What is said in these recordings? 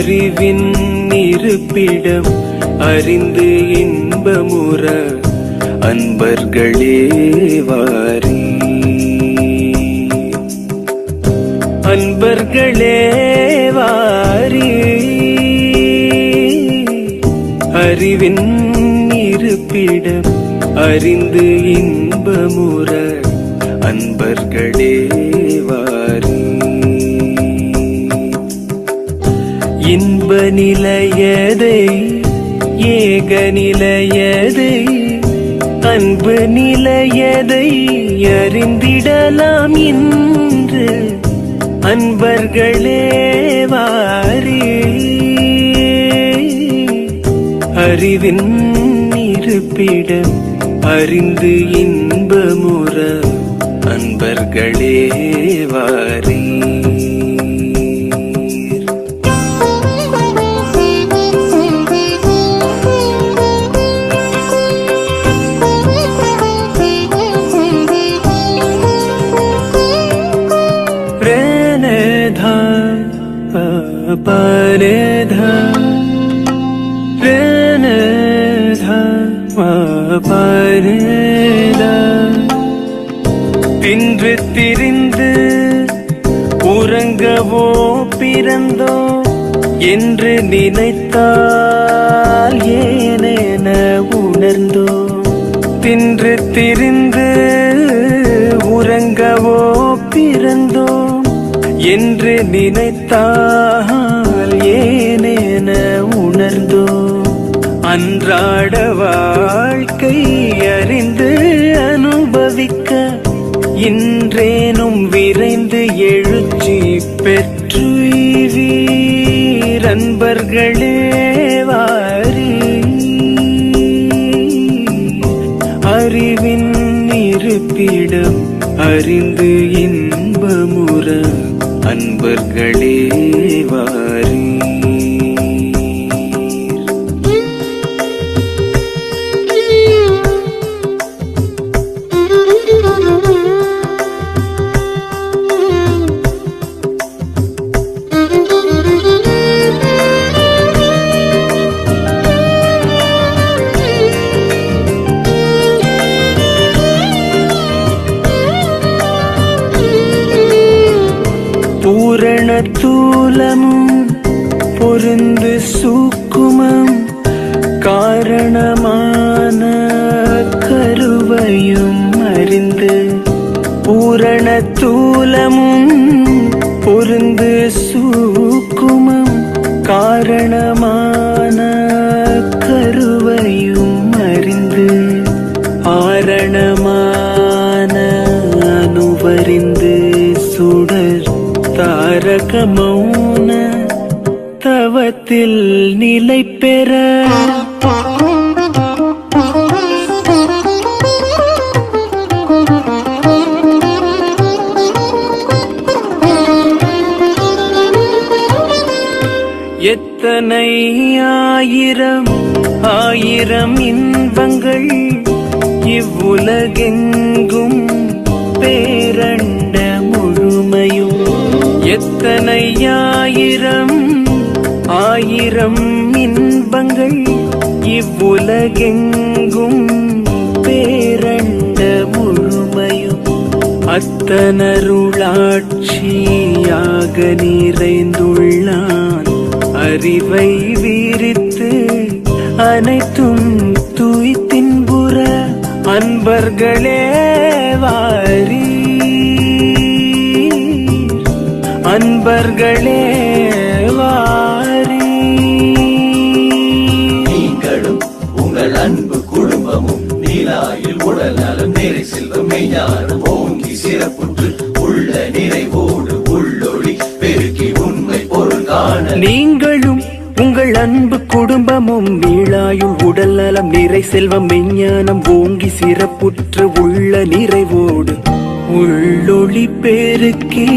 அறிவின் இருப்பிடம் அறிந்து இன்பமுற அன்பர்களே வாரி, அன்பர்களே வாரி. அறிவின் இருப்பிடம் அறிந்து இன்பமுற அன்பர்களே வாரி. இன்ப நிலையதை ஏக நிலையதை அன்பு நிலையதை அறிந்திடலாம் இன்று அன்பர்களே வாரி. அறிவின் இருப்பிடம் அறிந்து இன்பமுற அன்பர்களே வாரி. பனேதா ரேனேதா பனேதா. தின்று திரிந்து உறங்கவோ பிறந்தோ என்று நினைத்தால் ஏனென உணர்ந்தோ. தின்று திரிந்து உறங்கவோ பிறந்தோ என்று நினைத்தால் ஏனென உணர்ந்தோ. அன்றாட வாழ்க்கை அறிந்து அனுபவிக்க இன்றேனும் விரைந்து எழுச்சி பெற்றுவீர் அன்பர்களே வாரி. அறிவின் இருப்பிடம் அறிந்து இன்பமுற அன்பர்களே வாரி. பூரண தூலமும் பொருந்து சூக்குமம் காரணமான கருவையும் அறிந்து. பூரண தூலமும் பொருந்து சூக்குமம் காரணமான கருவையும் அறிந்து. ஆரணமான அனுவறிந்து சுடர் தாரக மௌன தவத்தில் நிலை பெற. எத்தனை ஆயிரம் ஆயிரம் இன்பங்கள் இவ்வுலகெங்கும் பேரண்ட முழுமையும். எத்தனை ஆயிரம் ஆயிரம் இன்பங்கள் இவ்வுலகெங்கும் பேரண்ட முழுமையும். அத்தனருளாட்சியாக நிறைந்துள்ளான் அறிவை விரித்து அனைத்தும் துய்த்தின்புற அன்பர்களே வாரி. அன்பர்களே வாரி. நீங்களும் உங்கள் அன்பு குடும்பமும் நீலாயில் உடல் நலம் நிறை செல்வம் மெய்ஞானம் ஓங்கி சிறப்புற்று உள்ள நிறைவோடு உள்ளொளி பெருக்கி உண்மை பொருள் காண. நீங்களும் உங்கள் அன்பு குடும்பமும் நீளாயுள் உடல் நலம் நிறை செல்வம் மெய்ஞானம் ஓங்கி சிறப்புற்று உள்ள நிறைவோடு உள்ளொளி பெருக்கி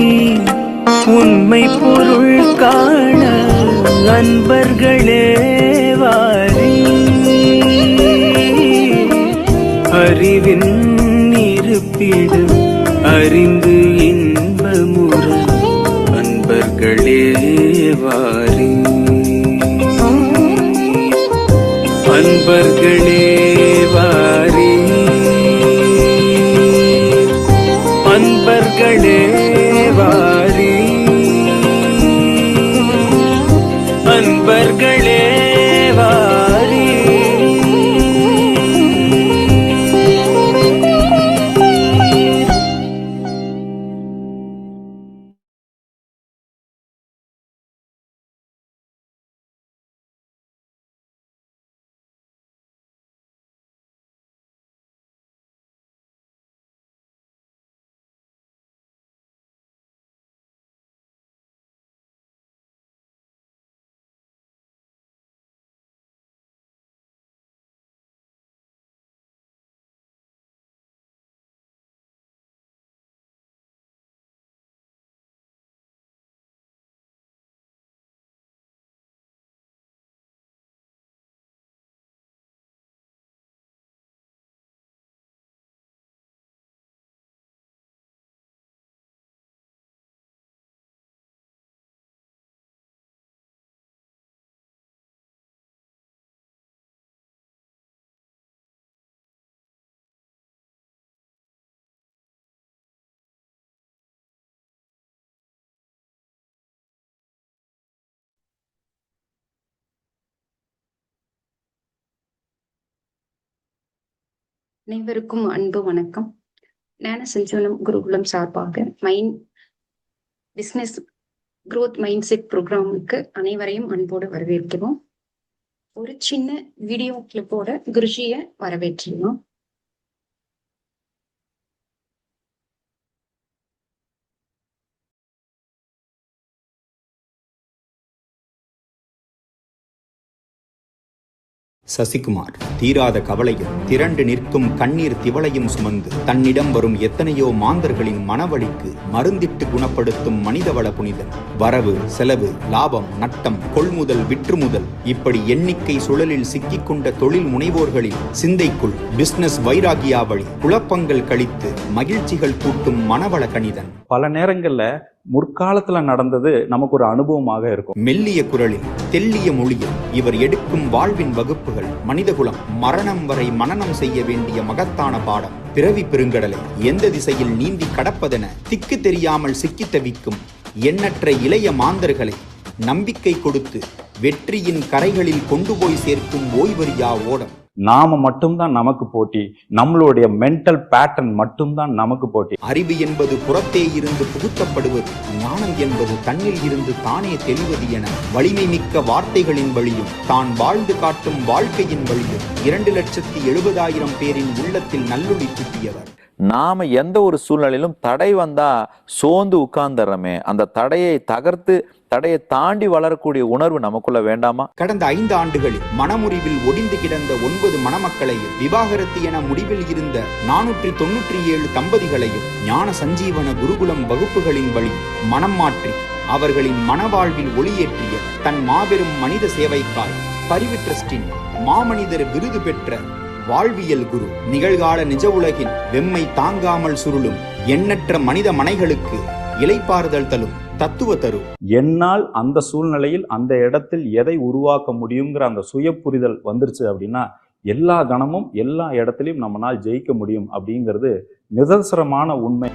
உண்மை பொருள் காண அன்பர்களே வாரி. அறிவின் இருப்பிடம் அறிந்து இன்பமுற அன்பர்களே வாரி. அன்பர்களே வாரி, அன்பர்களே வாரி, அன்பர்களே வாரி. அனைவருக்கும் அன்பு வணக்கம். ஞான சஞ்சீவனம் குருகுலம் சார்பாக பிசினஸ் growth மைண்ட் செட் ப்ரோக்ராமுக்கு அனைவரையும் அன்போடு வரவேற்கிறோம். ஒரு சின்ன வீடியோ கிளிப்போட குருஜியை வரவேற்றுவோம். சசிகுமார் தீராத கவலையும் திரண்டு நிற்கும் கண்ணீர் திவளையும் சுமந்து தன்னிடம் வரும் எத்தனையோ மாந்தர்களின் மனவழிக்கு மருந்திட்டு குணப்படுத்தும் மனிதவள புனிதன். வரவு செலவு லாபம் நட்டம் கொள்முதல் விற்றுமுதல் இப்படி எண்ணிக்கை சுழலில் சிக்கிக்கொண்ட தொழில் முனைவோர்களின் சிந்தைக்குள் பிசினஸ் வைராகியாவளி குழப்பங்கள் கழித்து மகிழ்ச்சிகள் கூட்டும் மனவள கணிதன். பல நேரங்கள்ல முற்காலத்துல நடந்தது நமக்கு ஒரு அனுபவமாக இருக்கும். மெல்லிய குரலில் தெல்லிய மொழியில் இவர் எடுக்கும் வாழ்வின் வகுப்புகள் மனிதகுலம் மரணம் வரை மனனம் செய்ய வேண்டிய மகத்தான பாடம். பிறவி பெருங்கடலை எந்த திசையில் நீந்தி கடப்பதென திக்கு தெரியாமல் சிக்கி தவிக்கும் எண்ணற்ற இளைய மாந்தர்களை நம்பிக்கை கொடுத்து வெற்றியின் கரைகளில் கொண்டு போய் சேர்க்கும் ஓய்வறியா ஓடம். நாம மட்டும்தான் நமக்கு போட்டி, நம்மளுடைய மென்டல் பேட்டர்ன் மட்டும்தான் நமக்கு போட்டி. அறிவு என்பது புறத்தே இருந்து புகுத்தப்படுவது, ஞானம் என்பது தன்னில் இருந்து தானே தெளிவது என வலிமை மிக்க வார்த்தைகளின் வழியும் தான் வாழ்ந்து காட்டும் வாழ்க்கையின் வழியும் 2,70,000 பேரின் உள்ளத்தில் நல்லொளி தூட்டியவர். நாம எந்த ஒரு சூழ்நிலையிலும் தடை வந்தா சோர்ந்து உட்கார்ந்துறமே, அந்த தடையை தகர்த்து தடையை தாண்டி வளரக்கூடிய உணர்வு நமக்குள்ள வேண்டாமா? கடந்த 5 ஆண்டுகளில் மனமுறிவில் ஒடிந்து கிடந்த 9 மணமக்களையும் விவாகரத்து என முடிவில் இருந்த 497 தம்பதிகளையும் ஞான சஞ்சீவன குருகுலம் வகுப்புகளின் வழி மனம் மாற்றி அவர்களின் மனவாழ்வில் ஒளியேற்றிய தன் மாபெரும் மனித சேவைக்காய் பரிவு டிரஸ்டின் மாமனிதர் விருது பெற்ற வாழ்வியல் குரு. நிகழ்கால நிஜ உலகின் வெம்மை தாங்காமல் சுருளும் எண்ணற்ற மனித மனைகளுக்கு இளைப்பாறுதல் தரும் தத்துவ தரும். என்னால் அந்த சூழ்நிலையில் அந்த இடத்தில் எதை உருவாக்க முடியுங்கிற அந்த சுய புரிதல் வந்துருச்சு அப்படின்னா எல்லா கணமும் எல்லா இடத்திலையும் நம்மளால் ஜெயிக்க முடியும் அப்படிங்கிறது நிதர்சனமான உண்மை.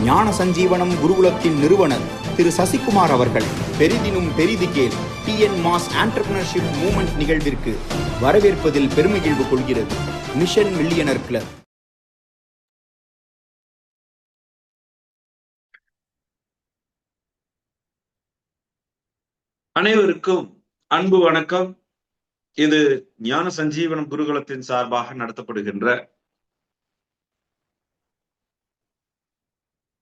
ஞான சஞ்சீவனம் குருகுலத்தின் நிறுவனர் திரு சசிகுமார் அவர்கள் பெரிதினும் பெரிது கேள் டிஎன் மாஸ் ஆண்டர்பிரினர்ஷிப் மூமெண்ட் நிகழ்விற்கு வரவேற்பதில் பெருமகிழ்வு கொள்கிறது. Mission millionaire club. அனைவருக்கும் அன்பு வணக்கம். இது ஞான சஞ்சீவனம் குருகுலத்தின் சார்பாக நடத்தப்படுகின்ற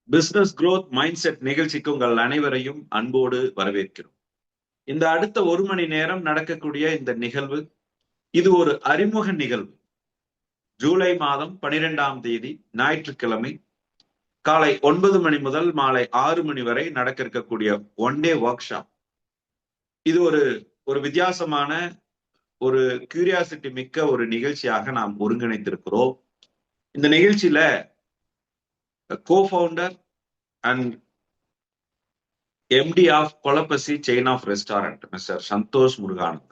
பிசினஸ் growth மைண்ட் செட் நிகழ்ச்சிக்கு உங்கள் அனைவரையும் அன்போடு வரவேற்கிறோம். இந்த அடுத்த 1 மணி நேரம் நடக்கக்கூடிய இந்த நிகழ்வு இது ஒரு அறிமுக நிகழ்வு. ஜூலை மாதம் 12ஆம் தேதி ஞாயிற்றுக்கிழமை காலை 9 மணி முதல் மாலை 6 மணி வரை நடக்க இருக்கக்கூடிய 1 டே ஒர்க் ஷாப். இது ஒரு வித்தியாசமான ஒரு கியூரியாசிட்டி மிக்க ஒரு நிகழ்ச்சியாக நாம் ஒருங்கிணைத்திருக்கிறோம். இந்த நிகழ்ச்சியில co-founder and MD of Kolapasi chain of restaurant mister Santhosh Muruganand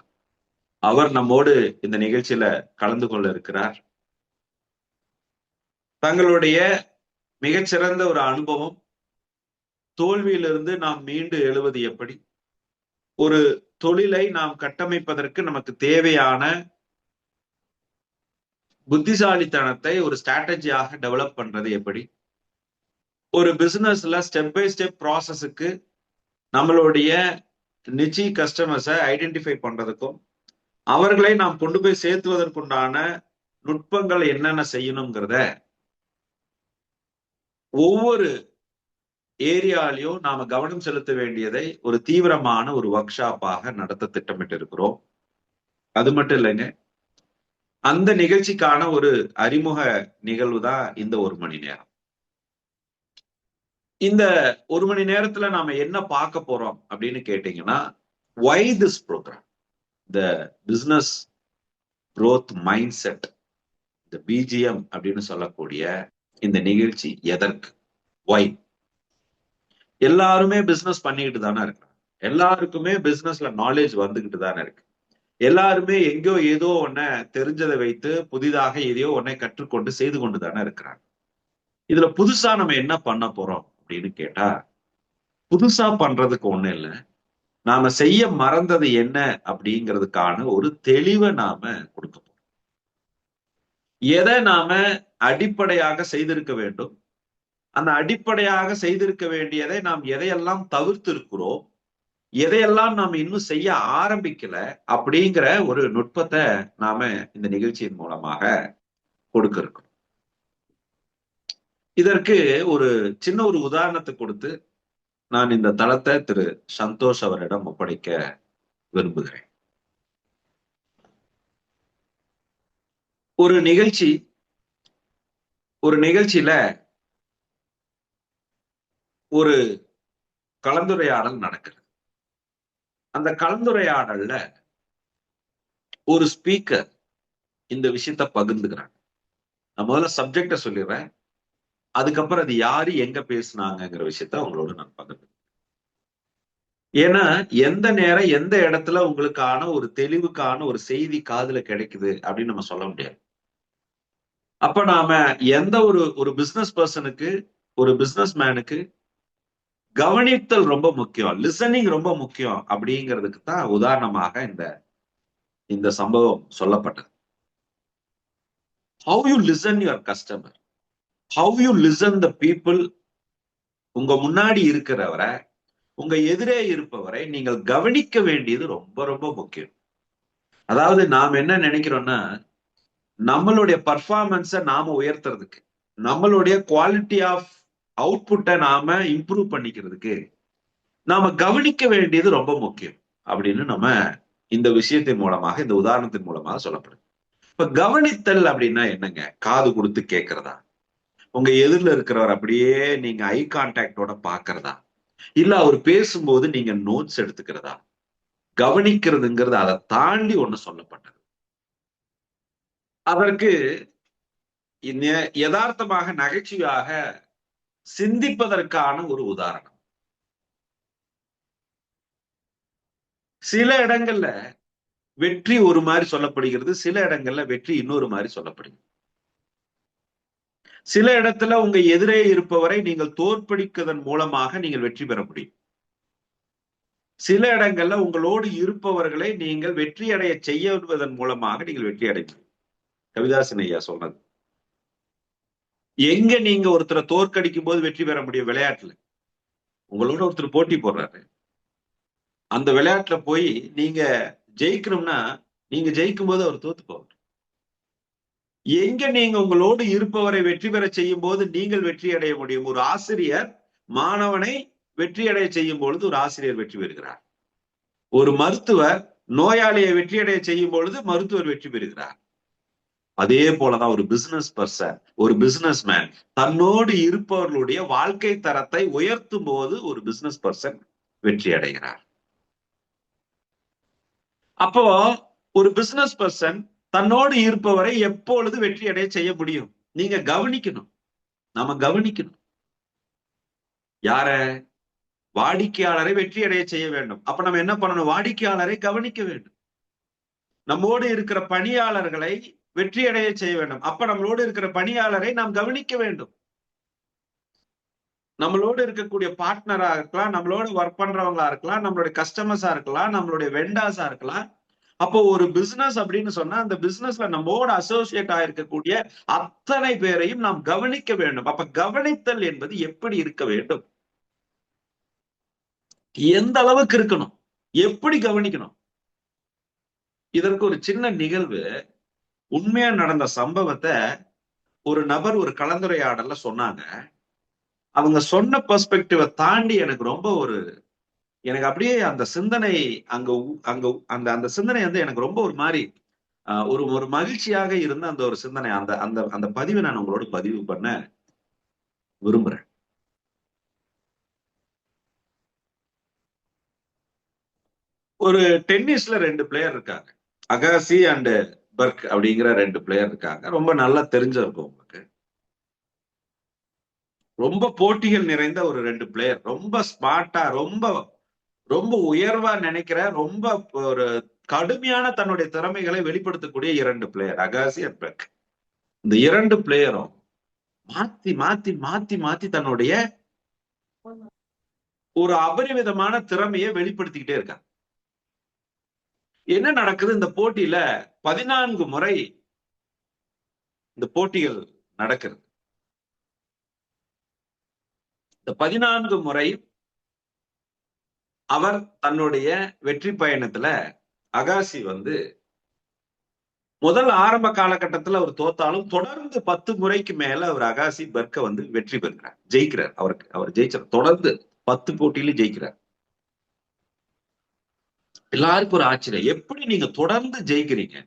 அவர் நம்மோடு இந்த நிகழ்ச்சியில கலந்து கொள்ள இருக்கிறார். தங்களுடைய மிகச்சிறந்த ஒரு அனுபவம், தோல்வியிலிருந்து நாம் மீண்டு எழுவது எப்படி, ஒரு தொழிலை நாம் கட்டமைப்பதற்கு நமக்கு தேவையான புத்திசாலித்தனத்தை ஒரு ஸ்ட்ராட்டஜியாக டெவலப் பண்றது எப்படி, ஒரு பிசினஸ்ல ஸ்டெப் பை ஸ்டெப் ப்ராசஸுக்கு நம்மளுடைய நிச்சி கஸ்டமர்ஸை ஐடென்டிஃபை பண்றதுக்கும் அவர்களை நாம் கொண்டு போய் சேர்த்துவதற்குண்டான நுட்பங்கள் என்னென்ன செய்யணுங்கிறத ஒவ்வொரு ஏரியாலையும் நாம கவனம் செலுத்த வேண்டியதை ஒரு தீவிரமான ஒரு ஒர்க் ஷாப்பாக நடத்த திட்டமிட்டு இருக்கிறோம். அது மட்டும் இல்லைங்க, அந்த நிகழ்ச்சிக்கான ஒரு அறிமுக நிகழ்வு தான் இந்த 1 மணி நேரம். இந்த 1 மணி நேரத்துல நாம என்ன பார்க்க போறோம் அப்படின்னு கேட்டீங்கன்னா, why this program, the business growth mindset, the BGM அப்படின்னு சொல்லக்கூடிய இந்த நிகழ்ச்சி எதற்கு, why? எல்லாருமே பிசினஸ் பண்ணிக்கிட்டு தானே இருக்கிறாங்க, எல்லாருக்குமே பிசினஸ்ல நாலேஜ் வந்துகிட்டு தானே இருக்கு, எல்லாருமே எங்கேயோ ஏதோ ஒன்ன தெரிஞ்சதை வைத்து புதிதாக எதையோ ஒன்னை கற்றுக்கொண்டு செய்து கொண்டு தானே இருக்கிறாங்க. இதுல புதுசா நம்ம என்ன பண்ண போறோம் அப்படின்னு கேட்டா, புதுசா பண்றதுக்கு ஒண்ணு இல்லை, நாம செய்ய மறந்தது என்ன அப்படிங்கிறதுக்கான ஒரு தெளிவை நாம கொடுக்க போறோம். எதை நாம அடிப்படையாக செய்திருக்க வேண்டும், அந்த அடிப்படையாக செய்திருக்க வேண்டியதை நாம் எதையெல்லாம் தவிர்த்து இருக்கிறோம், எதையெல்லாம் நாம் இன்னும் செய்ய ஆரம்பிக்கல அப்படிங்கிற ஒரு நுட்பத்தை நாம இந்த நிகழ்ச்சியின் மூலமாக கொடுக்க இருக்கோம். இதற்கு ஒரு சின்ன ஒரு உதாரணத்தை கொடுத்து நான் இந்த தளத்தை திரு சந்தோஷ் அவரிடம் ஒப்படைக்க விரும்புகிறேன். ஒரு நிகழ்ச்சியில ஒரு கலந்துரையாடல் நடக்குது. அந்த கலந்துரையாடல்ல ஒரு ஸ்பீக்கர் இந்த விஷயத்த பகிர்ந்துக்கிறாங்க. நான் முதல்ல சப்ஜெக்ட சொல்லிடுறேன், அதுக்கப்புறம் அது யாரு எங்க பேசுனாங்கிற விஷயத்த அவங்களோட நான் பகிர்ந்து. ஏன்னா எந்த நேரம் எந்த இடத்துல உங்களுக்கான ஒரு தெளிவுக்கான ஒரு செய்தி காதுல கிடைக்குது அப்படின்னு நம்ம சொல்ல முடியாது. அப்ப நாம எந்த ஒரு பிசினஸ் பர்சனுக்கு, ஒரு பிசினஸ் மேனுக்கு கவனித்தல் ரொம்ப முக்கியம், லிசனிங் ரொம்ப முக்கியம் அப்படிங்கிறதுக்கு தான் உதாரணமாக இந்த சம்பவம் சொல்லப்பட்டது. How you listen your customer, how you listen the people. உங்க முன்னாடி இருக்கிறவரை, உங்க எதிரே இருப்பவரை நீங்கள் கவனிக்க வேண்டியது ரொம்ப ரொம்ப முக்கியம். அதாவது நாம் என்ன நினைக்கிறோம்னா, நம்மளுடைய பர்ஃபார்மன்ஸை நாம உயர்த்துறதுக்கு, நம்மளுடைய குவாலிட்டி ஆஃப் அவுட்புட்டை நாம இம்ப்ரூவ் பண்ணிக்கிறதுக்கு நாம கவனிக்க வேண்டியது ரொம்ப முக்கியம் அப்படின்னு நம்ம இந்த விஷயத்தின் மூலமாக, இந்த உதாரணத்தின் மூலமாக சொல்லப்படுது. இப்ப கவனித்தல் அப்படின்னா என்னங்க? காது கொடுத்து கேட்கறதா, உங்க எதிரில் இருக்கிறவர் அப்படியே நீங்க ஐ கான்டாக்டோட பாக்குறதா, இல்ல அவர் பேசும்போது நீங்க நோட்ஸ் எடுத்துக்கிறதா? கவனிக்கிறதுங்கிறது அதை தாண்டி ஒண்ணு சொல்லப்பட்டது. அதற்கு யதார்த்தமாக நகைச்சுவையாக சிந்திப்பதற்கான ஒரு உதாரணம். சில இடங்கள்ல வெற்றி ஒரு மாதிரி சொல்லப்படுகிறது, சில இடங்கள்ல வெற்றி இன்னொரு மாதிரி சொல்லப்படுகிறது. சில இடத்துல உங்க எதிரே இருப்பவரை நீங்கள் தோற்கடிப்பதன் மூலமாக நீங்கள் வெற்றி பெற முடியும். சில இடங்கள்ல உங்களோடு இருப்பவர்களை நீங்கள் வெற்றி அடைய செய்வதன் மூலமாக நீங்கள் வெற்றி அடைய முடியும். கவிதாசன் ஐயா சொன்னது. எங்க நீங்க ஒருத்தரை தோற்கடிக்கும் போது வெற்றி பெற முடியும்? விளையாட்டுல உங்களோட ஒருத்தர் போட்டி போடுறாரு, அந்த விளையாட்டுல போய் நீங்க ஜெயிக்கணும்னா நீங்க ஜெயிக்கும் போது அவர் தோத்து போவார். எங்க நீங்க உங்களோடு இருப்பவரை வெற்றி பெற செய்யும் போது நீங்கள் வெற்றி அடைய முடியும்? ஒரு ஆசிரியர் மாணவனை வெற்றி அடைய செய்யும் பொழுது ஒரு ஆசிரியர் வெற்றி பெறுகிறார். ஒரு மருத்துவர் நோயாளியை வெற்றி அடைய செய்யும் பொழுது மருத்துவர் வெற்றி பெறுகிறார். அதே போலதான் ஒரு பிசினஸ் பர்சன், ஒரு பிசினஸ் மேன் தன்னோடு இருப்பவர்களுடைய வாழ்க்கை தரத்தை உயர்த்தும் போது ஒரு பிசினஸ் பர்சன் வெற்றி அடைகிறார். அப்போ ஒரு பிசினஸ் பர்சன் தன்னோடு இருப்பவரை எப்பொழுது வெற்றி அடைய செய்ய முடியும்? நீங்க கவனிக்கணும், நாம கவனிக்கணும். யார? வாடிக்கையாளரை வெற்றி அடைய செய்ய வேண்டும். அப்ப நம்ம என்ன பண்ணணும்? வாடிக்கையாளரை கவனிக்க வேண்டும். நம்மோடு இருக்கிற பணியாளர்களை வெற்றி அடைய செய்ய வேண்டும். அப்ப நம்மளோடு இருக்கிற பணியாளரை நாம் கவனிக்க வேண்டும். நம்மளோடு இருக்கக்கூடிய பார்ட்னரா இருக்கலாம், நம்மளோட ஒர்க் பண்றவங்களா இருக்கலாம், நம்மளுடைய கஸ்டமர்ஸா இருக்கலாம், நம்மளுடைய வெண்டாஸா இருக்கலாம். அப்போ ஒரு பிசினஸ் அப்படின்னு சொன்னா அந்த பிசினஸ்ல நம்மோட அசோசியேட் ஆயிருக்கக்கூடிய அத்தனை பேரையும் நாம் கவனிக்க வேண்டும். அப்ப கவனித்தல் என்பது எப்படி இருக்க வேண்டும்? எந்த அளவுக்கு இருக்கணும்? எப்படி கவனிக்கணும்? இதற்கு ஒரு சின்ன நிகழ்வு, உண்மையா நடந்த சம்பவத்தை ஒரு நபர் ஒரு கலந்துரையாடல்ல சொன்னாங்க. அவங்க சொன்ன பெர்ஸ்பெக்டிவை தாண்டி எனக்கு அப்படியே அந்த சிந்தனை அங்க அந்த அந்த சிந்தனை வந்து எனக்கு ரொம்ப ஒரு மாதிரி ஒரு மகிழ்ச்சியாக இருந்த அந்த ஒரு சிந்தனை, அந்த அந்த அந்த பதிவை நான் உங்களோட பதிவு பண்ண விரும்புறேன். ஒரு டென்னிஸ்ல 2 பிளேயர் இருக்காங்க. அகாசி அண்ட் பர்க் அப்படிங்கிற 2 பிளேயர் இருக்காங்க. ரொம்ப நல்லா தெரிஞ்சிருக்கும் உங்களுக்கு. ரொம்ப போட்டிகள் நிறைந்த ஒரு 2 பிளேயர், ரொம்ப ஸ்மார்ட்டா, ரொம்ப ரொம்ப உயர்வா நினைக்கிற, ரொம்ப ஒரு கடுமையான தன்னுடைய திறமைகளை வெளிப்படுத்தக்கூடிய 2 பிளேயர், அகாசி அண்ட் பர்க். இந்த 2 பிளேயரும் மாத்தி மாத்தி மாத்தி மாத்தி தன்னுடைய ஒரு அபரிவிதமான திறமையை வெளிப்படுத்திக்கிட்டே இருக்காங்க. என்ன நடக்குது? இந்த போட்டியில 14 முறை இந்த போட்டிகள் நடக்கிறது. இந்த 14 முறை அவர் தன்னுடைய வெற்றி பயணத்துல அகாசி வந்து முதல் ஆரம்ப காலகட்டத்துல அவர் தோத்தாலும் தொடர்ந்து 10 முறைக்கு மேல அவர் அகாசி பர்க்க வந்து வெற்றி பெறுகிறார், ஜெயிக்கிறார். அவர் ஜெயிச்சார், தொடர்ந்து 10 போட்டியிலும் ஜெயிக்கிறார். எல்லாருக்கும் ஒரு ஆச்சரியம், எப்படி நீங்க தொடர்ந்து ஜெயிக்கிறீங்க?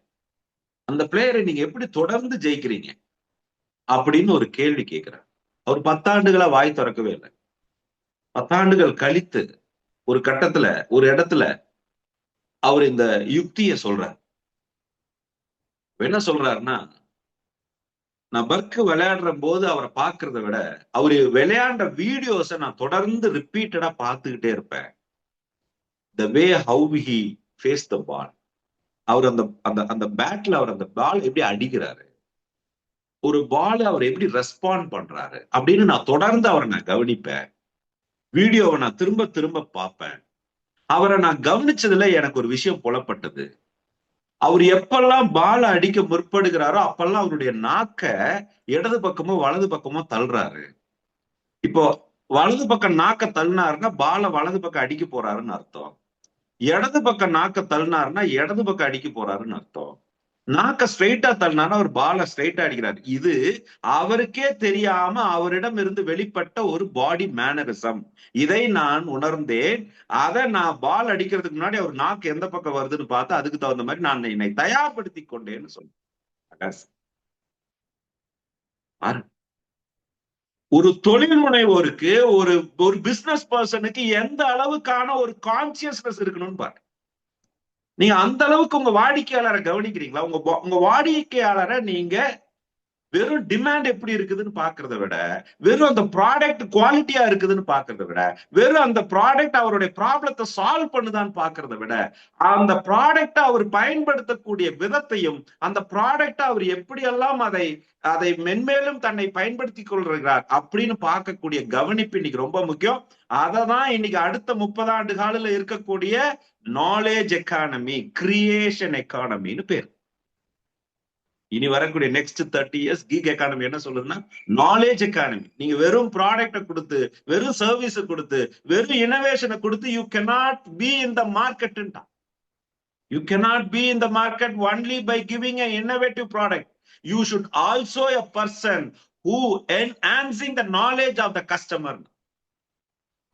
அந்த பிளேயரை நீங்க எப்படி தொடர்ந்து ஜெயிக்கிறீங்க அப்படின்னு ஒரு கேள்வி கேட்கிறார். அவர் 10 ஆண்டுகளா வாய் திறக்கவே இல்லை. 10 ஆண்டுகள் கழித்து ஒரு கட்டத்துல ஒரு இடத்துல அவர் இந்த யுக்திய சொல்றார். என்ன சொல்றாருன்னா, நான் பர்க் விளையாடுற போது அவரை பார்க்கறத விட அவரு விளையாடுற வீடியோஸை நான் தொடர்ந்து ரிப்பீட்டடா பார்த்துக்கிட்டே இருப்பேன். The way how he faced the ball, அவர் அந்த பேட்ல அவர் அந்த பால் எப்படி அடிக்கிறாரு, ஒரு பால் அவர் எப்படி ரெஸ்பாண்ட் பண்றாரு அப்படின்னு நான் தொடர்ந்து அவரை நான் கவனிப்பேன். வீடியோவை நான் திரும்ப திரும்ப பார்ப்பேன். அவரை நான் கவனிச்சதுல எனக்கு ஒரு விஷயம் புலப்பட்டது. அவர் எப்பெல்லாம் பால் அடிக்க முற்படுகிறாரோ அப்பெல்லாம் அவருடைய நாக்க இடது பக்கமோ வலது பக்கமோ தள்ளுறாரு. இப்போ வலது பக்கம் நாக்க தள்ளினாருன்னா பாலை வலது பக்கம் அடிக்க போறாருன்னு அர்த்தம். இடது பக்கம் நாக்க தள்ளினாருன்னா இடது பக்கம் அடிக்க போறாருன்னு அர்த்தம். நாக்க ஸ்ட்ரெயிட்டா தள்ளினாருன்னா அவர் பாலை ஸ்ட்ரெயிட்டா அடிக்கிறாரு. இது அவருக்கே தெரியாம அவரிடம் இருந்து வெளிப்பட்ட ஒரு பாடி மேனரிசம். இதை நான் உணர்ந்தேன். அதை நான் பால் அடிக்கிறதுக்கு முன்னாடி அவர் நாக்கு எந்த பக்கம் வருதுன்னு பார்த்து அதுக்கு தகுந்த மாதிரி நான் என்னை தயார்படுத்தி கொண்டேன்னு சொன்னேன். ஒரு தொழில் முனைவோருக்கு, ஒரு பிசினஸ் பர்சனுக்கு எந்த அளவுக்கான ஒரு கான்சியஸ்னஸ் இருக்கணும்னு பாருங்க. நீங்க அந்த அளவுக்கு உங்க வாடிக்கையாளரை கவனிக்கிறீங்களா? உங்க வாடிக்கையாளரை நீங்க வெறும் டிமாண்ட் எப்படி இருக்குதுன்னு பாக்குறத விட, வெறும் அந்த ப்ராடக்ட் குவாலிட்டியா இருக்குதுன்னு பாக்குறத விட, வெறும் அந்த ப்ராடக்ட் அவருடைய ப்ராப்ளத்தை சால்வ் பண்ணுதான்னு பாக்குறத விட, அந்த ப்ராடக்ட் அவர் பயன்படுத்தக்கூடிய விதத்தையும், அந்த ப்ராடக்ட் அவர் எப்படியெல்லாம் அதை மென்மேலும் தன்னை பயன்படுத்திக் கொள்கிறார் அப்படின்னு பார்க்கக்கூடிய கவனிப்பு இன்னைக்கு ரொம்ப முக்கியம். அதை தான் இன்னைக்கு அடுத்த 30 ஆண்டு காலில இருக்கக்கூடிய நாலேஜ் எக்கானமி, கிரியேஷன் எக்கானமின்னு பேர். இனி வரக்கூடிய நெக்ஸ்ட் 30 இயர்ஸ் கிக் எக்கானமி என்ன சொல்லுதுன்னா நாலேஜ் எக்கானமி. நீங்க வெறும் ப்ராடக்டை கொடுத்து, வெறும் சர்வீஸ் கொடுத்து, வெறும் இனோவேஷனை கொடுத்து you cannot be in the market. You cannot be in the market only by giving an innovative product. You should also a person who enhancing the knowledge of the customer,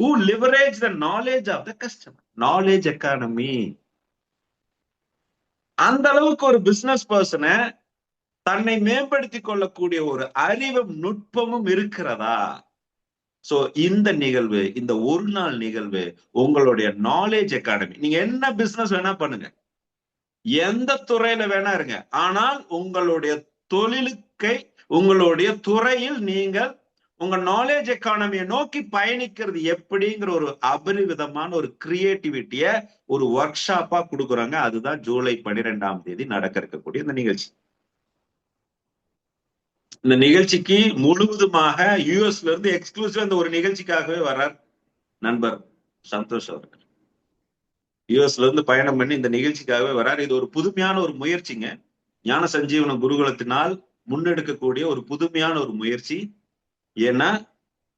who leverage the knowledge of the customer. Knowledge economy. அந்த அளவுக்கு ஒரு business பர்சனை தன்னை மேம்படுத்திக் கொள்ளக்கூடிய ஒரு அறிவும் நுட்பமும் இருக்கிறதா? சோ இந்த நிகழ்வு, இந்த ஒரு நாள் நிகழ்வு உங்களுடைய நாலேஜ் எக்கானமி. நீங்க என்ன பிசினஸ் வேணா பண்ணுங்க, எந்த துறையில வேணா இருங்க, ஆனால் உங்களுடைய தொழிலுக்கை, உங்களுடைய துறையில் நீங்கள் உங்க நாலேஜ் எக்கானமியை நோக்கி பயணிக்கிறது எப்படிங்கிற ஒரு அபரிவிதமான ஒரு கிரியேட்டிவிட்டிய ஒரு ஒர்க் ஷாப்பா கொடுக்குறாங்க. அதுதான் ஜூலை 12ஆம் தேதி நடக்க இருக்கக்கூடிய இந்த நிகழ்ச்சி. இந்த நிகழ்ச்சிக்கு முழுவதுமாக யூஎஸ்ல இருந்து எக்ஸ்க்ளூசிவா இந்த ஒரு நிகழ்ச்சிக்காகவே வர்றார் நண்பர் சந்தோஷ் அவர்கள். யூஎஸ்ல இருந்து பயணம் பண்ணி இந்த நிகழ்ச்சிக்காகவே வர்றார். இது ஒரு புதுமையான ஒரு முயற்சிங்க. ஞான சஞ்சீவன குருகுலத்தினால் முன்னெடுக்கக்கூடிய ஒரு புதுமையான ஒரு முயற்சி. ஏன்னா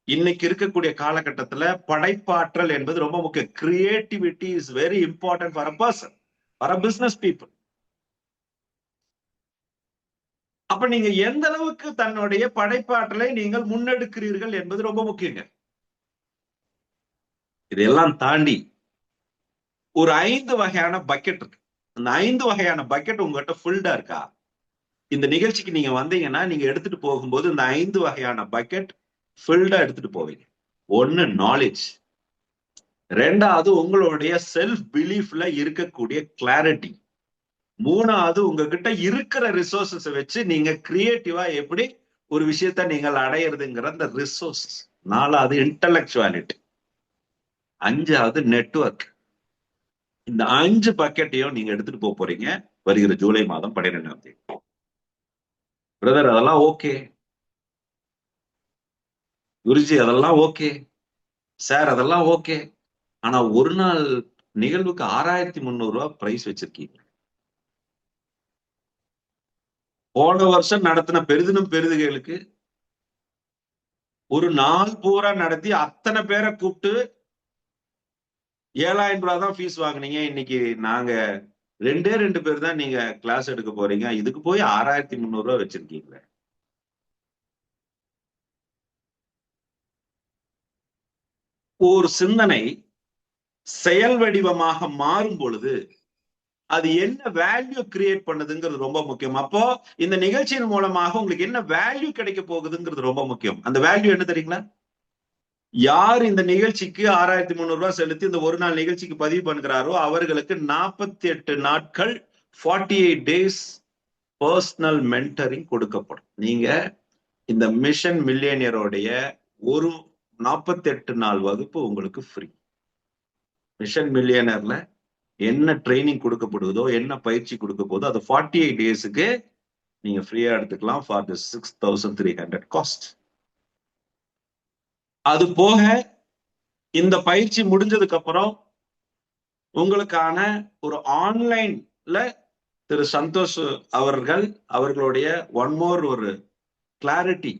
இன்னைக்கு இருக்கக்கூடிய காலகட்டத்துல படைப்பாற்றல் என்பது ரொம்ப முக்கியம். Creativity is very important for a person, for a business people. அப்ப நீங்க எந்த அளவுக்கு தன்னுடைய படைப்பாற்றலை நீங்கள் முன்னெடுக்கிறீர்கள் என்பது ரொம்ப முக்கியங்க. இதெல்லாம் தாண்டி ஒரு 5 வகையான பக்கெட் இருக்கு. அந்த 5 வகையான பக்கெட் உங்ககிட்ட ஃபுல்டா இருக்கா? இந்த நிகழ்ச்சிக்கு நீங்க வந்தீங்கன்னா நீங்க எடுத்துட்டு போகும்போது இந்த 5 வகையான பக்கெட் ஃபில்டா எடுத்துட்டு போவீங்க. 1 நாலேஜ், 2வது உங்களுடைய செல்ஃப் பிலீஃப்ல இருக்கக்கூடிய கிளாரிட்டி, 3வது உங்ககிட்ட இருக்கிற ரிசோர்சஸ் வச்சு நீங்க கிரியேட்டிவா எப்படி ஒரு விஷயத்த நீங்கள் அடையிறதுங்கிற அந்த ரிசோர்சஸ், 4வது இன்டலெக்சுவாலிட்டி, 5வது நெட்வொர்க். இந்த 5 பக்கெட்டையும் நீங்க எடுத்துட்டு போறீங்க வருகிற ஜூலை மாதம் 12ஆம் தேதி. பிரதர் அதெல்லாம் ஓகே, குருஜி அதெல்லாம் ஓகே, சார் அதெல்லாம் ஓகே, ஆனா ஒரு நாள் நிகழ்வுக்கு 6300 ரூபாய் பிரைஸ் வச்சிருக்கீங்க. போன வருஷம் நடத்தின பெரிதினும் பெரிதுகளுக்கு ஒரு நாள் பூரா நடத்தி அத்தனை பேரை கூப்பிட்டு 7000 ரூபாய் தான் ஃபீஸ் வாங்கினீங்க. இன்னைக்கு நாங்க 2 பேர் தான் நீங்க கிளாஸ் எடுக்க போறீங்க, இதுக்கு போய் 6300 ரூபாய் வச்சிருக்கீங்க. ஒரு சிந்தனை செயல் வடிவமாக மாறும் பொழுது அது என்ன வேல்யூ கிரியேட் பண்ணுதுங்கிறது ரொம்ப முக்கியம். அப்போ இந்த நிகழ்ச்சியின் மூலமாக உங்களுக்கு என்ன வேல்யூ கிடைக்க போகுதுங்கிறது ரொம்ப முக்கியம். அந்த வேல்யூ என்ன தெரியுங்களா? யார் இந்த நிகழ்ச்சிக்கு 6300 ரூபாய் செலுத்தி இந்த ஒரு நாள் நிகழ்ச்சிக்கு பதிவு பண்ணுகிறாரோ அவர்களுக்கு 48 நாட்கள் 48 days பர்சனல் மென்டரிங் கொடுக்கப்படும். நீங்க இந்த மிஷன் மில்லியனியரோடைய ஒரு 48 நாள் வகுப்பு உங்களுக்கு ஃப்ரீ. மிஷன் மில்லியனர்ல என்ன ட்ரைனிங் கொடுக்கப்படுவதோ, என்ன பயிற்சி கொடுக்க போதோ அது 48 daysக்கு நீங்க ஃப்ரீயா எடுத்துக்கலாம் ஃபார் தி 6300 காஸ்ட். அது போக இந்த பயிற்சி முடிஞ்சதுக்கு அப்புறம் உங்களுக்கான ஒரு ஆன்லைன்ல திரு சந்தோஷ் அவர்களுடைய ஒன் மோர் ஒரு கிளாரிட்டி,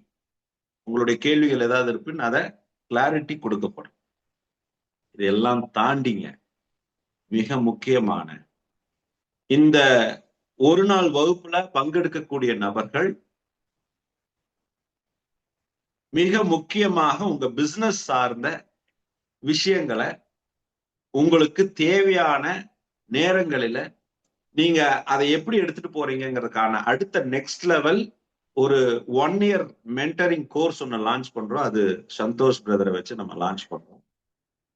உங்களுடைய கேள்விகள் ஏதாவது இருக்குன்னு அதை கிளாரிட்டி கொடுக்கப்படும். இதெல்லாம் தாண்டிங்க மிக முக்கியமான இந்த ஒரு நாள் வகுப்புல பங்கெடுக்கக்கூடிய நபர்கள் மிக முக்கியமாக உங்க பிசினஸ் சார்ந்த விஷயங்களை உங்களுக்கு தேவையான நேரங்களில நீங்க அதை எப்படி எடுத்துட்டு போறீங்கிறதுக்கான அடுத்த நெக்ஸ்ட் லெவல் ஒரு 1 year மென்டரிங் கோர்ஸ் ஒன்று லான்ச் பண்றோம். அது சந்தோஷ் பிரதரை வச்சு நம்ம லான்ச் பண்றோம்.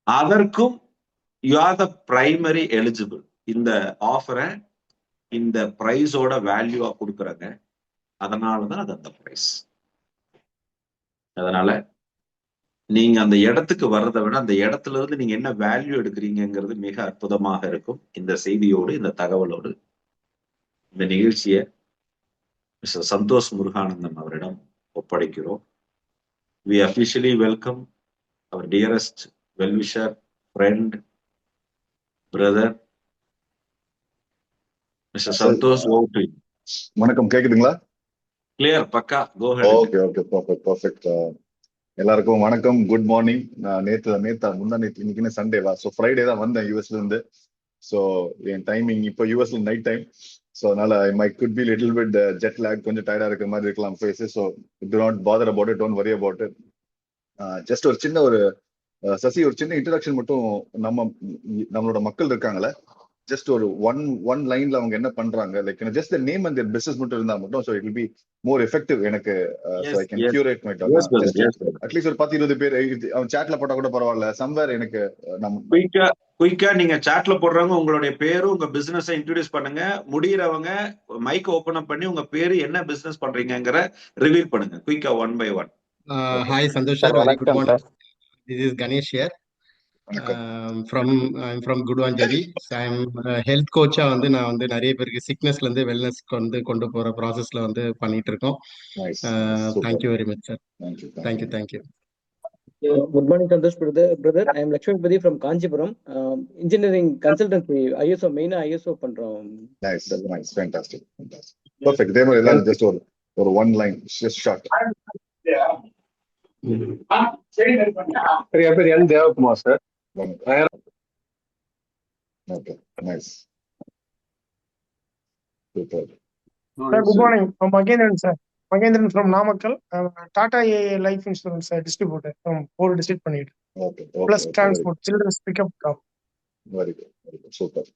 அதற்கும் you are the primary eligible. இந்த ஆஃபரை இந்த பிரைஸோட வேல்யூவா கொடுக்குறாங்க. அதனாலதான் அது அந்த பிரைஸ். அதனால நீங்க அந்த இடத்துக்கு வர்றதை விட அந்த இடத்துல இருந்து நீங்க என்ன வேல்யூ எடுக்கிறீங்கிறது மிக அற்புதமாக இருக்கும். இந்த செய்தியோடு இந்த தகவலோடு இந்த நிகழ்ச்சியை மிஸ்டர் சந்தோஷ் முருகானந்தம் அவரிடம் ஒப்படைக்கிறோம். We officially welcome our dearest well-wisher, friend, brother, Mr. Santosh. Over to you. வணக்கம், கேக்குதுங்களா? Clear, பக்கா, go ahead. Okay, perfect. எல்லாருக்கும் வணக்கம், குட் மார்னிங். நான் இன்னைக்கு சண்டேவா, ஸோ ஃப்ரைடே தான் வந்தேன் யூஎஸ்ல இருந்து. ஸோ என் டைமிங் இப்போ யூஎஸ்ல நைட் டைம். ஸோ அதனால my could be little bit jet lag, கொஞ்சம் டயர்டா இருக்கிற மாதிரி இருக்கலாம் face. So do not bother about it, don't worry about it. Just ஒரு சின்ன ஒரு சசி ஒரு சின்ன இன்ட்ரடக்ஷன் மட்டும். நம்மளோட மக்கள் இருக்காங்களே, ஜஸ்ட் ஒரு ஒன் லைன்ல அவங்க என்ன பண்றாங்க, like just the name and business மட்டும் இருந்தா மட்டும், so it will be more effective எனக்கு. So I can curate my talk. At least ஒரு 10-20 பேர் அவன் சாட்ல போட்டா கூட பரவாயில்ல, சம்வேர் எனக்கு குயிக்கா நீங்க சாட்ல போடுறவங்க உங்களுடைய பேரு உங்க பிசினஸ் இன்ட்ரோடியூஸ் பண்ணுங்க. முடியறவங்க மைக் ஓபன் அப் பண்ணி உங்க பேரு என்ன பிசினஸ் பண்றீங்கிற ரிவீல் பண்ணுங்க குயிக்கா, 1 by 1. Okay Hi, Santosh sir. Sir Very good வணக்கம் morning. Sir. This is Ganesh here. வணக்கம் I'm from Gudvanjari. So I'm a health coach. வந்து நான் வந்து நிறைய பேருக்கு சிக்னஸ்ல இருந்து வெல்னஸ்க்கு வந்து கொண்டு போற ப்ராசஸ்ல வந்து பண்ணிட்டு இருக்கோம். Nice Thank super you very much, sir. Thank you Thank thank you you, thank you. Good morning Santhosh brother. I am Lakshmipathi from Kanchipuram. Engineering consultancy ISO மெயினா ஐஎஸ்ஓ பண்றோம். Nice nice fantastic perfect. இதே மாதிரி எல்லாரும் ஜஸ்ட் ஒரு ஒன் லைன் ஷார்ட். என் பேர் என் Devakumar sir. Okay nice super. Sir, good morning. I'm Magendran, sir. Magendran from Namakkal. I'm a Tata AA Life Insurance distributor from 4 district பண்ணிட்டு. Okay Plus okay transport, children's pickup drop. Very good super.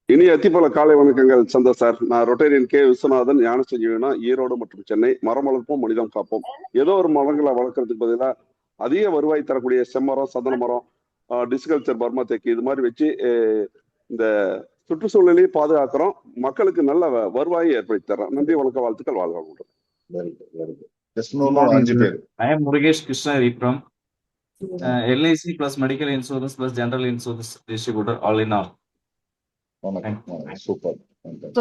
இனி அத்திப்பல காலை வணக்கங்கள் Santhosh sir. நான் Rotarian K Viswanathan, ஞான சஞ்சீவனா, ஈரோடு மற்றும் சென்னை. மரம் வளர்ப்போம் மனிதம் காப்போம். ஏதோ ஒரு மரங்களை வளர்க்கறதுக்கு பதிலாக அதிக வருவாய் தரக்கூடிய செம்மரம், சந்தன மரம், டிஸ்கல்ச்சர், பர்மா தேக்கு இது மாதிரி வச்சு இந்த சுற்றுச்சூழலையும் பாதுகாக்கிறோம், மக்களுக்கு நல்ல வருவாயை ஏற்படுத்தி தர்றோம். நன்றி, வணக்கம், வாழ்த்துக்கள், வாழ்க வளமுடன். Very good very good. Just இன்னொரு 5 பேர். I am Murugesh Krishnari from LIC plus medical insurance plus general insurance distributor all in all. Super.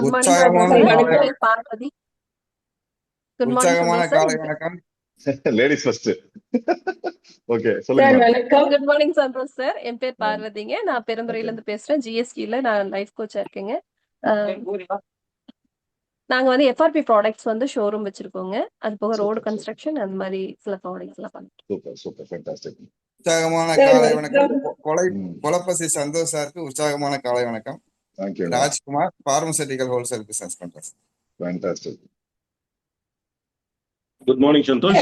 உற்சாகமான காலை வணக்கம். Ladies first. ஓகே சொல்லுங்க. வணக்கம். Good morning Santhosh sir. என் பேர் பார்வதிங்க. நான் பெருந்துறையில இருந்து பேசுறேன். ஜிஎஸ்டில நான் லைஃப் கோச்சா இருக்கேங்க. நாங்க வந்து எஃப்ஆர்பி ப்ராடக்ட்ஸ் வந்து ஷோரூம் வச்சிருக்கோங்க. அது போக ரோடு கன்ஸ்ட்ரக்ஷன் அந்த மாதிரி சில ப்ராடக்ட்ஸ் எல்லாம் பண்ணிட்டு. Super super fantastic. உற்சாகமான காலை வணக்கம். கொலப்பசி சந்தோஷ் சாருக்கு உற்சாகமான காலை வணக்கம். Thank you. Rajkumar, pharmaceutical wholesale business பண்றேன். Fantastic. Good morning, Santosh.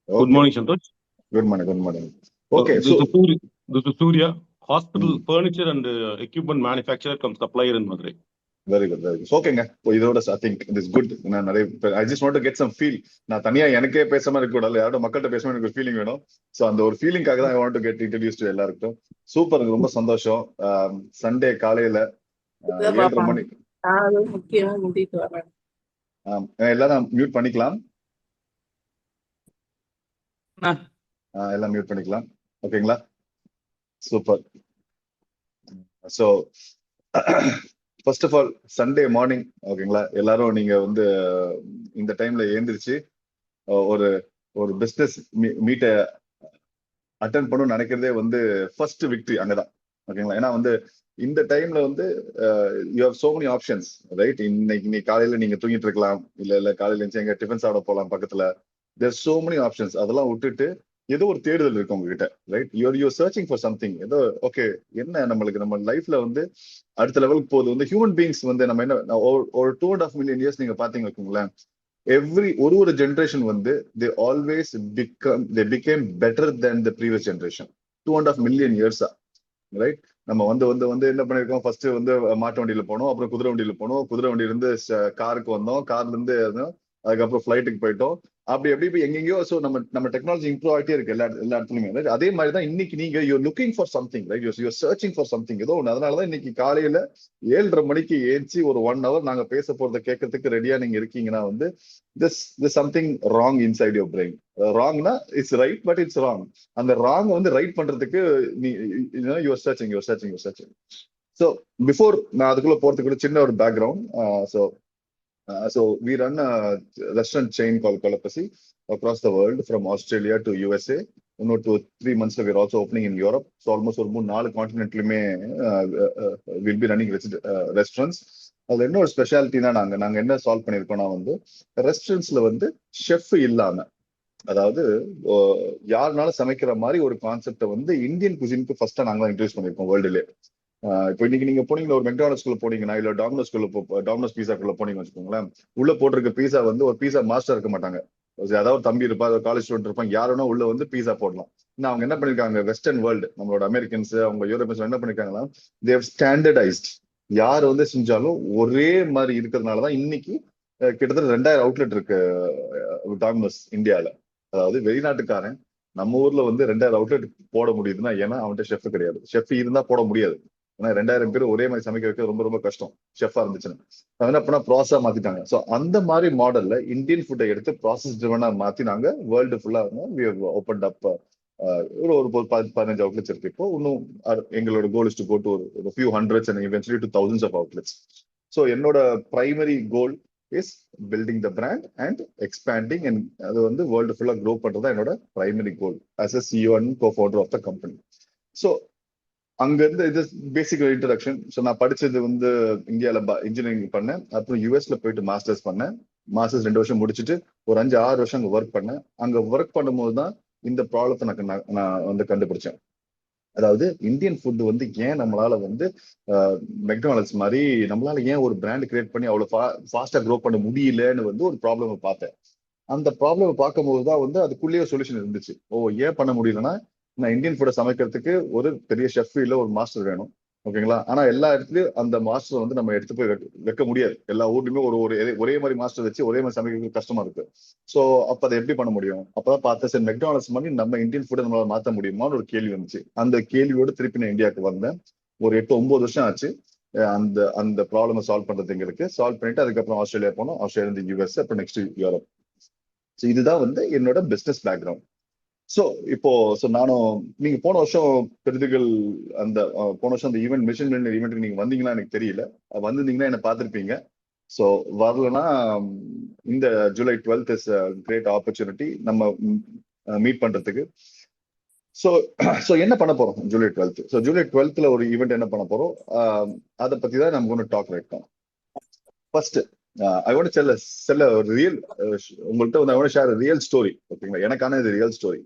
Good morning, Santosh. Good morning. Okay, this is Surya, hospital furniture and equipment manufacturer come supplier in Madurai. Very good. ஓகேங்க, இதோட I think it is good. நான் நிறைய I just want to get some feel. நான் தனியா எனக்கே பேசாம இருக்க கூடாது, யாரோட மக்கள்கிட்ட பேசாம எனக்கு ஒரு ஃபீலிங் வேணும். சோ அந்த ஒரு ஃபீலிங்காக தான் I want to get introduced to எல்லாருக்கும். சூப்பர், ரொம்ப சந்தோஷம். சண்டே காலையில 7:30 மணி. எல்லாரும் மியூட் பண்ணிக்கலாம். எல்லாம் மியூட் பண்ணிக்கலாம். ஓகேங்களா? Super. So first of all Sunday morning, ஓகேங்களா, எல்லாரும் நீங்க வந்து இந்த டைம்ல எழுந்திரிச்சு ஒரு பிசினஸ் மீட்டை அட்டென்ட் பண்ணணும்னு நினைக்கிறதே வந்து ஃபர்ஸ்ட் விக்டரி அங்கதான். ஓகேங்களா? ஏன்னா வந்து இந்த டைம்ல வந்து you have so many options, right? இன்னைக்கு காலையில நீங்க தூங்கிட்டு இருக்கலாம், இல்ல காலையில இருந்துச்சு எங்க டிஃபன் சாப்பிட போகலாம் பக்கத்துல. There so many options. அதெல்லாம் விட்டுட்டு ஏதோ ஒரு தேடுதல் இருக்கு உங்ககிட்ட, right? You're searching for something. ஏதோ ஓகே, என்ன நம்மளுக்கு நம்ம லைஃப்ல வந்து அடுத்த லெவலுக்கு போகுது வந்து ஹியூமன் பீயிங்ஸ் வந்து நம்ம என்ன ஒரு 2.5 மில்லியன் இயர்ஸ் நீங்க பாத்தீங்க வச்சுக்கோங்களேன், ஒரு ஜென்ரேஷன் வந்து they became better than the previous generation. 2.5 million இயர்ஸா, ரைட்? நம்ம வந்து என்ன பண்ணிருக்கோம், ஃபர்ஸ்ட் வந்து மாட்டு வண்டியில போனோம், அப்புறம் குதிரை வண்டியில போனோம், குதிரை வண்டியில இருந்து காருக்கு வந்தோம், கார்ல இருந்து அதுக்கப்புறம் ஃபிளைட்டுக்கு போயிட்டோம், அப்படி எங்கெங்கயோ. ஸோ நம்ம டெக்னாலஜி இம்ப்ரூவ் ஆகிட்டே இருக்கு எல்லா இடத்துலயுமே. அதே மாதிரி தான் இன்னைக்கு நீங்க you're looking for something, right? You're searching for something, ஏதோ ஒன்று. அதனாலதான் இன்னைக்கு காலையில 7:30 மணிக்கு ஏஞ்சி ஒரு 1 hour நாங்க பேச போறதை கேட்கறதுக்கு ரெடியா நீங்க இருக்கீங்கன்னா வந்து this something wrong inside your brain. ராங்னா it's right, but it's wrong. அந்த ராங் வந்து ரைட் பண்றதுக்கு யூஆர் சர்ச்சிங். ஸோ பிஃபோர் நான் அதுக்குள்ள போறதுக்கு சின்ன ஒரு background. So we run a restaurant chain called Kolapasi across the world, from Australia to USA. 2-3 months we're also opening in Europe. So almost ஒரு 3-4 continentலுமே we'll be running restaurants. அதுல என்ன ஒரு ஸ்பெஷாலிட்டினா நாங்க என்ன சால்வ் பண்ணிருக்கோம்னா வந்து ரெஸ்டாரண்ட்ஸ்ல வந்து ஷெஃப் இல்லாம, அதாவது யாருனாலும் சமைக்கிற மாதிரி ஒரு கான்செப்டை வந்து இந்தியன் குசினுக்கு ஃபர்ஸ்டா நாங்க இன்ட்ரோடியூஸ் பண்ணிருக்கோம் வேர்ல்டுல. இப்போ இன்னைக்கு நீங்க போனீங்கன்னா ஒரு மெக்டானல்ஸ்குள்ள போனீங்கன்னா, இல்ல டாமினோஸ் பீஸாக்குள்ள போனீங்கன்னு வச்சுக்கோங்களேன், உள்ள போட்டிருக்க பீஸா வந்து ஒரு பீஸா மாஸ்டர் இருக்க மாட்டாங்க. அதாவது தம்பி இருப்பா, காலேஜ் ஸ்டூடெண்ட் இருப்பாங்க, யாருன்னா உள்ள வந்து பீஸா போடலாம். இன்னும் அவங்க என்ன பண்ணிருக்காங்க, வெஸ்டர்ன் வேர்ல்டு, நம்மளோட அமெரிக்கன்ஸ், அவங்க யூரோப்பியன்ஸ் என்ன பண்ணிருக்காங்கன்னா, தேவ் ஸ்டாண்டர்டைஸ்ட். யார் வந்து செஞ்சாலும் ஒரே மாதிரி இருக்கிறதுனாலதான் இன்னைக்கு கிட்டத்தட்ட 2000 அவுட்லெட் இருக்கு டாமினோஸ் இந்தியால. அதாவது வெளிநாட்டுக்காரன் நம்ம ஊர்ல வந்து 2000 அவுட்லெட் போட முடியுதுன்னா ஏன்னா அவன்கிட்ட ஷெஃப் கிடையாது. ஷெஃப் இருந்தா போட முடியாது. ஏன்னா 2000 பேர் ஒரே மாதிரி சமைக்க வைக்க ரொம்ப ரொம்ப கஷ்டம் ஷெஃபா இருந்துச்சுன்னா. என்ன பண்ணா ப்ராசஸா மாத்திட்டாங்க. ஸோ அந்த மாதிரி மாடல்ல இந்தியன் ஃபுட்டை எடுத்து ப்ராசஸ் ட்ரிவனா மாத்தி நாங்க வேர்ல்டு ஃபுல்லா ஓப்பன் அப் ஒரு 15 அவுட்லெட்ஸ் இருக்கு. இப்போ இன்னும் எங்களோட goal is to go to ஒரு few hundreds and eventually to thousands of outlets. So என்னோட primary goal is building the brand and expanding and அது வந்து வேர்ல்டு ஃபுல்லா க்ரோ பண்றதா என்னோட primary goal as a CEO and cofounder of the company. So அங்க இருந்து இது பேசிக் introduction. So நான் படிச்சது வந்து இந்தியாவில் இன்ஜினியரிங் பண்ணேன். அப்புறம் யூஎஸ்ல போயிட்டு மாஸ்டர்ஸ் பண்ணேன். மாஸ்டர்ஸ் 2 வருஷம் முடிச்சுட்டு ஒரு 5-6 வருஷம் அங்கே ஒர்க் பண்ணேன். அங்க ஒர்க் பண்ணும்போது தான் இந்த ப்ராப்ளத்தை நான் வந்து கண்டுபிடிச்சேன். அதாவது இந்தியன் ஃபுட் வந்து ஏன் நம்மளால வந்து மெக்டானல்ட்ஸ் மாதிரி நம்மளால ஏன் ஒரு பிராண்ட் கிரியேட் பண்ணி அவ்வளவு ஃபாஸ்டா க்ரோ பண்ண முடியலன்னு வந்து ஒரு ப்ராப்ளம் பார்த்தேன். அந்த ப்ராப்ளம் பார்க்கும்போது தான் வந்து அதுக்குள்ளேயே சொல்யூஷன் இருந்துச்சு. ஏன் பண்ண முடியலன்னா, நான் இந்தியன் ஃபுட்டை சமைக்கிறதுக்கு ஒரு பெரிய ஷெஃப் இல்ல ஒரு மாஸ்டர் வேணும். ஓகேங்களா? ஆனா எல்லா இடத்துலயும் அந்த மாஸ்டர் வந்து நம்ம எடுத்து போய் வைக்க முடியாது. எல்லா ஊர்லயுமே ஒரே மாதிரி மாஸ்டர் வச்சு ஒரே மாதிரி சமைக்கிறது கஷ்டமா இருக்கு. சோ அப்ப அதை எப்படி பண்ண முடியும்? அப்பதான் பார்த்தேன், சரி மெக்டானல்ட்ஸ் மாதிரி நம்ம இந்தியன் ஃபுட்டை நம்மளால மாற்ற முடியுமான்னு ஒரு கேள்வி வந்துச்சு. அந்த கேள்வியோட திருப்பி நான் இந்தியாவுக்கு வந்தேன். ஒரு 8-9 வருஷம் ஆச்சு அந்த அந்த ப்ராப்ளம் சால்வ் பண்றது. எங்களுக்கு சால்வ் பண்ணிட்டு அதுக்கப்புறம் ஆஸ்திரேலியா போனோம். ஆஸ்திரேலியா இருந்து யூஎஸ், அப்புறம் நெக்ஸ்ட் யூரோப். ஸோ இதுதான் வந்து என்னோட பிசினஸ் பேக்ரவுண்ட். ஸோ இப்போ நானும் நீங்க போன வருஷம் பெருதுகள் அந்த போன வருஷம் அந்த ஈவெண்ட் மிஷன் ஈவெண்ட்டுக்கு நீங்க வந்தீங்கன்னா எனக்கு தெரியல. வந்திருந்தீங்கன்னா என்ன பார்த்துருப்பீங்க. ஸோ வரலன்னா இந்த July 12th is great opportunity நம்ம மீட் பண்றதுக்கு. ஸோ என்ன பண்ண போறோம் July 12th? So July 12th ஒரு ஈவெண்ட் என்ன பண்ண போறோம், அதை பத்தி தான் நம்ம ஒன்று talk right. First I want to tell a real உங்கள்கிட்ட வந்து I want to share a real story. ஓகேங்களா? எனக்கான இது ரியல் ஸ்டோரி.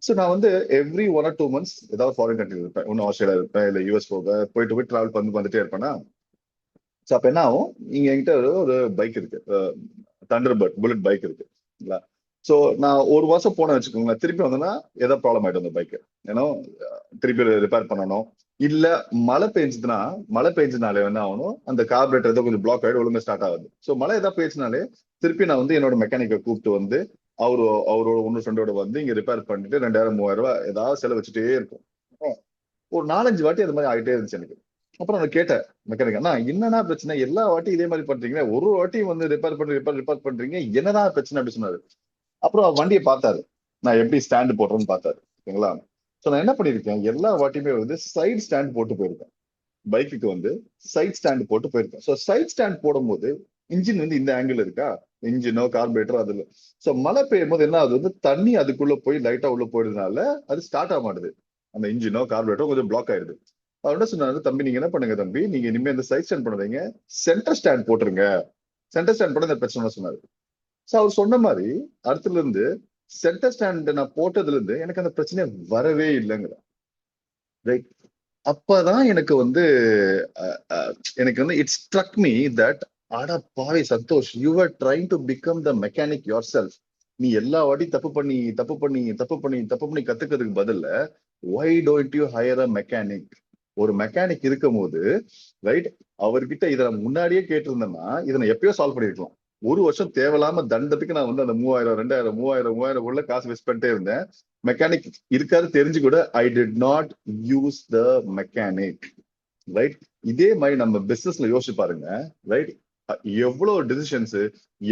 ஸோ நான் வந்து எவ்ரி 1 or 2 months ஏதாவது ஃபாரின் கண்ட்ரி இருப்பேன். ஒன்னும் ஆஸ்திரேலியா இருப்பேன், இல்லை யூஎஸ் போயிட்டு டிராவல் வந்துட்டே இருப்பேன்னா. ஸோ அப்போ என்ன ஆகும், இங்க என்கிட்ட ஒரு பைக் இருக்கு, தண்டர்பர்ட் புல்லட் பைக் இருக்கு. ஸோ நான் ஒரு வருஷம் போன வச்சுக்கோங்களேன், திருப்பி வந்தேன்னா ஏதாவது ப்ராப்ளம் ஆயிடும் அந்த பைக்கு. ஏன்னா திருப்பி ரிப்பேர் பண்ணணும். இல்ல மழை பெஞ்சதுனாலே என்ன ஆகணும், அந்த கார்பரேட்டர் ஏதோ கொஞ்சம் பிளாக் ஆயிடும், ஒழுங்கா ஸ்டார்ட் ஆகுது. ஸோ மழை ஏதாவது பெய்ச்சுனாலே திருப்பி நான் வந்து என்னோட மெக்கானிக்கை கூப்பிட்டு வந்து அவரோட ஒன்னு ஃப்ரெண்டோட வந்து இங்க ரிப்பேர் பண்ணிட்டு 2000-3000 ரூபாய் ஏதாவது செலவு வச்சுட்டே இருக்கும். ஒரு 4-5 வாட்டி அது மாதிரி ஆகிட்டே இருந்துச்சு எனக்கு. அப்புறம் நான் கேட்டேன் மெக்கானிக், அண்ணா என்னன்னா பிரச்சனை, எல்லா வாட்டியும் இதே மாதிரி பண்றீங்க, ஒரு வாட்டி வந்து ரிப்பேர் பண்றீங்க, என்னதான் பிரச்சனை அப்படி சொன்னாரு. அப்புறம் வண்டியை பார்த்தாரு, நான் எப்படி ஸ்டாண்டு போடுறேன்னு பார்த்தாரு. ஓகேங்களா? ஸோ நான் என்ன பண்ணிருக்கேன், எல்லா வாட்டியுமே வந்து சைட் ஸ்டாண்ட் போட்டு போயிருக்கேன். பைக்குக்கு வந்து சைட் ஸ்டாண்ட் போட்டு போயிருக்கேன். ஸோ சைட் ஸ்டாண்ட் போடும்போது இன்ஜின் வந்து இந்த ஆங்கிள் இருக்கா, இன்ஜினோ கார்பரேட்டரோ அதுல. ஸோ மழை பெய்யும் போது என்ன ஆகுது, தண்ணி அதுக்குள்ள போய் லைட்டா உள்ள போயிடுறதுனால அது ஸ்டார்ட் ஆக மாட்டுது. அந்த இன்ஜினோ கார்பரேட்டரோ கொஞ்சம் பிளாக் ஆயிடுது. அவர்கிட்ட சொன்னாரு, தம்பி நீங்க என்ன பண்ணுங்க தம்பி, நீங்க இனிமே இந்த சைட் ஸ்டாண்ட் பண்ணாதீங்க, சென்டர் ஸ்டாண்ட் போட்டுருங்க. சென்டர் ஸ்டாண்ட் போட இந்த பிரச்சனை சொன்னாரு. ஸோ அவர் சொன்ன மாதிரி அடுத்துல இருந்து சென்டர் ஸ்டாண்ட் நான் போட்டதுல இருந்து எனக்கு அந்த பிரச்சனை வரவே இல்லைங்கிற. ரைட்? அப்பதான் எனக்கு வந்து இட் ஸ்ட்ரக் மீ தட் ஆடா பாவி Santhosh, you are trying to become the mechanic yourself. நீ எல்லா வாட்டி தப்பு பண்ணி கத்துக்கிறதுக்கு பதில்ல why don't you hire a mechanic? ஒரு மெக்கானிக் இருக்கும் போது ரைட், அவர்கிட்ட இதை முன்னாடியே கேட்டிருந்தேன்னா இதை நான் எப்பயோ சால்வ் பண்ணிருக்கலாம். ஒரு வருஷம் தேவையில்லாம தண்டத்துக்கு நான் வந்து அந்த 3000 உள்ள காசு வேஸ்ட் பண்ணிட்டே இருந்தேன். மெக்கானிக் இருக்காது தெரிஞ்சு கூட I did not use the mechanic. Right? இதே மாதிரி நம்ம பிசினஸ்ல யோசிச்சு பாருங்க. ரைட்? எவ்வளவு டிசிஷன்ஸ்,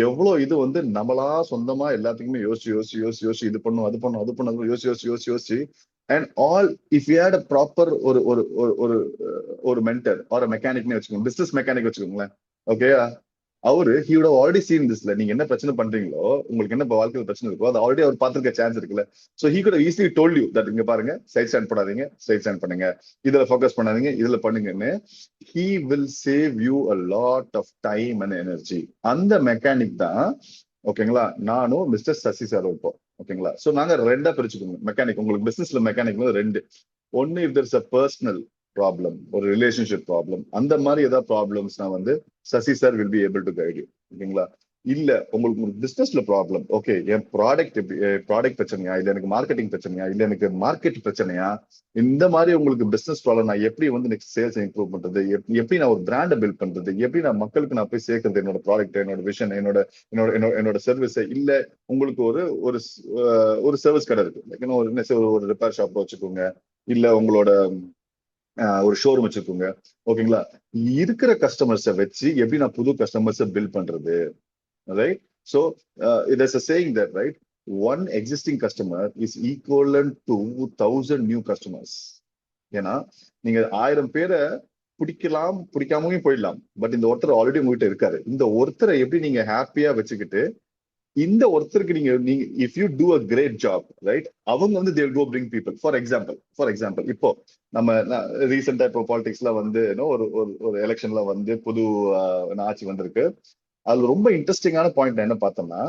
எவ்வளவு இது வந்து நம்மளா சொந்தமா எல்லாத்துக்குமே யோசிச்சு இது பண்ணும் அது பண்ணும் யோசிச்சு and all if you had a proper ஒரு மென்டர் ஆர் மெக்கானிக்னே வச்சுக்கோங்க, பிசினஸ் மெக்கானிக் வச்சுக்கோங்களேன். ஓகே, அவரு he would have already seen this. நீங்க என்ன பிரச்சனை பண்றீங்களோ, உங்களுக்கு என்ன வாழ்க்கையில் பிரச்சனை இருக்கோ அது ஆல்ரெடி அவர் பார்த்திருக்க சான்ஸ் இருக்குல்ல. so he could have easily told you that இங்க பாருங்க, சைட் ஸ்டாண்ட் போடாதீங்க, சைட் ஸ்டாண்ட் பண்ணுங்க, இதுல ஃபோக்கஸ் பண்ணாதீங்க, இதுல பண்ணுங்கன்னு. he will save you a lot of time and energy. அந்த மெக்கானிக் தான். ஓகேங்களா? நானும் மிஸ்டர் சசி சார் இருப்போம். ஓகேங்களா? சோ நாங்க ரெண்டா பிரிச்சுக்கோங்க மெக்கானிக். உங்களுக்கு பிசினஸ்ல மெக்கானிக் ரெண்டு. ஒன்னு if there's a personal problem, ஒரு ரிலேஷன்ஷிப் ப்ராப்ளம், அந்த மாதிரி ஏதாவது ப்ராப்ளம்ஸ்னா வந்து Sasi sir will be able to guide you. ஓகேங்களா? இல்ல உங்களுக்கு ஒரு பிசினஸ்ல ப்ராப்ளம், ஓகே என் ப்ராடக்ட் பிரச்சனையா, இல்ல எனக்கு மார்க்கெட்டிங் பிரச்சனையா, இல்ல எனக்கு மார்க்கெட் பிரச்சனையா, இந்த மாதிரி உங்களுக்கு பிசினஸ் ப்ராப்ளம், நான் எப்படி வந்து நெக்ஸ்ட் சேல்ஸ் இம்ப்ரூவ் பண்றது, எப்படி நான் ஒரு பிராண்டை பில்ட் பண்றது, எப்படி நான் மக்களுக்கு நான் போய் சேர்க்கறது, என்னோட ப்ராடக்ட், என்னோட விஷன், என்னோட சர்வீஸ். இல்ல உங்களுக்கு ஒரு சர்வீஸ் கடை இருக்கு, ஒரு ரிப்பேர் ஷாப் வச்சுக்கோங்க, இல்ல உங்களோட ஒரு ஷோரூம் வச்சிருக்கோங்க, ஓகேங்களா? இருக்கிற கஸ்டமர்ஸை வச்சு எப்படி நான் புது கஸ்டமர்ஸை பில்ட் பண்றது, right? So it is a saying that, right, one existing customer is equivalent to 1000 new customers. ஏன்னா நீங்க 1000 பேரை பிடிக்கலாம், பிடிக்காமவும் போயிடலாம். பட் இந்த ஒருத்தர் ஆல்ரெடி உங்ககிட்ட இருக்காரு. இந்த ஒருத்தரை எப்படி நீங்க ஹாப்பியா வச்சுக்கிட்டு இந்த ஒருத்தருக்கு நீங்க if you do a great job, right, அவங்க வந்து they will go bring people. For example இப்போ நம்ம ரீசெண்டா இப்போ பாலிடிக்ஸ்ல வந்து ஒரு எலெக்ஷன்ல வந்து புது ஆட்சி வந்திருக்கு. அதுல ரொம்ப இன்ட்ரெஸ்டிங்கான பாயிண்ட் என்ன பார்த்தோம்னா,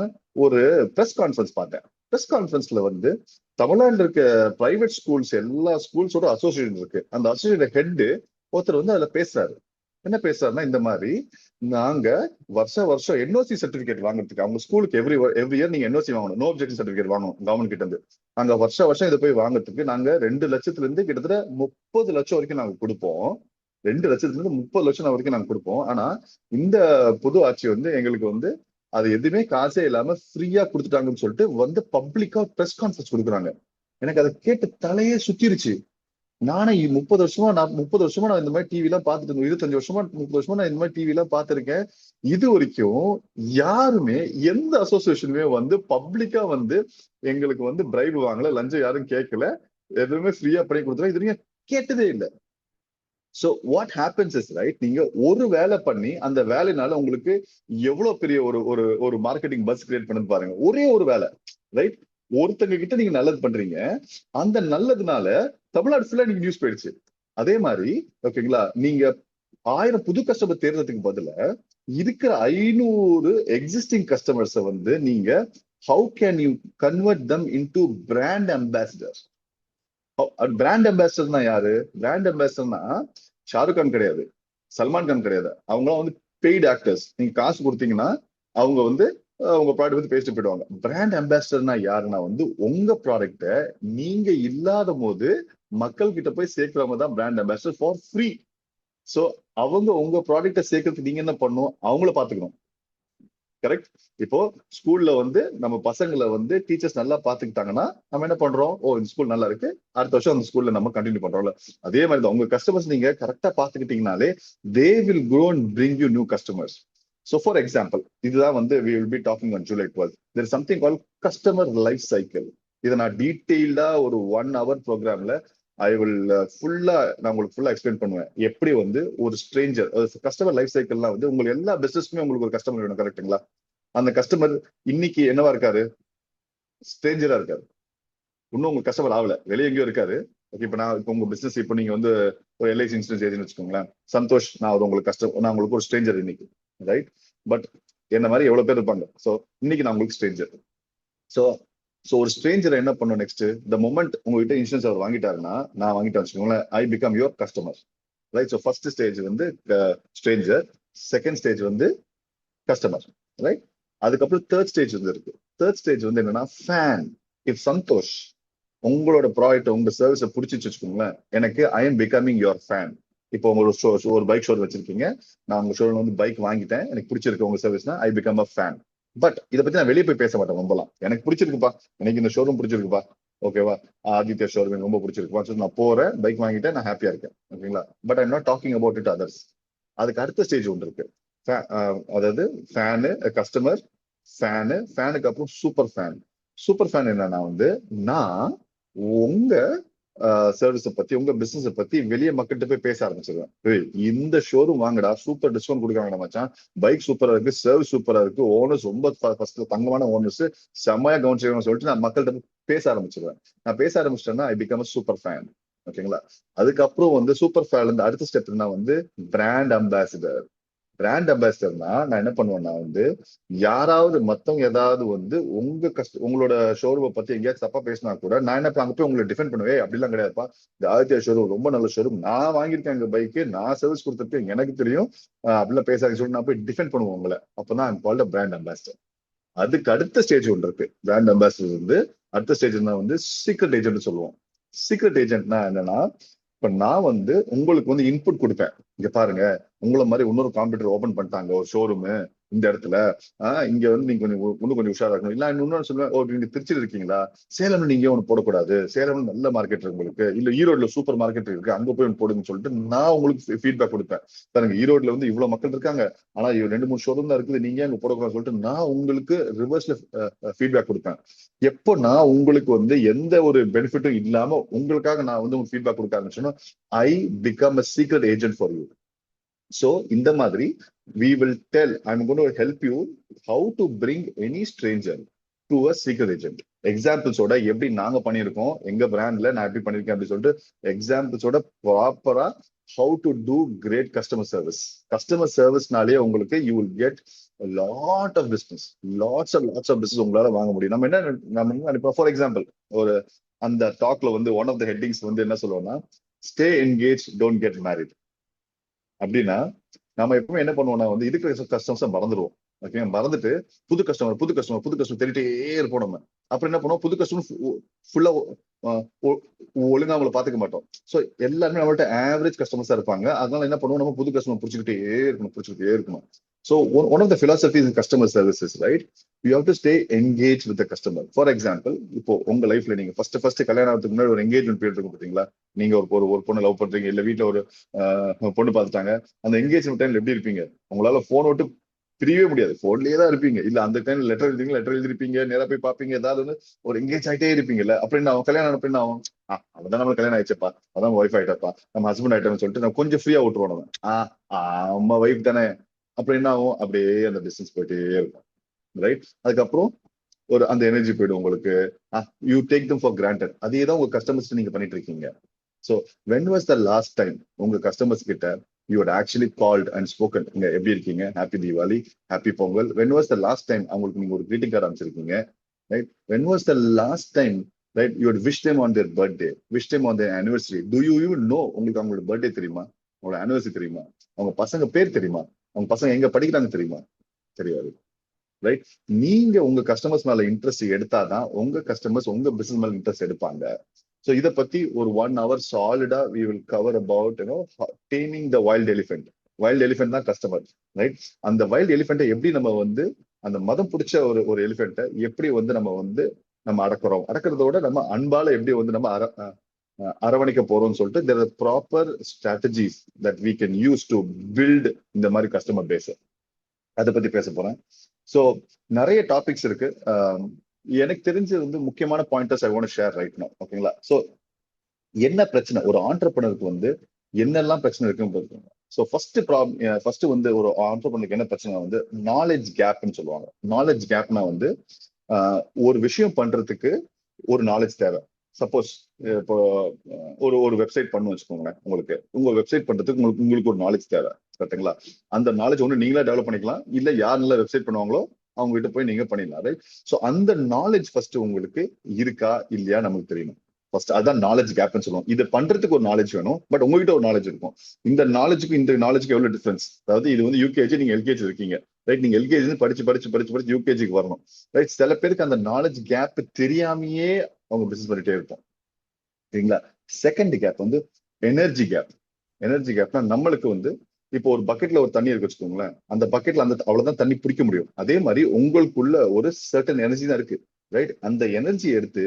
ஒரு பிரஸ் கான்ஃபரன்ஸ் பார்த்தேன். பிரஸ் கான்ஃபரன்ஸ்ல வந்து தமிழ்நாட்டில் இருக்க பிரைவேட் ஸ்கூல்ஸ் எல்லா ஸ்கூல்ஸோட அசோசியேஷன் இருக்கு. அந்த அசோசியேஷன் ஹெட் ஒருத்தர் வந்து அதுல பேசுறாரு. என்ன பேசுறாருன்னா, இந்த மாதிரி நாங்க வருஷம் என்ஓசி சர்டிபிகேட் வாங்குறதுக்கு அவங்க ஸ்கூலுக்கு எவ்ரி இயர் நீங்க என்ஓசி வாங்கணும், நோ அப்ஜெக்ஷன் சர்டிபிகேட் வாங்கணும் கவர்மெண்ட் கிட்ட இருந்து. நாங்க வருஷம் இதை போய் வாங்குறதுக்கு நாங்க 2 லட்சத்துல இருந்து கிட்டத்தட்ட 30 லட்சம் வரைக்கும் நாங்க கொடுப்போம். 2 லட்சத்துல இருந்து 30 லட்சம் வரைக்கும் நாங்க கொடுப்போம். ஆனா இந்த புது ஆட்சி வந்து எங்களுக்கு வந்து அது எதுவுமே காசே இல்லாம ஃப்ரீயா கொடுத்துட்டாங்கன்னு சொல்லிட்டு வந்து பப்ளிக்கா பிரஸ் கான்ஃபரன்ஸ் கொடுக்குறாங்க. எனக்கு அதை கேட்டு தலையே சுத்திருச்சு. நானே 30 வருஷமா நான் இந்த மாதிரி டிவி எல்லாம் பார்த்துட்டு 25 வருஷமா 30 வருஷமா நான் இந்த மாதிரி டிவி எல்லாம் பார்த்திருக்கேன். இது வரைக்கும் யாருமே எந்த அசோசியேஷனுமே வந்து பப்ளிக்கா வந்து எங்களுக்கு வந்து பிரைப் வாங்கல, லஞ்சம் யாரும் கேட்கல, எதுவுமே ஃப்ரீயா பண்ணி கொடுத்துருவோம், இது வரைக்கும் கேட்டதே இல்லை. So what happens is, right, நீங்க ஒரு வேலை பண்ணி அந்த வேலைனால உங்களுக்கு எவ்வளவு பெரிய ஒரு மார்க்கெட்டிங் பஸ் கிரியேட் பண்ணு பாருங்க. ஒரே ஒரு வேலை, ரைட், ஒருத்தங்க கிட்ட நீங்க நல்லது பண்றீங்க, அந்த நல்லதுனால தமிழ்நாடு ஃபுல்லா நீங்க நியூஸ் போயிடுச்சு. அதே மாதிரி ஓகேங்களா, நீங்க 1000 புது கஸ்டமர் தேர்றதுக்கு பதிலா இருக்கிற 500 எக்ஸிஸ்டிங் கஸ்டமர்ஸை வந்து நீங்க how can you convert them into brand ambassador. Brand அம்பாசிடர்னா யாரு? பிராண்ட் அம்பாசிடர்னா ஷாருக் கான் கிடையாது, சல்மான் கான் கிடையாது. அவங்களாம் வந்து பெய்டு ஆக்டர்ஸ். நீங்க காசு கொடுத்தீங்கன்னா அவங்க வந்து உங்க ப்ராடக்ட் வந்து பேசிட்டு போயிடுவாங்க. பிராண்ட் அம்பாசிடர்னா யாருன்னா வந்து உங்க ப்ராடக்ட நீங்க இல்லாத போது மக்கள் கிட்ட போய் சேர்க்கிறவங்க தான் brand ambassador for free. So அவங்க உங்க ப்ராடக்ட சேர்க்கறதுக்கு நீங்க என்ன பண்ணணும்? அவங்கள பாத்துக்கணும். கரெக்ட். இப்போ ஸ்கூல்ல வந்து நம்ம பசங்களை வந்து டீச்சர்ஸ் நல்லா பாத்துக்கிட்டாங்கன்னா நம்ம என்ன பண்றோம்? ஓ, இந்த ஸ்கூல் நல்லா இருக்கு, அடுத்த வருஷம் அந்த ஸ்கூல்ல நம்ம கண்டினியூ பண்றோம்ல. அதே மாதிரி தான் உங்க கஸ்டமர்ஸ் நீங்க கரெக்டா பாத்துக்கிட்டீங்கனாலே they will grow and bring you new customers. So for example, இதுதான் வந்து we will be talking on July 12th. There is something called customer life cycle. இதை நான் டீட்டெயில்டா ஒரு 1 hour ப்ரோக்ராம்ல ஐ வில் நான் உங்களுக்கு ஃபுல்லா எக்ஸ்பிளைன் பண்ணுவேன். எப்படி வந்து ஒரு ஸ்ட்ரேஞ்சர் கஸ்டமர் லைஃப் சைக்கிள்லாம் வந்து உங்களுக்கு எல்லா பிசினஸ்க்குமே உங்களுக்கு ஒரு கஸ்டமர் வேணும், கரெக்டுங்களா? அந்த கஸ்டமர் இன்னைக்கு என்னவா இருக்காரு? ஸ்ட்ரேஞ்சரா இருக்காரு. இன்னும் உங்களுக்கு கஸ்டமர் ஆகல, வெளியே எங்கேயோ இருக்காரு. ஓகே, இப்போ உங்க பிசினஸ் இப்போ நீங்க வந்து ஒரு எல்ஐசி இன்சூரன்ஸ் ஏஜென்ட் வச்சுக்கோங்களேன், சந்தோஷ், நான் உங்களுக்கு ஒரு ஸ்ட்ரேஞ்சர் இன்னைக்கு, ரைட்? பட் என்ன மாதிரி எவ்வளவு பேர் இருப்பாங்க. ஸோ இன்னைக்கு நான் உங்களுக்கு ஸ்ட்ரேஞ்சர். ஸோ ஒரு ஸ்ட்ரேஞ்சர் என்ன பண்ணும் நெக்ஸ்ட்? த மொமெண்ட் உங்ககிட்ட இன்சூரன்ஸ் அவர் வாங்கிட்டாருன்னா, நான் வாங்கிட்டேன் வச்சுக்கோங்களேன், I become your customer, right? So first stage வந்து ஸ்ட்ரேஞ்சர், செகண்ட் ஸ்டேஜ் வந்து கஸ்டமர், ரைட்? அதுக்கப்புறம் தேர்ட் ஸ்டேஜ் வந்து இருக்கு. தேர்ட் ஸ்டேஜ் வந்து என்னன்னா ஃபேன். இஃப் சந்தோஷ் உங்களோட ப்ராடக்ட் உங்க சர்வீஸை பிடிச்சிச்சு வச்சுக்கோங்களேன், எனக்கு I am becoming your fan. இப்போ உங்களோட ஒரு பைக் ஷோரூம் வச்சிருக்கீங்க, நான் உங்க ஷோரூம் வந்து பைக் வாங்கிட்டேன், எனக்கு பிடிச்சிருக்கு உங்க சர்வீஸ்னா I become a fan. But இதை பத்தி நான் வெளியே போய் பேச மாட்டேன் ரொம்பலாம். எனக்கு பிடிச்சிருக்குப்பா, எனக்கு இந்த ஷோரூம் பிடிச்சிருக்குப்பா, ஓகேவா, ஆதித்யா ஷோரூம் எனக்கு ரொம்ப பிடிச்சிருக்குப்பா, நான் போறேன், பைக் வாங்கிட்டேன், நான் ஹாப்பியா இருக்கேன், ஓகேங்களா? But I am not talking about it others. அதுக்கு அடுத்த ஸ்டேஜ் ஒன்று இருக்கு. அதாவது ஃபேனு, கஸ்டமர், ஃபேனுக்கு அப்புறம் சூப்பர் ஃபேன். சூப்பர் ஃபேன் என்னன்னா வந்து நான் உங்க சர்வீஸை பத்தி, உங்க பிசினஸை பத்தி வெளியே மக்கள்கிட்ட போய் பேச ஆரம்பிச்சிருவேன். இந்த ஷோரூம் வாங்கடா, சூப்பர் டிஸ்கவுண்ட் கொடுக்குறாங்க மச்சான், பைக் சூப்பரா இருக்கு, சர்வீஸ் சூப்பரா இருக்கு, ஓனர்ஸ் ரொம்ப ஃபர்ஸ்ட் தங்கமான ஓனர்ஸ், செம்மையா கவனிச்சிருக்கணும்னு சொல்லிட்டு நான் மக்கள்கிட்ட பேச ஆரம்பிச்சிருவேன். நான் பேச ஆரம்பிச்சிட்டேன்னா ஐ பிகம் சூப்பர் ஃபேன், ஓகேங்களா? அதுக்கப்புறம் வந்து சூப்பர் ஃபேன்ல இருந்து அடுத்த ஸ்டெப்னா வந்து பிராண்ட் அம்பாசிடர். பிராண்ட் அம்பாசிடர்னா நான் என்ன பண்ணுவேன்னா வந்து யாராவது மத்தவங்க ஏதாவது வந்து உங்களோட ஷோரூமை பத்தி எங்கேயாச்சும் தப்பா பேசினா கூட நான் என்ன அங்க போய் உங்களை டிஃபெண்ட் பண்ணுவேன். அப்படிலாம் கிடையாதுப்பா, இந்த ஆதித்யா ஷோரூம் ரொம்ப நல்ல ஷோரூம், நான் வாங்கியிருக்கேன் எங்க பைக்கு, நான் சர்வீஸ் கொடுத்துட்டு எனக்கு தெரியும், அப்படிலாம் பேசாதீங்கன்னு சொல்லிட்டு நான் போய் டிஃபெண்ட் பண்ணுவேன் உங்களை. அப்பதான் ஐம் கால்ட் பிராண்ட் அம்பாசிடர். அதுக்கு அடுத்த ஸ்டேஜ் ஒன்று இருக்கு. பிராண்ட் அம்பாசிடர் வந்து அடுத்த ஸ்டேஜ் வந்து சீக்ரெட் ஏஜென்ட் சொல்லுவோம். சீக்ரெட் ஏஜென்ட்னா என்னன்னா, இப்ப நான் வந்து உங்களுக்கு வந்து இன்புட் கொடுப்பேன். இங்க பாருங்க, உங்களை மாதிரி இன்னொரு காம்படிட்டர் ஓபன் பண்ணிட்டாங்க ஒரு ஷோரூம், இந்த இடத்துல இங்க வந்து நீங்க கொஞ்சம் இன்னும் கொஞ்சம் உஷாரா இருக்கணும். இல்ல இன்னொன்னு சொல்லுவேன், ஓ நீங்க திருச்சியில் இருக்கீங்களா, சேலம்ல நீங்க ஒண்ணு போடக்கூடாது, சேலம்ல நல்ல மார்க்கெட் இருக்கு உங்களுக்கு, இல்ல ஈரோடுல சூப்பர் மார்க்கெட் இருக்கு அங்க போய் ஒன்று போடுங்கன்னு சொல்லிட்டு நான் உங்களுக்கு ஃபீட்பேக் கொடுப்பேன். பாருங்க ஈரோடுல வந்து இவ்வளவு மக்கள் இருக்காங்க, ஆனா 2-3 ஷோரூம் தான் இருக்குது, நீங்க அங்க போடக்கூடாதுன்னு சொல்லிட்டு நான் உங்களுக்கு ரிவர்ஸ்ல ஃபீட்பேக் கொடுப்பேன். எப்போ நான் உங்களுக்கு வந்து எந்த ஒரு பெனிஃபிட்டும் இல்லாம உங்களுக்காக நான் வந்து உங்களுக்கு ஃபீட்பேக் கொடுக்க ஆரம்பிச்சேன்னா I become a secret agent for you. So இந்த மாதிரி we will tell, I'm going to help you how to bring any stranger to a secret agent. எக்ஸாம்பிள்ஸோட எப்படி நாங்க பண்ணியிருக்கோம், எங்க பிராண்ட்ல நான் எப்படி பண்ணிருக்கேன் அப்படின்னு சொல்லிட்டு எக்ஸாம்பிள்ஸோட ப்ராப்பரா how to do great customer service. Customer சர்வீஸ்னாலே உங்களுக்கு you will get a lot of business, lots of business உங்களால வாங்க முடியும். நம்ம என்ன ஃபார் எக்ஸாம்பிள் ஒரு அந்த டாக்ல வந்து ஒன் ஆஃப் த ஹெட்டிங்ஸ் வந்து என்ன சொல்லுவோம்னா stay engage don't get married. அப்படின்னா நம்ம எப்பவுமே என்ன பண்ணுவோம்னா வந்து இதுக்கு கஸ்டமர்ஸை மறந்துடுவோம். ஓகே, மறந்துட்டு புது கஸ்டமர் தேடிட்டே இருப்போம். நம்ம அப்புறம் என்ன பண்ணுவோம், புது கஸ்டமர் ஃபுல்லா ஒழுங்கா அவங்களை பாத்துக்க மாட்டோம். ஸோ எல்லாருமே நம்மள்ட்ட ஆவரேஜ் கஸ்டமர்ஸா இருப்பாங்க. அதனால என்ன பண்ணுவோம், நம்ம புது கஸ்டமர் பிடிச்சிக்கிட்டே இருக்கணும். So one of the philosophies in customer services, right? You have to stay engaged with the customer. For example, இப்போ உங்க லைஃப்ல நீங்க ஃபர்ஸ்ட் கல்யாணம் ஆகிறதுக்கு முன்னாடி ஒரு என்கேஜ்மெண்ட் பீரியட் இருக்கும் பாத்தீங்களா? நீங்க ஒரு பொண்ணு லவ் பண்றீங்க, இல்ல வீட்டுல ஒரு பொண்ணு பார்த்துட்டாங்க. அந்த என்கேஜ்மெண்ட் டைம்ல எப்படி இருப்பீங்க? உங்களால போன் விட்டு பிரியவே முடியாது, போன்லயே தான் இருப்பீங்க. இல்ல அந்த டைம்ல லெட்டர் எழுதிருப்பீங்க, நேரா போய் பாப்பீங்க, ஏதாவது வந்து ஒரு என்கேஜ் ஆகிட்டே இருப்பீங்கல்ல. அப்படின்னு அவன் கல்யாணம் அப்படின்னு ஆகும், அவன் நம்ம கல்யாணம் ஆயிடுச்சப்பா, அதான் ஒய்ஃப் ஆயிட்டப்பா, நம்ம ஹஸ்பண்ட் ஆயிட்டோம்னு சொல்லிட்டு நம்ம கொஞ்சம் ஃப்ரீயா விட்டுருவோம். அம்மா ஒய்ஃப் தானே, அப்புறம் என்ன ஆகும், அப்படியே அந்த பிசினஸ் போயிட்டே இருக்கும். ரைட்? அதுக்கப்புறம் ஒரு அந்த எனர்ஜி போயிடும் உங்களுக்கு. You take them for granted. அதே தான் உங்க கஸ்டமர்ஸ் நீங்க பண்ணிட்டு இருக்கீங்க. So when was the last time உங்க கஸ்டமர்ஸ் கிட்ட you had actually called and spoken, இங்க எப்படி இருக்கீங்க, happy Deepavali, happy Pongal? when was the last time அவங்களுக்கு நீங்க ஒரு greeting card அனுப்பிச்சிருக்கீங்க? Right? when was the last time, right, you had wished them on their birthday, wished them on their anniversary? do you even know உங்களுக்கு அவங்களோட birthday தெரியுமா, அவங்களோட anniversary தெரியுமா, அவங்க பசங்க பேர் தெரியுமா, அவங்க பசங்க எங்க படிக்கிறாங்க தெரியுமா? தெரியாது. ரைட்? நீங்க உங்க கஸ்டமர்ஸ் மேல இன்ட்ரெஸ்ட் எடுத்தாதான் உங்க கஸ்டமர்ஸ் உங்க பிசினஸ் மேல இன்ட்ரெஸ்ட் எடுப்பாங்க. ஸோ இதை பத்தி ஒரு 1 hour சாலிடா we will cover about taming the wild elephant. Wild elephant தான் கஸ்டமர். ரைட்? அந்த வைல்ட் எலிஃபென்ட்டை எப்படி நம்ம வந்து அந்த மதம் பிடிச்ச ஒரு எலிஃபென்ட்டை எப்படி வந்து நம்ம அடக்கிறதோட நம்ம அன்பால எப்படி வந்து நம்ம அரவணைக்க போறோம்னு சொல்லிட்டு there are proper strategies that we can use to build இந்த மாதிரி கஸ்டமர் பேஸ். அதை பத்தி பேச போறேன். ஸோ நிறைய டாபிக்ஸ் இருக்கு. எனக்கு தெரிஞ்சது வந்து முக்கியமான pointers I want to share right now. ஓகேங்களா? ஸோ என்ன பிரச்சனை ஒரு ஆண்டர்பிரனருக்கு வந்து என்னெல்லாம் பிரச்சனை இருக்குன்னு. ஸோ ஃபர்ஸ்ட் வந்து ஒரு ஆண்டர்பிரனருக்கு என்ன பிரச்சனை வந்து நாலேஜ் கேப்னு சொல்லுவாங்க. நாலேஜ் கேப்னா வந்து ஒரு விஷயம் பண்றதுக்கு ஒரு நாலேஜ் தேவை. சப்போஸ் இப்போ ஒரு வெப்சைட் பண்ணு வச்சுக்கோங்களேன், உங்க வெப்சைட் பண்றதுக்கு உங்களுக்கு ஒரு நாலேஜ் தேவை. கரெக்டுங்களா? அந்த நாலேஜ் ஒன்று நீங்களா டெவலப் பண்ணிக்கலாம், இல்ல யார் நல்லா வெப்சைட் பண்ணுவாங்களோ அவங்க கிட்ட போய் நீங்க பண்ணிடலாம். ரைட்? ஸோ அந்த நாலேஜ் ஃபர்ஸ்ட் உங்களுக்கு இருக்கா இல்லையா நமக்கு தெரியணும். ஃபர்ஸ்ட் அதான் நாலேஜ் கேப்னு சொல்லுவோம். இது பண்றதுக்கு ஒரு நாலேஜ் வேணும், பட் உங்ககிட்ட ஒரு நாலேஜ் இருக்கும். இந்த நாலேஜுக்கு எவ்வளவு டிஃபரன்ஸ்? அதாவது இது வந்து யூகேஜி, நீங்க எல்கேஜி இருக்கீங்க. ரைட்? நீங்க எல்கேஜி படிச்சு யூகேஜிக்கு வரணும். ரைட்? சில பேருக்கு அந்த நாலேஜ் கேப் தெரியாமையே அவங்க பிசினஸ் பண்ணிட்டே இருப்போம். சரிங்களா? செகண்ட் கேப் வந்து எனர்ஜி கேப். எனர்ஜி கேப்னா நம்மளுக்கு வந்து இப்போ ஒரு பக்கெட்ல ஒரு தண்ணி இருக்கு வச்சுக்கோங்களேன், அந்த பக்கெட்ல அவ்வளவுதான் தண்ணி பிடிக்க முடியும். அதே மாதிரி உங்களுக்குள்ள ஒரு சர்டன் எனர்ஜி தான் இருக்கு. ரைட்? அந்த எனர்ஜி எடுத்து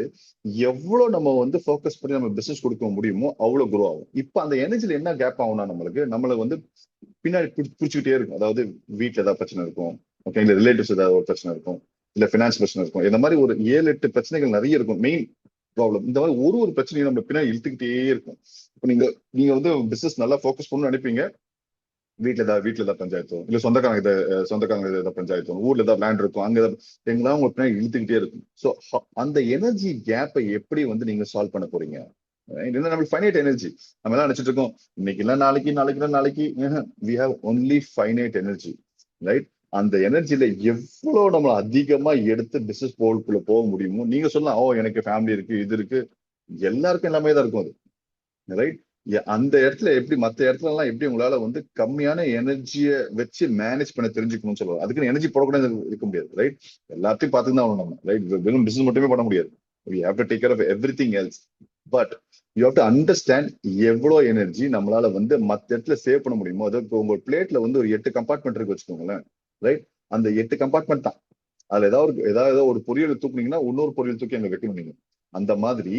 எவ்வளவு நம்ம வந்து ஃபோக்கஸ் பண்ணி நம்ம பிசினஸ் கொடுக்க முடியுமோ அவ்வளவு குரோ ஆகும். இப்ப அந்த எனர்ஜில என்ன கேப் ஆகும்னா நம்மள வந்து பின்னாடி பிடிச்சிக்கிட்டே இருக்கும். அதாவது வீட்டுல ஏதாவது பிரச்சனை இருக்கும், ஓகே, இல்ல ரிலேட்டிவ்ஸ் ஏதாவது ஒரு பிரச்சனை இருக்கும், இல்ல பினான்ஸ் பிரச்சனை இருக்கும். இந்த மாதிரி ஒரு 7-8 பிரச்சனைகள் நிறைய இருக்கும். மெயின் ப்ராப்ளம் இந்த மாதிரி ஒரு பிரச்சனையும் நம்ம பின்னாடி இழுத்துக்கிட்டே இருக்கும். இப்போ நீங்க வந்து பிசினஸ் நல்லா ஃபோக்கஸ் பண்ணணும்னு நினைப்பீங்க, வீட்டுல ஏதாவது பஞ்சாயத்தும், இல்ல சொந்தக்காரங்க ஏதாவது பஞ்சாயத்தும், ஊர்ல ஏதாவது லேண்ட் இருக்கும், அங்க எங்கெல்லாம் உங்க பின்னாடி இழுத்துக்கிட்டே இருக்கும். ஸோ அந்த எனர்ஜி கேப்பை எப்படி வந்து நீங்க சால்வ் பண்ண போறீங்க? நம்மளுக்கு ஃபைனைட் எனர்ஜி. நம்ம எல்லாம் நினைச்சிட்டு இருக்கோம் இன்னைக்கு இல்ல நாளைக்கு. we have only finite energy. Right? அந்த எனர்ஜியில எவ்வளவு நம்ம அதிகமா எடுத்து பிசினஸ் போல்குள்ள போக முடியுமோ, நீங்க சொல்லலாம், எனக்கு ஃபேமிலி இருக்கு, இது இருக்கு, எல்லாருக்கும் எல்லாமே தான் இருக்கும் அது. ரைட்? அந்த இடத்துல எப்படி மற்ற இடத்துல எல்லாம் எப்படி உங்களால வந்து கம்மியான எனர்ஜியை வச்சு மேனேஜ் பண்ண தெரிஞ்சுக்கணும்னு சொல்லுவாங்க. அதுக்குன்னு எனர்ஜி போடக்கூடாது இருக்க முடியாது. ரைட்? எல்லாத்தையும் பார்த்துதான் ஆகணும் நம்ம. ரைட்? வெறும் பிசினஸ் மட்டுமே பண்ண முடியாது. we have to take care of everything else, but you have to understand எவ்வளோ எனர்ஜி நம்மளால வந்து மற்ற இடத்துல சேவ் பண்ண முடியுமோ. அதாவது உங்க பிளேட்ல வந்து ஒரு 8 கம்பார்ட்மெண்ட் இருக்கு வச்சுக்கோங்களேன். ரைட்? அந்த 8 கம்பார்ட்மெண்ட் தான். அதுல ஏதாவது ஒரு பொரியல் தூக்குனீங்கன்னா இன்னொரு பொரியல் தூக்கி அங்க வைக்கணும் நீங்க. அந்த மாதிரி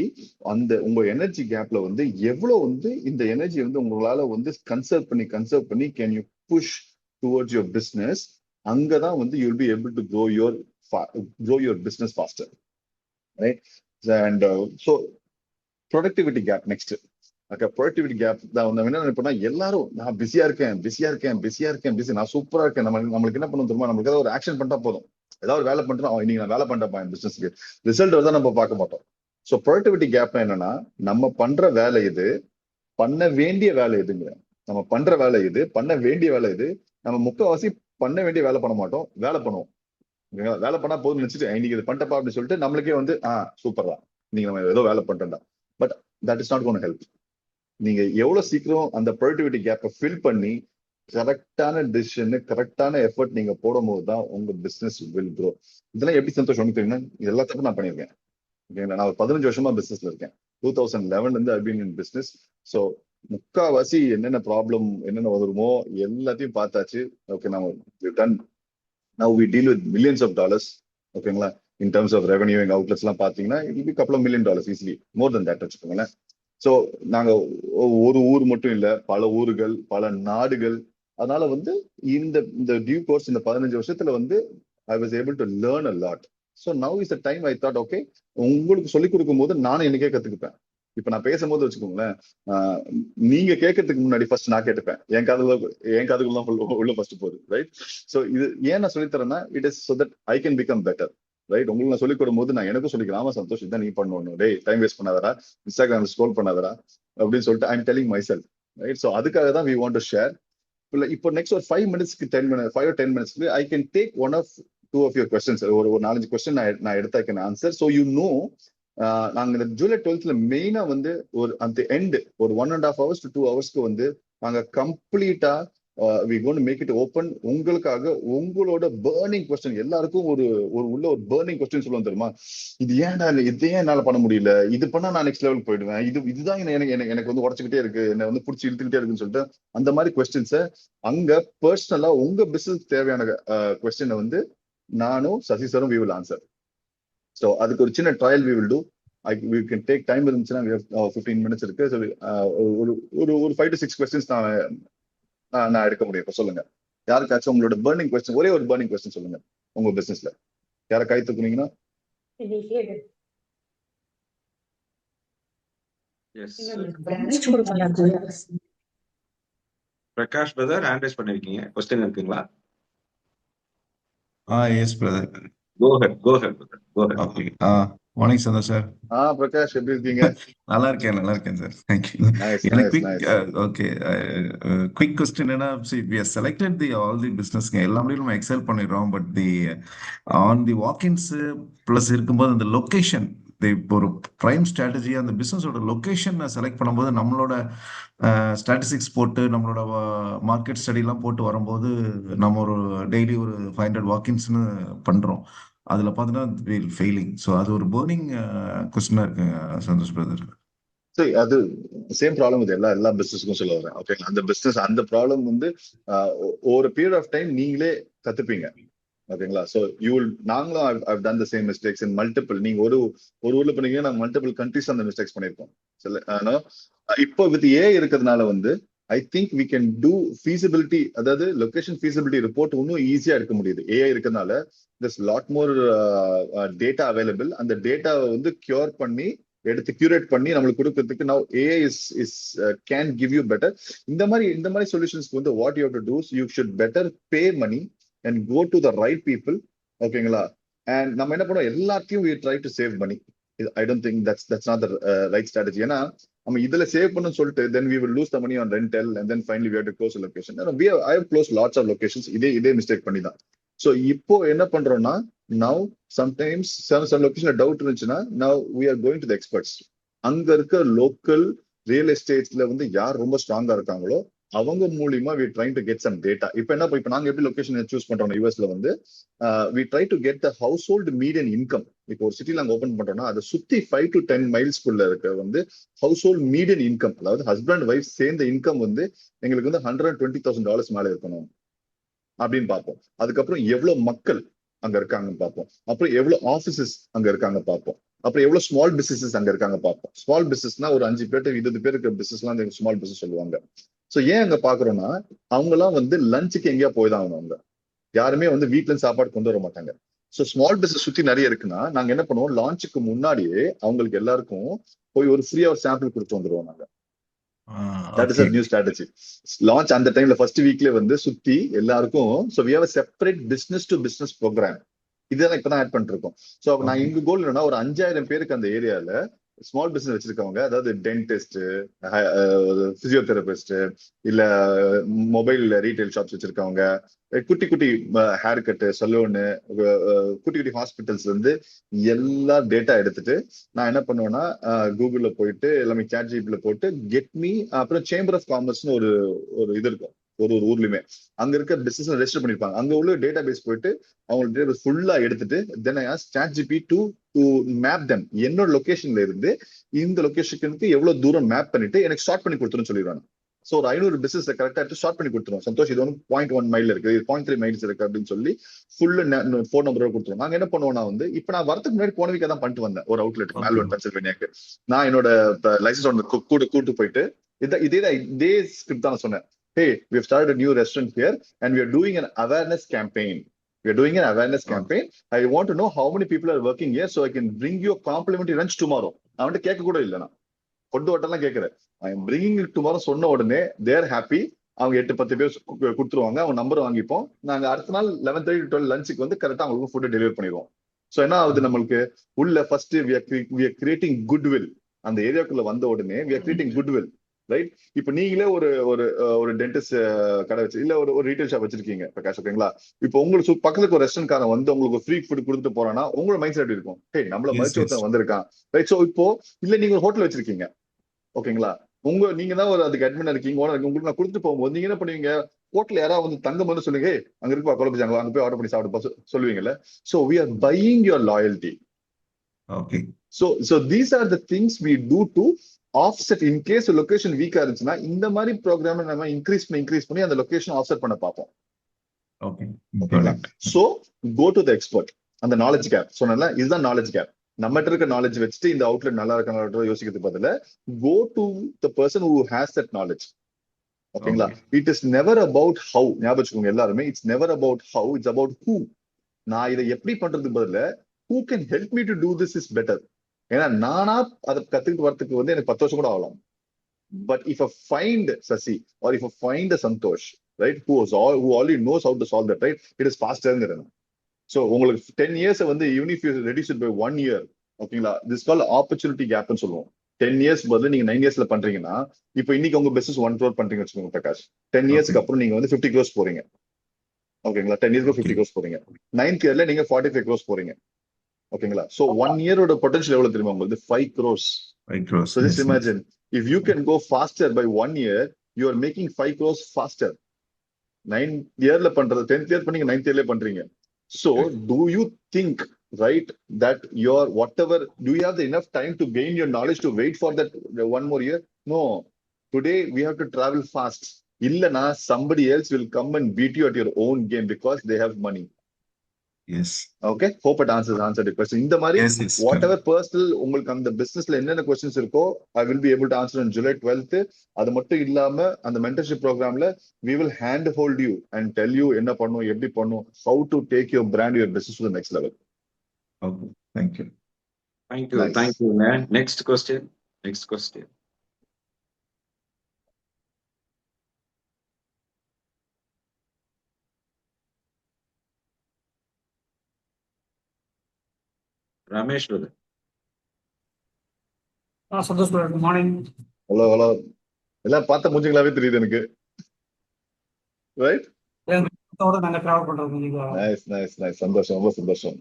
அந்த உங்க எனர்ஜி கேப்ல வந்து எவ்வளவு வந்து இந்த எனர்ஜி வந்து உங்களால வந்து கன்சர்வ் பண்ணி can you push towards your business. அங்கதான் வந்து you will be able to grow your business faster, right? And so productivity gap next. Productivity gap தான் வந்து என்ன நினைப்போம்னா, எல்லாரும் நான் பிஸியா இருக்கேன், நான் சூப்பரா இருக்கேன். நம்மளுக்கு என்ன பண்ணணும் தெரியுமா, நம்மளுக்கு ஏதாவது ஒரு ஆக்ஷன் பண்ணிட்டா போதும். ஏதாவது வேலை பண்றோம், இன்னைக்கு நான் வேலை பண்ணிட்டேன் என் பிசினஸ்க்கு, ரிசல்ட் தான் நம்ம பார்க்க மாட்டோம். ஸோ ப்ரொடக்டிவிட்டி கேப் என்னன்னா, நம்ம பண்ற வேலை இது, பண்ண வேண்டிய வேலை எதுங்க, நம்ம பண்ற வேலை இது, பண்ண வேண்டிய வேலை இது. நம்ம முக்கால்வாசி பண்ண வேண்டிய வேலை பண்ண மாட்டோம், வேலை பண்ணுவோம். வேலை பண்ணா போதும் நினைச்சிட்டு இன்னைக்கு இது பண்ணிட்டப்பா அப்படின்னு சொல்லிட்டு நம்மளுக்கே வந்து சூப்பர் தான், நீங்க நம்ம ஏதோ வேலை பண்ணிட்டோம்டா. But that is not gonna help. நீங்க எவ்வளவு சீக்கிரம் அந்த ப்ரொடக்டிவிட்டி கேப்பை ஃபில் பண்ணி கரெக்டான டிசிஷன், கரெக்டான எஃபர்ட் நீங்க போடும் போது தான் உங்க பிசினஸ் வில் க்ரோ. இதெல்லாம் எப்படி சந்தோஷம் தெரியுமா, இது எல்லாத்துக்கும் நான் பண்ணியிருக்கேன். ஓகேங்களா, நான் ஒரு 15 வருஷமா பிசினஸ்ல இருக்கேன். 2011 இருந்து I been in business. So முக்காவாசி என்னென்ன ப்ராப்ளம் என்னென்ன வருமோ எல்லாத்தையும் பார்த்தாச்சு. Okay, now we deal with millions of dollars. ஓகேங்களா, in terms of revenue and outlets எல்லாம் பாத்தீங்கன்னா it will be couple of $1 million easily, more than that வச்சுக்கோங்களேன். ஸோ நாங்க ஒரு ஊர் மட்டும் இல்ல, பல ஊர்கள், பல நாடுகள். அதனால வந்து இந்த டியூ கோர்ஸ் இந்த 15 வருஷத்துல வந்து I was able to learn a lot. So now is the time I thought, okay, உங்களுக்கு சொல்லிக் கொடுக்கும் போது நானும் எனக்கே கத்துக்கிப்பேன். இப்ப நான் பேசும்போது வச்சுக்கோங்களேன், நீங்க கேட்கறதுக்கு முன்னாடி ஃபர்ஸ்ட் நான் கேட்டுப்பேன். என் காதுக்குள்ள உள்ள ஃபர்ஸ்ட் போகுது, ரைட்? ஸோ இது ஏன் நான் சொல்லித்தரேன்னா, it is so that I can become better, right? உங்களுக்கு நான் சொல்லிக் கொடுக்கும் போது நான் எனக்கும் சொல்லிக்கிறேன், ஆமா சந்தோஷ் இதான் நீ பண்ணணும், டேய் டைம் வேஸ்ட் பண்ணாதரா, இன்ஸ்டாகிராம் ஸ்க்ரோல் பண்ணாதரா அப்படின்னு சொல்லிட்டு I am telling my self, right? So அதுக்காக தான் we want to share. இப்போ நெக்ஸ்ட் ஒரு 5 மினிட்ஸ்க்கு 5 or 10 மினிட்ஸ்க்கு I can take two of your questions. ஒரு 4-5 கொஸ்டின் நான் எடுத்து I can answer. So you know, நாங்க இந்த ஜூலை 12th மெயினா வந்து ஒரு அந்த எண்ட் ஒரு 1.5 hours to 2 ஹவர்ஸ்க்கு வந்து நாங்க கம்ப்ளீட்டா we going to make it open. உங்களுக்காக உங்களோட பர்னிங் கொஸ்டின், எல்லாருக்கும் ஒரு உள்ள ஒரு பர்னிங் கொஸ்டின் சொல்லுவோம் தெரியுமா, இது ஏன் என்னால பண்ண முடியல, இது பண்ணா நான் நெக்ஸ்ட் லெவலுக்கு போயிடுவேன், இதுதான் எனக்கு வந்து உடச்சுக்கிட்டே இருக்கு, என்ன வந்து பிடிச்சி இழுத்துக்கிட்டே இருக்குன்னு சொல்லிட்டு அந்த மாதிரி கொஸ்டின்ஸை அங்க பர்சனலா உங்க பிசினஸ் தேவையான கொஸ்டினை வந்து நானும் சசி சாரும் we will answer. ஸோ அதுக்கு ஒரு சின்ன trial we will do. We can take time இருந்துச்சுன்னா we have 15 minutes இருக்கு. ஸோ ஒரு 5 to 6 questions நான் எடுக்க முடியும். இப்போ சொல்லுங்க, யாருக்காச்சும் உங்களோட பர்னிங் கொஸ்டின், ஒரே ஒரு பர்னிங் கொஸ்டின் சொல்லுங்க உங்க பிசினஸ்ல. யாரை கை தூக்குனீங்கன்னா பிரகாஷ் பிரதர் ஹேண்ட் ரைஸ் பண்ணிருக்கீங்க, கொஸ்டின் இருக்குங்களா? Yes brother. Go ahead brother, go ahead. Okay. Morning Santhosh sir. Prakash எப்படி இருக்கீங்க? நல்லா இருக்கேன் சார். Thank you. எனக்கு quick question என்னன்னா, see we have selected all the business எல்லாமே நம்ம எக்ஸல் பண்ணிடுறோம். But on the walk-ins plus இருக்கும்போது அந்த லொகேஷன், ஒரு பிரைம் ஸ்ட்ராட்டஜி அந்த பிசினஸோட லொகேஷன் செலக்ட் பண்ணும்போது நம்மளோட ஸ்டாட்டிஸ்டிக்ஸ் போட்டு நம்மளோட மார்க்கெட் ஸ்டடிலாம் போட்டு வரும்போது நம்ம ஒரு டெய்லி ஒரு 500 வாக்கின்ஸ்னு பண்றோம். அதுல பார்த்தீங்கன்னா ஃபெயிலிங். ஸோ அது ஒரு பர்னிங் கொஸ்டினா இருக்கு சந்தோஷ் பிரதர். சரி, அது சேம் ப்ராப்ளம் இது எல்லா பிசினஸ்க்கும் சொல்ல வரேன். ஓகே, அந்த பிசினஸ் அந்த ப்ராப்ளம் வந்து ஒரு பீரியட் ஆஃப் டைம் நீங்களே கத்துப்பீங்க. ஓகேங்களா? ஸோ நாங்களும் I've done the same mistakes in multiple. நீங்க ஒரு ஊர்ல பண்ணீங்கன்னா நாங்கள் மல்டிபிள் கண்ட்ரிஸ் அந்த மிஸ்டேக்ஸ் பண்ணியிருக்கோம். இப்போ வித் ஏ இருக்கிறதுனால வந்து I think we can do feasibility, அதாவது லொகேஷன் feasibility ரிப்போர்ட் இன்னும் ஈஸியா எடுக்க முடியுது. ஏஐ இருக்கிறதுனால there's lot more data available. அந்த டேட்டாவை வந்து கியூரேட் பண்ணி நம்மளுக்கு கொடுக்கறதுக்கு now AI is can give you better. இந்த மாதிரி சொல்யூஷன்ஸ்க்கு வந்து what you have to do is you should better pay money and go to the right people. ஓகேங்களா? and நம்ம என்ன பண்ணுவோம், எல்லாத்தையும் we try to save money. I don't think that's not the right strategy. ஏன்னா நம்ம இதுல save பண்ணணும்னு சொல்லிட்டு then we will lose the money on rental and then finally we have to close a location. I have closed lots of locations இதே mistake பண்ணி தான். So இப்போ என்ன பண்றோம்னா, now sometimes some location doubt இருந்துச்சுன்னா now we are going to the experts. அங்க இருக்க local real எஸ்டேட்ஸ்ல வந்து யார் ரொம்ப ஸ்ட்ராங்கா இருக்காங்களோ அவங்க மூலியமா we trying to get some data. இப்போ நாங்க எப்படி லொகேஷன் சூஸ் பண்றோம் யூஎஸ்ல வந்து we try to get the household median income. இப்போ ஒரு சிட்டில நாங்க ஓபன் பண்றோம்னா அதை சுத்தி 5 to 10 மைல்ஸ்க்குள்ள இருக்க வந்து household median income, அதாவது ஹஸ்பண்ட் ஒய்ஃப் சேர்ந்த இன்கம் வந்து எங்களுக்கு வந்து $120,000 மேல இருக்கணும். அப்படின்னு பார்ப்போம். அதுக்கப்புறம் எவ்வளவு மக்கள் அங்க இருக்காங்கன்னு பார்ப்போம். அப்புறம் எவ்வளவு ஆபீசஸ் அங்க இருக்காங்க பார்ப்போம். அப்புறம் எவ்வளவு ஸ்மால் பிசினஸ் அங்க இருக்காங்க பார்ப்போம். ஸ்மால் பிசினஸ்னா ஒரு 5 பேர் 20 பேர் இருக்கிற பிசினஸ் எல்லாம் ஸ்மால் பிசினஸ் சொல்லுவாங்க. சோ ஏன் அங்க பாக்குறோம்னா அவங்க எல்லாம் வந்து லஞ்சுக்கு எங்கேயா போய் தான் ஆகணும். அவங்க யாருமே வந்து வீட்டுல இருந்து சாப்பாடு கொண்டு வர மாட்டாங்க. சோ ஸ்மால் பிசினஸ் சுத்தி நிறைய இருக்குன்னா நாங்க என்ன பண்ணுவோம், லான்ச்சுக்கு முன்னாடியே அவங்களுக்கு எல்லாருக்கும் போய் ஒரு ஃப்ரீயா ஒரு சாம்பிள் கொடுத்து வந்துருவோம் நாங்க. That is a new strategy. Launch அந்த டைம்ல ஃபர்ஸ்ட் வீக்ல வந்து சுத்தி எல்லாருக்கும் so we have a separate business to business program. இதெல்லாம் இப்பதான் ஆட் பண்ணிட்டு இருக்கோம். சோ நான் எங்க கோல் என்னன்னா ஒரு 5000 பேருக்கு அந்த ஏரியால ஸ்மால் பிசினஸ் வச்சிருக்கவங்க, அதாவது டென்டிஸ்ட், பிசியோதெரபிஸ்ட், இல்ல மொபைல் ரீட்டைல் ஷாப்ஸ் வச்சிருக்கவங்க, குட்டி குட்டி ஹேர் கட் சலூனு, குட்டி குட்டி ஹாஸ்பிட்டல்ஸ்ல இருந்து எல்லா டேட்டா எடுத்துட்டு நான் என்ன பண்ணுவேன்னா கூகுள்ல போயிட்டு எல்லாமே சாட் ஜிபில போட்டு கெட் மீ, அப்புறம் சேம்பர் ஆஃப் காமர்ஸ்னு ஒரு இது இருக்கும் ஒரு ஊர்லயுமே. அங்க இருக்க பிசினஸ் ரெஜிஸ்டர் பண்ணிருப்பாங்க. அங்க உள்ள டேட்டா பேஸ் போயிட்டு அவங்க டேட்டா பேஸ் ஃபுல்லா எடுத்துட்டு then I ask ChatGPT to map them. என்னோட லொகேஷன்ல இருந்து இந்த லொகேஷனுக்கு எவ்வளவு தூரம் மேப் பண்ணிட்டு எனக்கு ஸ்டார்ட் பண்ணி கொடுத்துருன்னு சொல்லிடுவாங்க. சோ ஒரு 500 பிசினஸ் கரெக்டா எடுத்து ஸ்டார்ட் பண்ணி கொடுத்துருவோம். சந்தோஷ் இது வந்து 0.1 மைல் இருக்கு, 0.3 மைல்ஸ் இருக்கு அப்படின்னு சொல்லி ஃபுல்லு ஃபோன் நம்பரோட கொடுத்துருவோம். நாங்க என்ன பண்ணுவோம்னா வந்து இப்ப நான் வரதுக்கு முன்னாடி போன வீக்கா தான் பண்ணிட்டு வந்தேன் ஒரு அவுட்லெட் மேல்வர்ன் பென்சில்வேனியாக்கு. நான் என்னோட லைசன்ஸ் ஒன்று கூட்டு போயிட்டு இதே ஸ்கிரிப்ட் தான் சொன்னேன். Hey, we have started a new restaurant here and we are doing an awareness campaign. I want to know how many people are working here so I can bring you a complimentary lunch tomorrow. நான் வந்து கேட்க கூட இல்லை, நான் கொண்டு வட்டெல்லாம் கேட்கிறேன். I am bringing it tomorrow சொன்ன உடனே they are happy. அவங்க 8-10 பேர் கொடுத்துருவாங்க. அவங்க நம்பர் வாங்கிப்போம். நாங்க அடுத்த நாள் 11:30 to 12 லஞ்சுக்கு வந்து கரெக்டா அவங்களுக்கு ஃபுட் டெலிவரி பண்ணிடுவோம். சோ என்ன ஆகுது, நம்மளுக்கு உள்ள first we are creating goodwill. அந்த ஏரியாக்குள்ள வந்த உடனே we are creating goodwill. Right? இப்ப நீங்களே ஒரு டென்டிஸ்ட் கடை வச்சு இல்ல ஒரு ரீட்டைல் ஷாப் வச்சிருக்கீங்க பிரகாஷ், ஓகேங்களா? இப்போ உங்களுக்கு பக்கத்துக்கு ஒரு ரெஸ்டாரண்ட் காரன் வந்து உங்களுக்கு ஃப்ரீ ஃபுட் கொடுத்துட்டு போறான்னா உங்களோட மைண்ட் செட் இருக்கும், ஹே நம்மள மதிச்சு ஒருத்தன் வந்திருக்கான், ரைட்? சோ இப்போ இல்ல நீங்க ஒரு ஹோட்டல் வச்சிருக்கீங்க, ஓகேங்களா? நீங்க தான் ஒரு அதுக்கு அட்மினா இருக்கீங்க, ஓனர் இருக்கு, உங்களுக்கு நான் கொடுத்துட்டு போகும்போது நீங்க என்ன பண்ணுவீங்க, ஹோட்டல் யாராவது வந்து தங்கம் வந்து சொல்லுங்க, அங்க இருப்பா குழப்பிச்சாங்க, அங்க போய் ஆர்டர் பண்ணி சாப்பிட்டு சொல்லுவீங்கல்ல. So we are buying your loyalty. Okay. So these are the things we do to offset in case location வீக்கா இருந்துச்சுன்னா இந்த மாதிரி ப்ரோக்ராம் நம்ம இன்க்ரீஸ் பண்ணி அந்த லொகேஷன் ஆஃப்செட் பண்ண பார்ப்போம். ஓகேங்களா? So go to the expert. அந்த நாலேஜ் கேப் சொன்னல, இதுதான் நாலேஜ் கேப். நம்மகிட்ட இருக்க நாலேஜ் வச்சுட்டு இந்த அவுட்லெட் நல்லா இருக்காங்க யோசிக்கிறது பதிலா go to the person who has that knowledge. ஓகேங்களா? It is never about how. ஞாபகம் வச்சுக்கோங்க எல்லாருமே, it's never about how, it's about who. நான் இதை எப்படி பண்றதுக்கு பதிலா who can help me to do this is better. ஏன்னா நானா அதை கத்துக்கிட்டு வரதுக்கு வந்து எனக்கு 10 வருஷம் கூட ஆகலாம். But if I find Sasi or if I find Santhosh, right, who already knows how to solve that, right, it is faster. So உங்களுக்கு 10 years வந்து even if you reduce it by 1 year, ஓகேங்களா, this called opportunity gap ன்னு சொல்லுவோம். 10 years பதிலா நீங்க 9 yearsல பண்றீங்கன்னா இப்போ இன்னைக்கு உங்க பிசினஸ் 1 crore பண்றீங்க வச்சுக்கோங்க பிரகாஷ், 10 yearsக்கு அப்புறம் நீங்க வந்து 50 crores போறீங்க. ஓகேங்களா? 10 yearsக்கு 50 crores போறீங்க. 9th yearல நீங்க 45 crores போறீங்க. ஓகேங்களா? சோ 1 yearோட பொட்டன்ஷியல் எவ்வளவு தெரியுமா உங்களுக்கு? 5 crores. So just imagine if you can go faster by 1 year, you are making 5 crores faster. 9th yearல பண்றது 10th year பண்ணீங்க, 9th yearல பண்றீங்க. So do you think, right, that your whatever, do you have the enough time to gain your knowledge to wait for that 1 more year? No. Today we have to travel fast. Illana somebody else will come and beat you at your own game because they have money. Yes. Okay, hope it answered the question. இந்த மாதிரி whatever personal உங்களுக்கு அந்த பிசினஸ்ல என்னென்ன questions இருக்கோ I will be able to answer on July 12th. அது மட்டும் இல்லாம அந்த mentorship programல we will hand hold you and tell you என்ன பண்ணணும், எப்படி பண்ணணும், how to take your brand, your business to the next level. Okay, thank you. Thank you man. Next question. Ramesh brother. Santhosh brother, good morning. Hello எல்லாம் பார்த்த மூஞ்சிங்களாவே தெரியுது எனக்கு, right? நாங்க travel பண்றோம். நைஸ் சந்தோஷம், ரொம்ப சந்தோஷம்.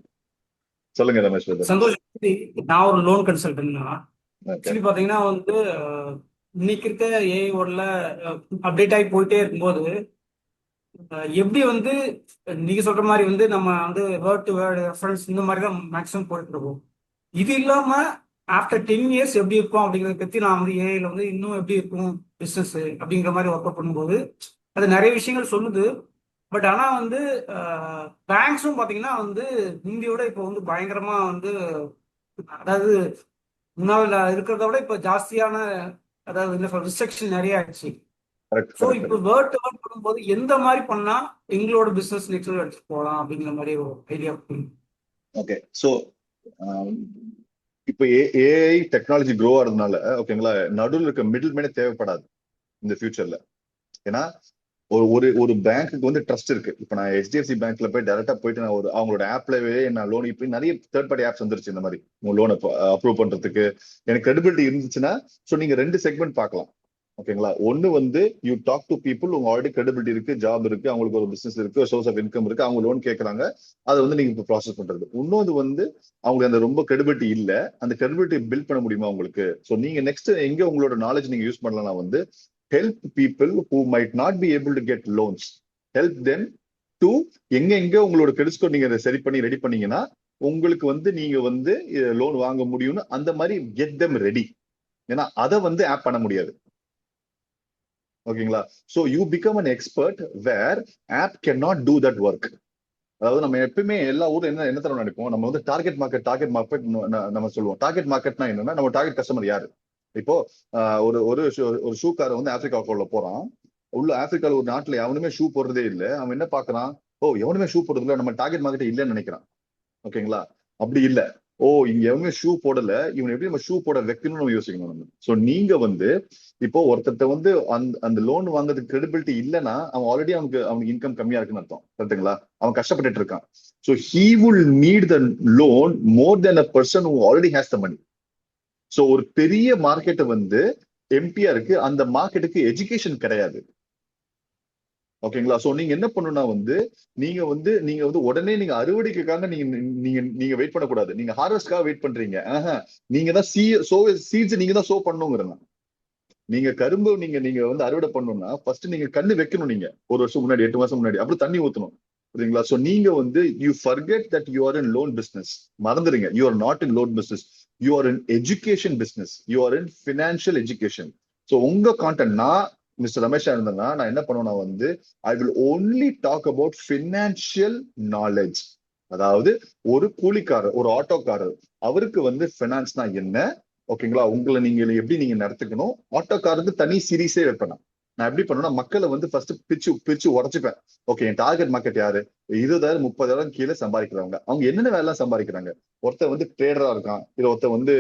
சொல்லுங்க ரமேஷ் brother. சந்தோஷ், நான் ஒரு லோன் கன்சல்டன்ட். ஆக்சுவலி பாத்தீங்கன்னா வந்து இன்னைக்கு இருக்க ஏஐ ஓடல அப்டேட் ஆகி போயிட்டே இருக்கும்போது எப்படி வந்து நீங்க சொல்ற மாதிரி வந்து நம்ம வந்து வேர்ட் டு வேர்ட் ரெஃபரன்ஸ் இந்த மாதிரி தான் மேக்ஸிமம் போயிட்டு இருக்கோம். இது இல்லாம ஆஃப்டர் 10 years எப்படி இருக்கும் அப்படிங்கிறத பத்தி நான் வந்து ஏஐல வந்து இன்னும் எப்படி இருக்கும் பிசினஸ் அப்படிங்கிற மாதிரி ஒர்க் அவுட் பண்ணும்போது அது நிறைய விஷயங்கள் சொல்லுது. பட் ஆனா வந்து பேங்க்ஸும் பாத்தீங்கன்னா வந்து முந்தியோட இப்போ வந்து பயங்கரமா வந்து, அதாவது முன்னாள் இருக்கிறத விட இப்போ ஜாஸ்தியான, அதாவது என்ன சொல்ற ரிஸ்ட்ரிக்ஷன் நிறைய ஆயிடுச்சு. ஸோ இப்போ வேர்ட் டு வேர்ட் பண்ணும்போது எந்த மாதிரி பண்ணா எங்களோட பிசினஸ் நெக்ஸ்ட் எடுத்துட்டு போகலாம் அப்படிங்கிற மாதிரி ஒரு ஐடியா. ஓகே, ஸோ இப்போ ஏஐ டெக்னாலஜி க்ரோ ஆகிறதுனால ஓகேங்களா, நடுவில் இருக்க மிடில் மேனே தேவைப்படாது இந்த ஃபியூச்சர்ல. ஏன்னா ஒரு ஒரு பேங்க்குக்கு வந்து ட்ரஸ்ட் இருக்கு. இப்போ நான் HDFC பேங்க்ல போய் டைரக்டா போயிட்டு நான் அவங்களோட ஆப்லவே நான் லோன், இப்போ நிறைய தேர்ட் பார்ட்டி ஆப்ஸ் வந்துருச்சு இந்த மாதிரி லோனை அப்ரூவ் பண்றதுக்கு. எனக்கு கிரெடிபிலிட்டி இருந்துச்சுன்னா ஸோ நீங்க 2 செக்மெண்ட் பார்க்கலாம். ஓகேங்களா, ஒன்னு வந்து யூ டாக் டு பீப்புள், உங்க ஆல்ரெடி கிரெடிபிலிட்டி இருக்கு, ஜாப் இருக்கு, அவங்களுக்கு ஒரு பிசினஸ் இருக்கு, சோர்ஸ் ஆஃப் இன்கம் இருக்கு, அவங்க லோன் கேட்கறாங்க, அதை வந்து நீங்க இப்போ ப்ராசஸ் பண்றது. இன்னொன்று வந்து அவங்களுக்கு அந்த ரொம்ப கிரெடிபிலிட்டி இல்ல, அந்த கிரெடிபிலிட்டி பில்ட் பண்ண முடியுமா உங்களுக்கு. ஸோ நீங்க நெக்ஸ்ட் எங்க உங்களோட நாலேஜ் நீங்க யூஸ் பண்ணலாம் வந்து help people who might not be able to get loans, help them to எங்க உங்களோட கிரெடிட் ஸ்கோர் நீங்க அதை சரி பண்ணி ரெடி பண்ணீங்கன்னா உங்களுக்கு வந்து நீங்க வந்து லோன் வாங்க முடியும்னு அந்த மாதிரி get them ready. ஏன்னா அதை வந்து ஆப் பண்ண முடியாது. ஓகேங்களா, so you become an expert where app cannot do that work. அதாவது நம்ம எப்பவுமே எல்லா ஊர்ல என்ன தரம் நினைப்போம், நம்ம வந்து டார்கெட் மார்க்கெட் நம்ம சொல்லுவோம். டார்கெட் மார்க்கெட்னா என்னன்னா நம்ம டார்கெட் கஸ்டமர் யாரு. இப்போ ஒரு ஷூக்கார வந்து ஆப்பிரிக்காவுக்குள்ள போறான். உள்ள ஆப்பிரிக்கால ஒரு நாட்டுல எவனுமே ஷூ போடுறதே இல்லை. அவன் என்ன பாக்குறான், எவனுமே ஷூ போடுறது இல்லை, நம்ம டார்கெட் மார்க்கெட் இல்லைன்னு நினைக்கிறான். ஓகேங்களா, அப்படி இல்ல. இங்க எவனுமே ஷூ போடல, இவன் எப்படி நம்ம ஷூ போட வைக்கணும்னு நம்ம யோசிக்கணும் நம்ம. சோ நீங்க வந்து இப்போ ஒருத்தர் வந்து அந்த லோன் வாங்குறதுக்கு கிரெடிபிலிட்டி இல்லைன்னா அவன் ஆல்ரெடி அவனுக்கு இன்கம் கம்மியா இருக்குன்னு அர்த்தம். கரெக்டுங்களா, அவன் கஷ்டப்பட்டுட்டு இருக்கான். So he will need the loan more than a person who already has the money. So ஒரு பெரிய மார்க்கெட்டை வந்து எம்டியா இருக்கு, அந்த மார்க்கெட்டுக்கு எஜுகேஷன் கிடையாது. ஓகேங்களா, சோ நீங்க என்ன பண்ணணும்னா வந்து நீங்க வந்து உடனே நீங்க அறுவடைக்காக நீங்க வெயிட் பண்ணக்கூடாது. நீங்க ஹார்வெஸ்ட்காக வெயிட் பண்றீங்க. நீங்க தான் சீட்ஸ் நீங்க தான் சோ பண்ணுங்கிறங்க. நீங்க கரும்பு நீங்க வந்து அறுவடை பண்ணணும்னா ஃபர்ஸ்ட் நீங்க கண்ணு வைக்கணும். நீங்க 1 வருஷம் முன்னாடி 8 மாசம் முன்னாடி அப்புறம் தண்ணி ஊத்தணும். புரியுங்களா, சோ நீங்க வந்து you forget that you are in loan business. மறந்துடுங்க, you are not in loan business, you are in education business, you are in financial education. So உங்க கான்டென்ட், நான் மிஸ்டர் ரமேஷா இருந்தேன்னா நான் என்ன பண்ணுவேன்னா வந்து I will only talk about financial knowledge. அதாவது ஒரு கூலிக்காரர், ஒரு ஆட்டோக்காரர், அவருக்கு வந்து ஃபினான்ஸ்னா என்ன, ஓகேங்களா, உங்களை எப்படி நீங்க நடத்துக்கணும். ஆட்டோக்காருக்கு தனி சீரீஸே வைப்பேன். நான் எப்படி பண்ணுவேன்னா மக்களை வந்து ஃபர்ஸ்ட் பிரிச்சு உடச்சுப்பேன். ஓகே, என் டார்கெட் மார்க்கெட் யாரு, 20,000 30,000 கீழே சம்பாதிக்கிறவங்க. அவங்க என்னென்ன வேலை சம்பாதிக்கிறாங்க. ஒருத்தர் வந்து ட்ரேடரா இருக்கான், இல்ல ஒருத்தர் வந்து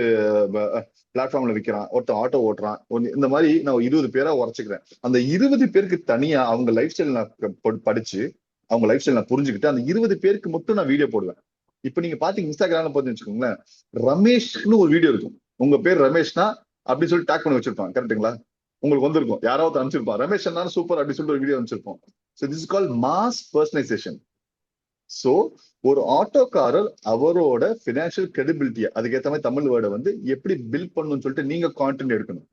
பிளாட்ஃபார்ம்ல விற்கிறான், ஒருத்தர் ஆட்டோ ஓட்டுறான். இந்த மாதிரி நான் 20 பேரா உடச்சுக்கிறேன். அந்த 20 பேருக்கு தனியா அவங்க லைஃப் ஸ்டைல் நான் படிச்சு அவங்க லைஃப் ஸ்டைல் நான் புரிஞ்சுக்கிட்டு அந்த 20 பேருக்கு மட்டும் நான் வீடியோ போடுவேன். இப்ப நீங்க பாத்தீங்க இன்ஸ்டாகிராம்ல பார்த்து வச்சுக்கோங்களேன், ரமேஷ்னு ஒரு வீடியோ இருக்கும். உங்க பேர் ரமேஷ்னா அப்படின்னு சொல்லி டேக் பண்ணி வச்சிருப்பான். கரெக்டுங்களா, உங்களுக்கு வந்திருக்கும், யாராவது அனுப்பிச்சிருப்பான், ரமேஷ் அண்ணா சூப்பர் அப்படின்னு சொல்லிட்டு ஒரு வீடியோ அனுப்பிச்சிருப்போம். So this is called mass personalisation. So ஒரு ஆட்டோக்காரர் அவரோட பினான்சியல் கிரெடிபிலிட்டியை அதுக்கேற்ற மாதிரி தமிழ் வேர்டை வந்து எப்படி பில்ட் பண்ணணும்னு சொல்லிட்டு நீங்க கான்டென்ட் எடுக்கணும்.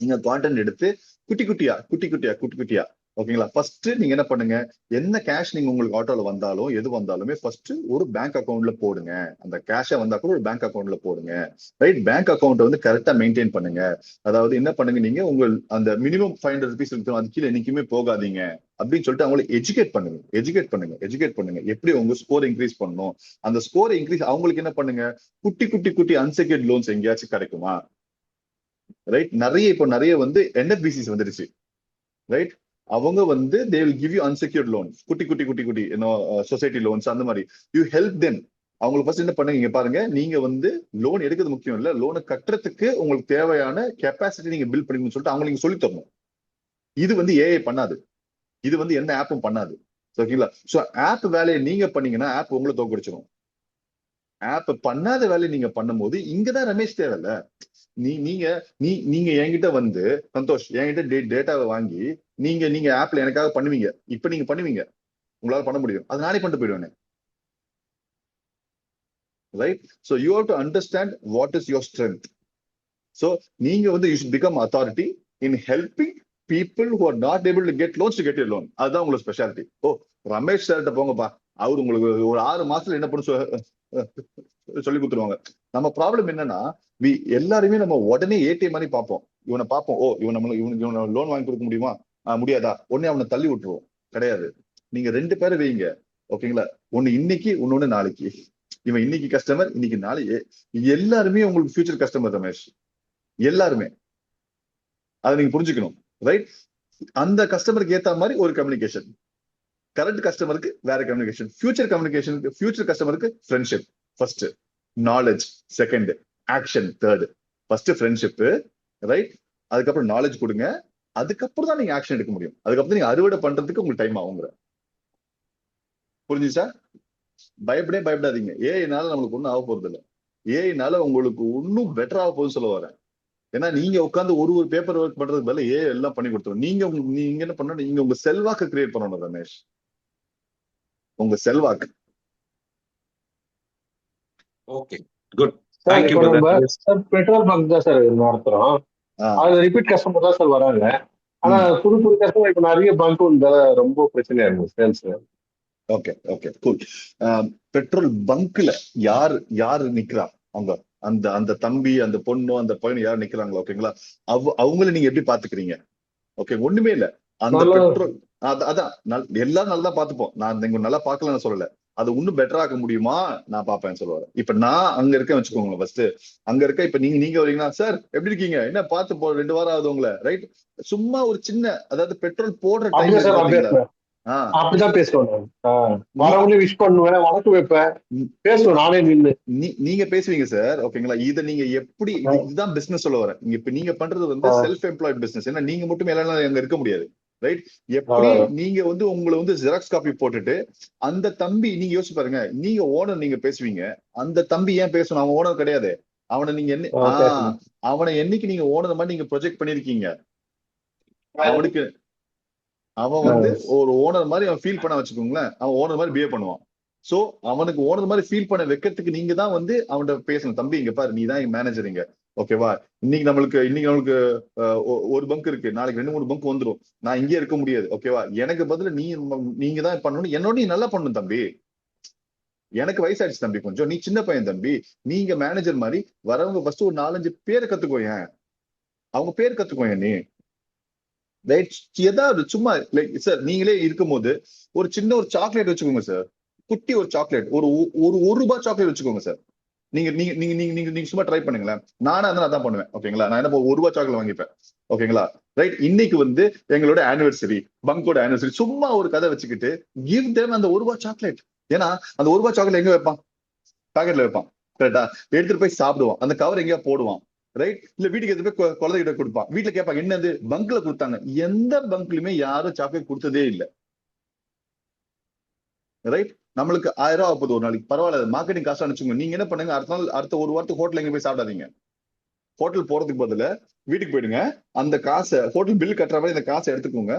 நீங்க கான்டென்ட் எடுத்து குட்டி குட்டியா ஓகேங்களா, ஃபர்ஸ்ட் நீங்க என்ன பண்ணுங்க, என்ன கேஷ் நீங்க உங்களுக்கு ஆட்டோல வந்தாலும் எது வந்தாலுமே ஃபர்ஸ்ட் ஒரு பேங்க் அக்கௌண்ட்ல போடுங்க. அந்த கேஷா வந்தா கூட ஒரு பேங்க் அக்கௌண்ட்ல போடுங்க. ரைட், பேங்க் அக்கௌண்ட் வந்து கரெக்டா மெயின்டைன் பண்ணுங்க. அதாவது என்ன பண்ணுங்க, நீங்க உங்க அந்த மினிமம் 500 rupees இருக்கும், அது கீழே என்னைக்குமே போகாதீங்க அப்படின்னு சொல்லிட்டு அவங்களை எஜுகேட் பண்ணுங்க. எப்படி உங்க ஸ்கோர் இன்க்ரீஸ் பண்ணணும். அந்த ஸ்கோர் இன்க்ரீஸ் அவங்களுக்கு என்ன பண்ணுங்க, குட்டி அன்செக்யூர்ட் லோன்ஸ் எங்கேயாச்சும் கிடைக்குமா. ரைட், நிறைய வந்து NFBCs வந்துருச்சு. ரைட், அவங்க வந்து they will give you unsecured loans, குட்டி சொசைட்டி லோன்ஸ் அந்த மாதிரி. You help them. அவங்களுக்கு ஃபர்ஸ்ட் என்ன பண்ணுங்க, இங்க பாருங்க, நீங்க வந்து லோன் எடுக்கிறது முக்கியம் இல்ல, லோனை கட்டுறதுக்கு உங்களுக்கு தேவையான கெப்பாசிட்டி நீங்க பில்ட் பண்ணிக்கணும்னு சொல்லிட்டு அவங்க நீங்க சொல்லி தரணும். இது வந்து ஏஐ பண்ணாது, இது வந்து எந்த ஆப்பும் பண்ணாது. ஓகேங்களா, சோ ஆப் வேலையை நீங்க பண்ணீங்கன்னா ஆப் உங்களை தோக்கடிச்சிடும். ஆப் பண்ணாத வேலையை நீங்க பண்ணும்போது இங்கதான் ரமேஷ் தேவையில்ல. நீங்க என்கிட்ட வந்து சந்தோஷ் என்கிட்ட டேட்டாவை வாங்கி நீங்க ஆப்ல எனக்காக பண்ணுவீங்க. இப்ப நீங்க பண்ணுவீங்க, உங்களால பண்ண முடியும், அது நானே பண்ணிட்டு போயிடுவேன். Right, so you have to understand what is your strength. So நீங்க வந்து you should become authority in helping people who are not able to get loans to get your loan. அதுதான் உங்களோட ஸ்பெஷாலிட்டி. ரமேஷ் சார்கிட்ட போங்கப்பா, அவர் உங்களுக்கு ஒரு 6 மாசத்துல என்ன பண்ண சொல்லி கொடுத்துருவாங்க. நம்ம ப்ராப்ளம் என்னன்னா எல்லாருமே நம்ம உடனே ஏடிஎம் மாதிரி பார்ப்போம். இவனை பார்ப்போம், இவனை லோன் வாங்கி கொடுக்க முடியுமா, முடியாதா, உடனே அவனை தள்ளி விட்டுருவோம். கிடையாது, நீங்க 2 பேரை வைங்க. ஓகேங்களா? ஒண்ணு இன்னைக்கு, இன்னொன்னு நாளைக்கு. இவன் இன்னைக்கு கஸ்டமர், இன்னைக்கு நாளைக்கு. எல்லாருமே உங்களுக்கு ஃபியூச்சர் கஸ்டமர் ரமேஷ். எல்லாருமே. அதை நீங்க புரிஞ்சுக்கணும். ரைட்? அந்த கஸ்டமருக்கு ஏத்த மாதிரி ஒரு கம்யூனிகேஷன். கரண்ட் கஸ்டமருக்கு வேற கம்யூனிகேஷன். ஃபியூச்சர் கஸ்டமருக்கு friendship first, knowledge second, action third. First friendship, right? அதுக்கப்புறம் நாலேஜ் கொடுங்க. அதுக்கப்புறம் தான் நீங்க ஆக்ஷன் எடுக்க முடியும். அதுக்கப்புறம் நீங்க அறுவடை பண்றதுக்கு உங்களுக்கு டைம் ஆகுங்கிற. புரிஞ்சுச்சா? பயப்படாதீங்க. ஏஐனால நம்மளுக்கு ஒன்றும் ஆக போறது இல்லை. ஏஐனால உங்களுக்கு இன்னும் பெட்டர் ஆக போகுதுன்னு சொல்ல வரேன். ஏன்னா நீங்க உட்காந்து ஒரு பேப்பர் ஒர்க் பண்றதுக்கு பதிலா ஏஐ எல்லாம் பண்ணி கொடுத்துரும். நீங்க என்ன பண்ணணும்? நீங்க உங்க செல்வாக்கு கிரியேட் பண்ணணும் ரமேஷ். உங்க செல்வாக்கு. Okay, good. சார் தேங்க்யூ இப்போ நம்ம பிரதர். சார் பெட்ரோல் பங்க் தான் சார் நடத்துறோம். அது ரிப்பீட் கஸ்டமர் தான் சார் வராங்க. ஆனா புது கஸ்டமர் இப்போ நிறைய பங்க் ரொம்ப பிரச்சனையா இருக்கும் sales. Okay okay cool. Petrol பங்க்ல யாரு நிக்கிறா? அவங்க அந்த தம்பி, அந்த பொண்ணு, அந்த பையன் யார் நிக்கிறாங்களோ, ஓகேங்களா? அவங்கள நீங்க எப்படி பாத்துக்கிறீங்க? ஓகே, ஒண்ணுமே இல்ல. அந்த பெட்ரோல் அதான் எல்லாரும் நல்லா பாத்துப்போம். நான் நீங்க நல்லா பாக்கலன்னு சொல்லல. அது இன்னும் பெட்டரா ஆக்க முடியுமா நான் பாப்பேன்னு சொல்லுவாரு. இப்ப நான் அங்க இருக்கேன் வச்சுக்கோங்க. ஃபர்ஸ்ட் அங்க இருக்க. இப்ப நீங்க வரீங்கன்னா, சார் எப்படி இருக்கீங்க, என்ன பார்த்து 2 வாரம் ஆகுது உங்களை, ரைட்? சும்மா ஒரு சின்ன, அதாவது பெட்ரோல் போடுற டைம் அப்படிதான் பேசுவேன். வரவங்களே விஷ் பண்ணுவேன், வணக்கம் வைப்பேன், பேசுவேன் நானே நின்று. நீங்க பேசுவீங்க சார், ஓகேங்களா? இதை நீங்க எப்படி, இதுதான் பிசினஸ் சொல்ல வரேன். இப்ப நீங்க பண்றது வந்து செல்ஃப் எம்ப்ளாய்ட் பிசினஸ். ஏன்னா நீங்க மட்டும் எல்லாம் அங்க இருக்க முடியாது, ரைட்? எப்படி நீங்க வந்து உங்களை வந்து ஜெராக்ஸ் காப்பி போட்டுட்டு அந்த தம்பி, நீங்க யோசிச்சு பாருங்க, நீங்க ஓனர், நீங்க பேசுவீங்க, அந்த தம்பி ஏன் பேசணும்? அவன் ஓனர் கிடையாது. அவனை நீங்க அவனை என்னைக்கு நீங்க ஓனர் மாதிரி நீங்க ப்ரொஜெக்ட் பண்ணிருக்கீங்க, அவனுக்கு அவன் வந்து ஒரு ஓனர் மாதிரி அவன் ஃபீல் பண்ண வச்சுக்கோங்களேன். அவன் ஓனர் மாதிரி பிஹேவ் பண்ணுவான். சோ அவனுக்கு ஓனர் மாதிரி ஃபீல் பண்ண வைக்கிறதுக்கு நீங்க தான் வந்து அவன்கிட்ட பேசணும். தம்பி இங்க பாரு, நீ தான் மேனேஜர் இங்க, ஓகேவா? இன்னைக்கு நம்மளுக்கு ஒரு பங்க் இருக்கு, நாளைக்கு 2-3 பங்க் வந்துடும். நான் இங்கே இருக்க முடியாது, ஓகேவா? எனக்கு பதில நீங்க தான் பண்ணணும். என்னோட நீ நல்லா பண்ணணும் தம்பி. எனக்கு வயசாயிடுச்சு தம்பி, கொஞ்சம் நீ சின்ன பையன் தம்பி. நீங்க மேனேஜர் மாதிரி வரவங்க ஃபர்ஸ்ட் ஒரு 4-5 பேரை கத்துக்கோங்க. அவங்க பேர் கத்துக்கோங்க. நீ ஏதாவது சும்மா லைக் சார், நீங்களே இருக்கும் போது ஒரு சின்ன ஒரு சாக்லேட் வச்சுக்கோங்க சார். குட்டி ஒரு சாக்லேட், ஒரு ₹1 சாக்லேட் வச்சுக்கோங்க சார். நீங்க சும்மா ட்ரை பண்ணுங்களேன். நானும் அதான் பண்ணுவேன், ஓகேங்களா? நான் என்ன ₹1 சாக்லேட் வாங்கிப்பேன், ஓகேங்களா? ரைட்? இன்னைக்கு வந்து எங்களோட ஆனிவர்சரி, பங்கோட ஆனிவர்சரி, சும்மா ஒரு கதை வச்சுக்கிட்டு கிவ் தேம் அந்த ₹1 சாக்லேட். ஏன்னா அந்த ₹1 சாக்லேட் எங்க வைப்பான்? பாக்கெட்ல வைப்பான், கரெக்டா? எடுத்துட்டு போய் சாப்பிடுவான். அந்த கவர் எங்கேயா போடுவான், ரைட்? இல்ல வீட்டுக்கு எடுத்து போய் குழந்தைகிட்ட கொடுப்பான். வீட்டுல கேட்பாங்க, என்னது பங்க்ல கொடுத்தாங்க. எந்த பங்க்லயுமே யாரும் சாக்லேட் கொடுத்ததே இல்லை, ரைட்? நம்மளுக்கு 1000 ரூபா ஆகுது ஒரு நாளைக்கு, பரவாயில்ல, மார்க்கெட்டிங் காசு அனுப்பிச்சுங்க. நீங்க என்ன பண்ணுங்க, அடுத்த ஒரு வாரத்துக்கு ஹோட்டல் எங்க போய் சாப்பிடாதீங்க. ஹோட்டல் போறதுக்கு பதில வீட்டுக்கு போயிடுங்க. அந்த காசை, ஹோட்டல் பில் கட்டுற மாதிரி இந்த காசை எடுத்துக்கோங்க.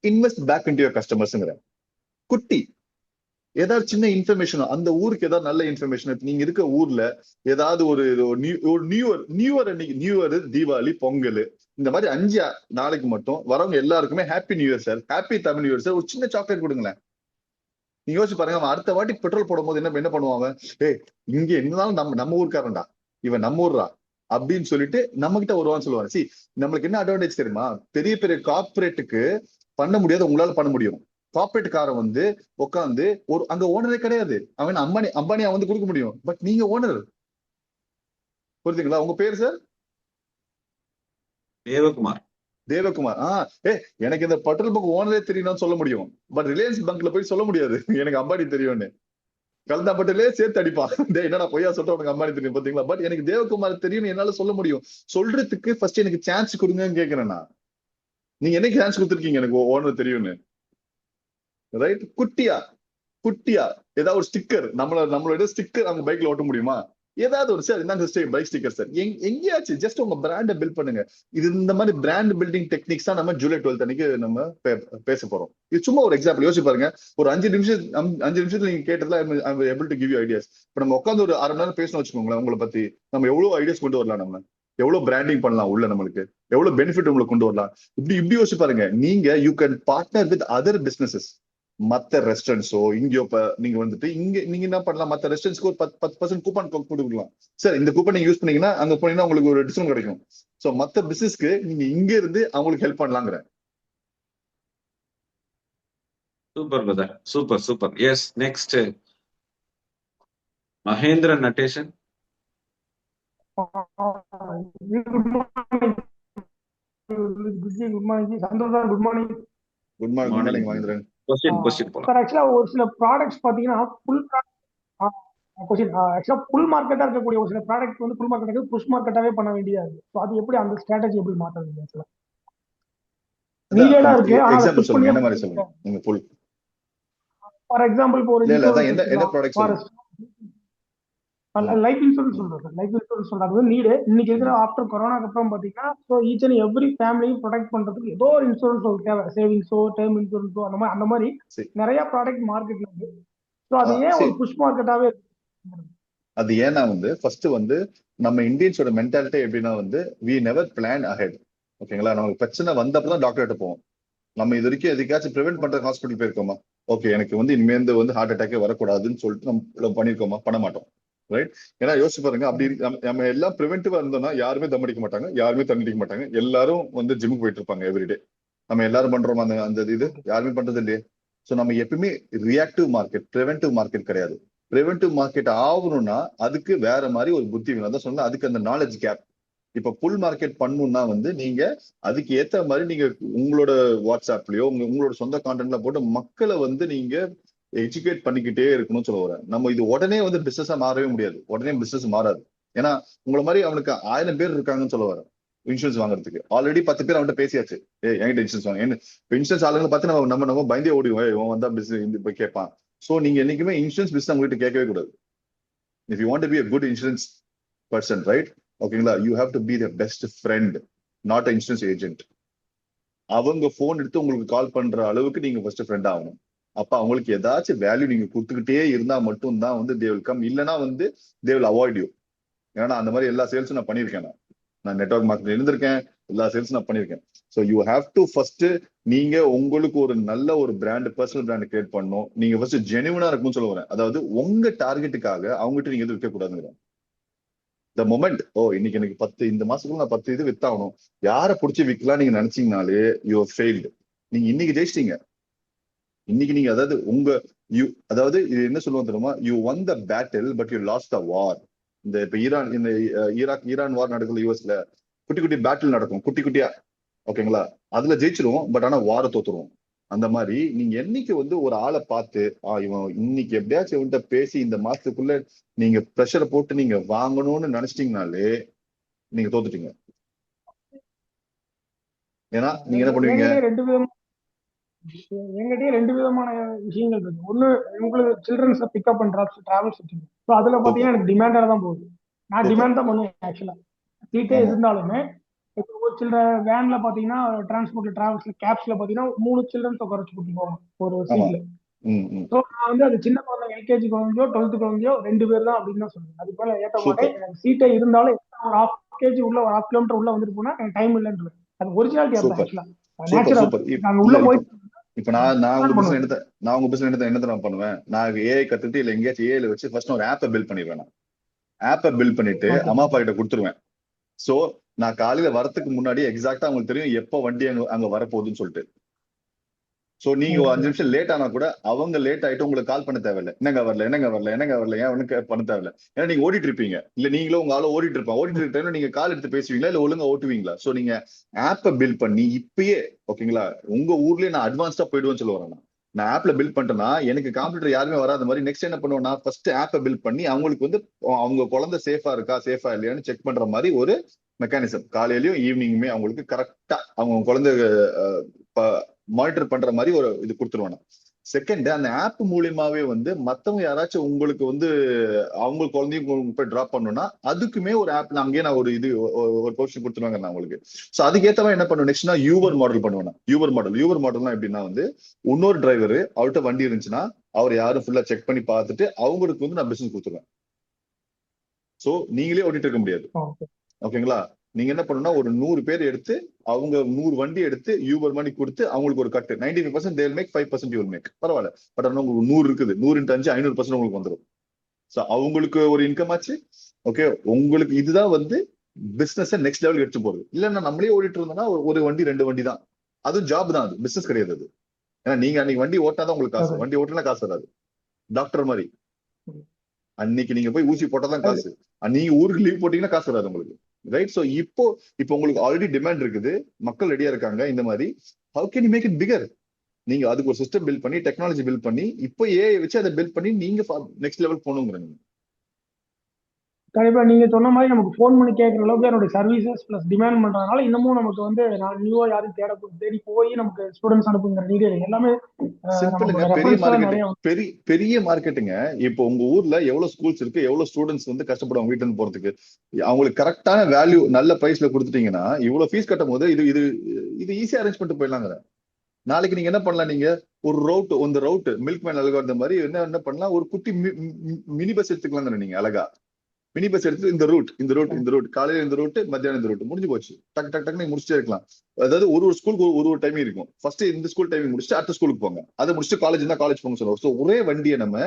இன்வெஸ்ட் பேக் இன்டு யுவர் கஸ்டமர்ஸ்ங்கிற. குட்டி ஏதாவது சின்ன இன்ஃபர்மேஷன், அந்த ஊருக்கு ஏதாவது நல்ல இன்ஃபர்மேஷன், நீங்க இருக்க ஊர்ல ஏதாவது ஒரு நியூ இயர், தீபாவளி, பொங்கல், இந்த மாதிரி 5 நாளைக்கு மட்டும் வரவங்க எல்லாருக்குமே happy new year sir, happy Tamil new year sir, ஒரு சின்ன சாக்லேட் கொடுங்களேன். நீங்க யோசிச்சு பாருங்க, அவன் அடுத்த வாட்டி பெட்ரோல் போடும் போது என்ன பண்ணுவாங்க? இங்க என்னதான் நம்ம ஊருக்காரன்டா, இவன் நம்ம ஊர்ரா அப்படின்னு சொல்லிட்டு நம்ம கிட்ட வருவான்னு சொல்லுவாங்க. சி, நம்மளுக்கு என்ன அட்வான்டேஜ் தெரியுமா? பெரிய பெரிய கார்பரேட்டுக்கு பண்ண முடியாது, உங்களால பண்ண முடியும். கார்பரேட் காரன் வந்து உட்காந்து அங்க ஓனரே கிடையாது, அவன் அம்பானியா வந்து கொடுக்க முடியும். பட் நீங்க ஓனர், புரியுதுங்களா? உங்க பேரு சார்? தேவகுமார். எனக்கு இந்த பெட்ரோல் பங்க் ஓனரே தெரியும்னு சொல்ல முடியும். பட் ரிலையன்ஸ் பங்க்ல போய் சொல்ல முடியாது எனக்கு அம்பானி தெரியும்னு. கலந்தா பட்டிலே சேர்த்து அடிப்பான். என்னடா பொய்யா சொல்ற, உனக்கு அம்பானி தெரியும் பாத்தீங்களா? பட் எனக்கு தேவகுமார் தெரியும், என்னால சொல்ல முடியும். சொல்றதுக்கு ஃபர்ஸ்ட் எனக்கு சான்ஸ் கொடுங்கன்னு கேக்குறேன் நான். நீங்க என்ன சான்ஸ் கொடுத்துருக்கீங்க எனக்கு ஓனர் தெரியும்னு, ரைட்? குட்டியா ஏதாவது ஒரு ஸ்டிக்கர், நம்மளோட ஸ்டிக்கர் அவங்க பைக்ல ஓட்ட முடியுமா? ஏதாவது ஒரு சார், என்ன பைக் ஸ்டிக்கர் சார், எங்கேயாச்சும் ஜஸ்ட் உங்க பிராண்டை பில்ட் பண்ணுங்க. இது இந்த மாதிரி பிராண்ட் பில்டிங் டெக்னிக்ஸ் தான் நம்ம ஜூலை 12 அன்னைக்கு நம்ம பேச போறோம். இது சும்மா ஒரு எக்ஸாம்பிள் யோசிச்சு பாருங்க. ஒரு 5 நிமிஷத்துல நீங்க கேட்டதுல able to give you ideas. இப்ப நம்ம உட்காந்து ஒரு 1/2 மணி நேரம் பேசணும் வச்சுக்கோங்களேன், உங்களை பத்தி நம்ம எவ்வளவு ஐடியாஸ் கொண்டு வரலாம், நம்ம எவ்வளவு பிராண்டிங் பண்ணலாம் உள்ள, நம்மளுக்கு எவ்வளவு பெனிஃபிட் உங்களுக்கு கொண்டு வரலாம். இப்படி யோசிச்சு பாருங்க. நீங்க you can partner with other businesses, மத்த ரெஸ்டாரண்ட்ஸோ இங்கயோ. நீங்க வந்துட்டு நீங்க என்ன பண்ணலாம், மத்த ரெஸ்டாரண்ட்ஸ்க்கு ஒரு 10% கூப்பன் கொடுக்கலாம் சார். இந்த கூப்பன் நீங்க யூஸ் பண்ணீங்கன்னா அங்க போனீங்கன்னா உங்களுக்கு ஒரு டிஸ்கவுண்ட் கிடைக்கும். சோ மத்த பிசினஸ்க்கு நீங்க இங்க இருந்து அவங்களுக்கு ஹெல்ப் பண்ணலாங்கிற. Super brother, super super. Yes, next Mahendran Nateshan. Good morning Santhosh sir. Good morning. Good morning. Good morning Mahendran. Question போலாம் சார். ஆக்சுவலா ஒரு சில ப்ராடக்ட்ஸ் பாத்தீங்கன்னா ஃபுல் ஆக்சுவலா ஃபுல் மார்க்கெட்டா இருக்கக்கூடிய ஒரு சில ப்ராடக்ட் வந்து ஃபுல் மார்க்கெட்டாக புஷ் மார்க்கெட்டாவே பண்ண வேண்டியதா இருக்கு. ஸோ அது எப்படி அந்த ஸ்ட்ராட்டஜி எப்படி மாற்றுறது ஆக்சுவலா? நீடா இருக்கு ஆனா எக்ஸாம்பிள் சொல்லுங்க, என்ன மாதிரி சொல்லுங்க நீங்க ஃபுல்? ஃபார் எக்ஸாம்பிள் இப்போ ஒரு என்ன ப்ராடக்ட் சொல்லுங்க? லைஃப் இன்சூரன்ஸ் சொல்றேன் சார். லைஃப் இன்சூரன்ஸ் சொல்றது நீடு இன்னைக்கு இருக்கிற ஆஃப்டர் கொரோனாக்கு அப்புறம் பாத்தீங்கன்னா ஸோ ஈச் அண்ட் எவ்ரி ஃபேமிலியும் ப்ரொடெக்ட் பண்றதுக்கு ஏதோ ஒரு இன்சூரன்ஸ் ஒரு தேவை. சேவிங்ஸோ டேர்ம் இன்சூரன்ஸோ அந்த மாதிரி நிறைய ப்ராடக்ட் மார்க்கெட்ல இருக்கு. ஸோ அது ஏன் ஒரு புஷ் மார்க்கெட்டாவே அது ஏன்னா வந்து ஃபர்ஸ்ட் வந்து நம்ம இந்தியன்ஸோட மென்டாலிட்டி எப்படின்னா வந்து வி நெவர் பிளான் அஹெட். ஓகேங்களா? நமக்கு பிரச்சனை வந்தப்பதான் டாக்டர்கிட்ட போவோம். நம்ம இது வரைக்கும் எதுக்காச்சும் ப்ரிவென்ட் பண்ற ஹாஸ்பிட்டல் போயிருக்கோமா? ஓகே, எனக்கு வந்து இனிமேல் வந்து ஹார்ட் அட்டாக்கே வரக்கூடாதுன்னு சொல்லிட்டு நம்ம பண்ணிருக்கோமா? பண்ண மாட்டோம். ரைட்? ஏன்னா யோசிச்சு பாருங்க, அப்படி நம்ம எல்லாம் ப்ரிவென்டிவா இருந்தோம்னா யாருமே தம் அடிக்க மாட்டாங்க, யாருமே தண்ணி அடிக்க மாட்டாங்க, எல்லாரும் வந்து ஜிம்முக்கு போயிட்டு இருப்பாங்க எவ்ரிடே. நம்ம எல்லாரும் பண்றோம் அந்த இது யாருமே பண்றது இல்லையே. ஸோ நம்ம எப்பவுமே ரியாக்டிவ் மார்க்கெட், ப்ரிவென்டிவ் மார்க்கெட் கிடையாது. ப்ரிவென்டிவ் மார்க்கெட் ஆகணும்னா அதுக்கு வேற மாதிரி ஒரு புத்தி வேணும். அதான் சொன்னா அதுக்கு அந்த நாலேஜ் கேப். இப்ப புல் மார்க்கெட் பண்ணணும்னா வந்து நீங்க அதுக்கு ஏத்த மாதிரி நீங்க உங்களோட வாட்ஸ்அப்லயோ உங்களோட சொந்த கான்டென்ட்ல போட்டு மக்களை வந்து நீங்க எஜுகேட் பண்ணிக்கிட்டே இருக்கணும்னு சொல்ல வரேன். நம்ம இது உடனே வந்து பிசினஸா மாறவே முடியாது. உடனே பிசினஸ் மாறாது. ஏன்னா உங்களை மாதிரி அவனுக்கு 1000 பேர் இருக்காங்கன்னு சொல்ல வரேன் இன்சூரன்ஸ் வாங்குறதுக்கு. ஆல்ரெடி 10 பேர் அவன்கிட்ட பேசியாச்சு, என்கிட்ட இன்சூரன்ஸ் வாங்க. இன்சூரன்ஸ் ஆளுங்களை பார்த்து நம்ம பயந்தே ஓடிவோம், இவன் வந்தா பிசினஸ் போய் கேட்பான். சோ நீங்க என்னைக்குமே இன்சூரன்ஸ் பிசினஸ் உங்ககிட்ட கேட்கவே கூடாது. If you want to be a good insurance person, right? ஓகேங்களா? You have to be the best friend, not a insurance agent. அவங்க போன் எடுத்து உங்களுக்கு கால் பண்ற அளவுக்கு நீங்க ஃபர்ஸ்ட் ஃப்ரெண்ட் ஆகணும். அப்ப அவங்களுக்கு ஏதாச்சும் வேல்யூ நீங்க கொடுத்துக்கிட்டே இருந்தா மட்டும் தான் வந்து தே வில் கம். இல்லைன்னா வந்து தே வில் அவாய்ட் யூ. ஏன்னா அந்த மாதிரி எல்லா சேல்ஸும் நான் பண்ணியிருக்கேன். நான் நெட்வொர்க் மார்க்கெட்ல இருந்திருக்கேன், எல்லா சேல்ஸும் நான் பண்ணியிருக்கேன். So you have to first நீங்க உங்களுக்கு ஒரு நல்ல ஒரு பிராண்ட், பர்சனல் பிராண்ட் கிரியேட் பண்ணணும். நீங்க ஃபர்ஸ்ட் ஜெனுவனா இருக்கும்னு சொல்ல வரேன். அதாவது உங்க டார்கெட்டுக்காக அவங்ககிட்ட நீங்க எதுவும் விற்க கூடாதுங்கிறேன். த மொமெண்ட் இன்னைக்கு எனக்கு 10 இந்த மாசத்துக்குள்ள நான் 10 இது வித்தாகணும், யாரை பிடிச்சி விற்கலாம் நீங்க நினைச்சீங்கனாலே யூ ஃபெயில்டு. நீங்க இன்னைக்கு ஜெயிச்சிட்டீங்க. இன்னைக்கு நீங்க அதாவது அதாவது இது என்ன சொல்லுவோம் தெரியுமா? You won the battle but you lost the war. இந்த இப்ப ஈரான் வார் நடக்குது யூஎஸ்ல. குட்டி குட்டி பேட்டில் நடக்கும், குட்டி குட்டியா. ஓகேங்களா? அதுல ஜெயிச்சிருவோம், பட் ஆனா வார தோத்துருவோம். அந்த மாதிரி நீங்க என்னைக்கு வந்து ஒரு ஆளை பார்த்து இவன் இன்னைக்கு எப்படியாச்சும் இவன்கிட்ட பேசி இந்த மாசத்துக்குள்ள நீங்க ப்ரெஷரை போட்டு நீங்க வாங்கணும்னு நினைச்சிட்டீங்கனாலே நீங்க தோத்துட்டீங்க. ஏன்னா நீங்க என்ன பண்ணுவீங்க? எங்கிட்டயே 2 விதமான விஷயங்கள் இருக்கு. ஒண்ணு உங்களுக்கு children's pickup and drops travels இருக்கு. ஸோ அதுல பாத்தீங்கன்னா எனக்கு டிமாண்டா தான் போகுது. நான் டிமாண்ட் தான் பண்ணுவேன் ஆக்சுவலா. சீட்டே இருந்தாலுமே இப்போ ஒரு சில வேன்ல பாத்தீங்கன்னா டிரான்ஸ்போர்ட்ல டிராவல்ஸ்ல கேப்ஸ்ல பாத்தீங்கன்னா 3 சில்ட்ரன்ஸ் குறைச்சு கூட்டிட்டு போவாங்க ஒரு சீட்ல. ஸோ நான் வந்து அது சின்ன குழந்தை எல்கேஜி குழந்தையோ 12th குழந்தையோ 2 பேர் தான் அப்படின்னு தான் சொல்லுவேன். அது போல ஏற்ற மாட்டேன். எனக்கு சீட்டே இருந்தாலும் ஒரு 1/2 kg உள்ள ஒரு 1/2 கிலோமீட்டர் உள்ள வந்துட்டு போனா எனக்கு டைம் இல்லைன்னு. அது ஒரிஜினாலிட்டி ஆஃப் ஆக்சுவலா நேச்சுரல். நாங்க உள்ள போய் இப்ப நான் உங்க பிசினஸ் என்ன நான் பண்ணுவேன்? நான் ஏஐ கத்துட்டு இல்ல எங்கேயாச்சும் ஏஐல வச்சு ஃபர்ஸ்ட் ஒரு ஆப்பை பில்ட் பண்ணிடுவேன். நான் ஆப்பை பில்ட் பண்ணிட்டு அம்மா அப்பா கிட்ட கொடுத்துருவேன். சோ நான் காலையில வரதுக்கு முன்னாடி எக்ஸாக்டா அவங்களுக்கு தெரியும் எப்ப வண்டி அங்க வரப்போகுதுன்னு சொல்லிட்டு. சோ நீங்க 5 நிமிஷம் லேட் ஆனா கூட அவங்க லேட் ஆயிட்டு உங்களுக்கு கால் பண்ண தேவையில்லை. என்னங்க வரல ஏன் பண்ண தேவையில்லை. ஏன்னா நீங்க ஓடிட்டு இருப்பீங்க, இல்ல நீங்களும் உங்க ஆளோ ஓடிட்டு இருப்பாங்க. ஓடிட்டு இருக்க டைம்ல நீங்க கால் எடுத்து பேசுவீங்களா இல்ல ஒழுங்கா ஓட்டுவீங்களா? சோ நீங்க ஆப்பை பில்ட் பண்ணி இப்பயே ஓகேங்களா உங்க ஊர்லயே நான் அட்வான்ஸ்டா போயிடுவேன்னு சொல்ல வரேன். நான் ஆப்ல பில்ட் பண்ணிட்டேன்னா எனக்கு காம்படிட்டர் யாருமே வராத மாதிரி நெக்ஸ்ட் என்ன பண்ணுவேன்னா ஃபர்ஸ்ட் ஆப்பை பில்ட் பண்ணி அவங்களுக்கு வந்து அவங்க குழந்தை சேஃபா இருக்கா சேஃபா இல்லையான்னு செக் பண்ற மாதிரி ஒரு மெக்கானிசம் காலையிலயும் ஈவினிங்குமே அவங்களுக்கு கரெக்டா அவங்க குழந்தை மானிட்டர் பண்ற மாதிரி ஒரு இது கொடுத்துருவாங்க. செகண்ட், அந்த ஆப் மூலியமாவே வந்து மத்தவங்க யாராச்சும் உங்களுக்கு வந்து அவங்க குழந்தையும் போய் டிராப் பண்ணணும்னா அதுக்குமே ஒரு ஆப் அங்கேயே நான் ஒரு பொசிஷன் கொடுத்துருவாங்க நான் உங்களுக்கு. சோ அதுக்கேற்றவன் என்ன பண்ணுவேன் நெக்ஸ்ட்னா யூபர் மாடல் பண்ணுவேன். யூபர் மாடல்னா எப்படின்னா வந்து இன்னொரு டிரைவர் அவர்கிட்ட வண்டி இருந்துச்சுன்னா அவர் யாரும் ஃபுல்லா செக் பண்ணி பார்த்துட்டு அவங்களுக்கு வந்து நான் பிசினஸ் கொடுத்துருவேன். சோ நீங்களே ஓட்டிட்டு இருக்க முடியாது. ஓகேங்களா? நீங்க என்ன பண்ணணும்னா ஒரு 100 பேர் எடுத்து அவங்க 100 வண்டி எடுத்து யூபர் மணி கொடுத்து அவங்களுக்கு ஒரு கட்டு 95% they will make 5% you will make. பரவாயில்ல. பட் ஆனால் உங்களுக்கு 100 இருக்குது, 100 × 5 500% உங்களுக்கு வந்துடும். ஸோ அவங்களுக்கு ஒரு இன்கம் ஆச்சு. ஓகே, உங்களுக்கு இதுதான் வந்து பிசினஸ் நெக்ஸ்ட் லெவல் எடுத்து போறது. இல்லைன்னா நம்மளே ஓடிட்டு இருந்தோம்னா ஒரு வண்டி 2 வண்டி தான். அது ஜாப் தான், அது பிசினஸ் கிடையாது. அது ஏன்னா நீங்க அன்னைக்கு வண்டி ஓட்டாதான் உங்களுக்கு காசு, வண்டி ஓட்டினா காசு வராது. டாக்டர் மாதிரி அன்னைக்கு நீங்க போய் ஊசி போட்டாதான் காசு, நீங்க ஊருக்கு லீவ் போட்டீங்கன்னா காசு வராது உங்களுக்கு, ரைட்? சோ இப்போ உங்களுக்கு ஆல்ரெடி டிமாண்ட் இருக்குது, மக்கள் ரெடியா இருக்காங்க. இந்த மாதிரி how can you make it bigger? நீங்க அதுக்கு ஒரு சிஸ்டம் பில்ட் பண்ணி, டெக்னாலஜி பில்ட் பண்ணி, இப்போ ஏஐ வச்சு அதை பில்ட் பண்ணி நீங்க நெக்ஸ்ட் லெவல் போகணுங்கிறீங்க. கண்டிப்பா நீங்க சொன்ன மாதிரி நமக்கு ஃபோன் பண்ணி கேட்கற அளவுக்கு என்னுடைய சர்வீசஸ் பிளஸ் டிமாண்ட் பண்றதுனால இன்னமும் நமக்கு வந்து நான் நியூவா யாரும் தேடி போய் நமக்கு ஸ்டூடெண்ட்ஸ் அனுப்புங்கிற நீடே எல்லாமே சிம்பிளுங்க. பெரிய மார்க்கெட்டிங், பெரிய மார்க்கெட்டுங்க. இப்போ உங்க ஊர்ல எவ்வளவு ஸ்கூல்ஸ் இருக்கு, எவ்வளவு ஸ்டூடெண்ட்ஸ் வந்து கஷ்டப்படுவாங்க வீட்டுல இருந்து போறதுக்கு. அவங்களுக்கு கரெக்டான வேல்யூ நல்ல பிரைஸ்ல கொடுத்துட்டீங்கன்னா, இவ்வளவு ஃபீஸ் கட்டும் போது இது இது இது ஈஸியா அரேஞ்ச் பண்ணிட்டு போயிடலாங்க. நாளைக்கு நீங்க என்ன பண்ணலாம், நீங்க ஒரு ரவுட், இந்த ரவுட் மில்க் மேன் அல்காரிதம் மாதிரி என்ன பண்ணலாம், ஒரு குட்டி மினி பஸ் எடுத்துக்கலாங்க. நீங்க அழகா மினி பஸ் எடுத்து இந்த ரூட் காலையில இந்த ரூட், மத்தியானம் இந்த ரூட், முடிஞ்சு போச்சு. டக் டக் டக் நீங்க முடிச்சுட்டே இருக்கலாம். அதாவது ஒரு ஸ்கூலுக்கு ஒரு டைமிங் இருக்கும். ஃபர்ஸ்ட் இந்த ஸ்கூல் டைமிங் முடிச்சுட்டு அடுத்த ஸ்கூலுக்கு போங்க, அதை முடிச்சுட்டு காலேஜ் இருந்தா காலேஜ் போங்க சொல்லுவோம். ஸோ ஒரே வண்டியை நம்ம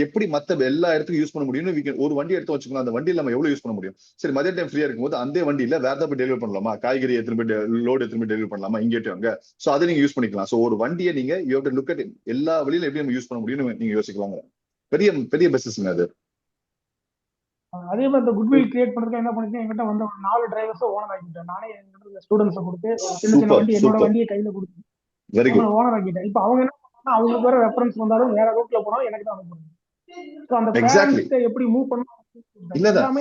எப்படி மத்த எல்லா இடத்துக்கும் யூஸ் பண்ண முடியும்னு ஒரு வண்டி எடுத்து வச்சுக்கலாம். அந்த வண்டியில் நம்ம எவ்வளவு யூஸ் பண்ண முடியும்? சரி, மதிய டைம் ஃப்ரீயா இருக்கும்போது அந்த வண்டியில வேற ஏதாவது போய் டெலிவரி பண்ணலாமா, காய்கறி எத்தனை போய் லோடு எத்தனை போய் டெலிவரி பண்ணலாமா, இங்கேட்டு வாங்க. ஸோ அதை நீங்க யூஸ் பண்ணிக்கலாம். ஸோ ஒரு வண்டியை நீங்க you have to look at எல்லா வழியில எப்படி நம்ம யூஸ் பண்ண முடியும்னு நீங்க யோசிக்கலாங்க. பெரிய பெரிய பிசினஸ்ங்க அது. அதே மாதிரி இந்த குட்வில் கிரியேட் பண்றதுக்கு என்ன பண்ணிருக்கேன், என்கிட்ட வந்து 4 டிரைவர்ஸ் ஓனர் ஆக்கிட்டேன். நானே எங்கிட்ட ஸ்டூடெண்ட்ஸை கொடுத்து சின்ன சின்ன வண்டி என்னோட வண்டியை கையில கொடுத்து ஓனர் ஆக்கிட்டேன். இப்போ அவங்க என்ன பண்ணா, அவங்களுக்கு வேற ரெஃபரன்ஸ் வந்தாலும் வேற ரூட்ல போனாலும் எனக்கு தான் அனுப்புறாங்க. ஸோ அந்த பேரண்ட்ஸை எப்படி மூவ் பண்ணணும் இல்லதான்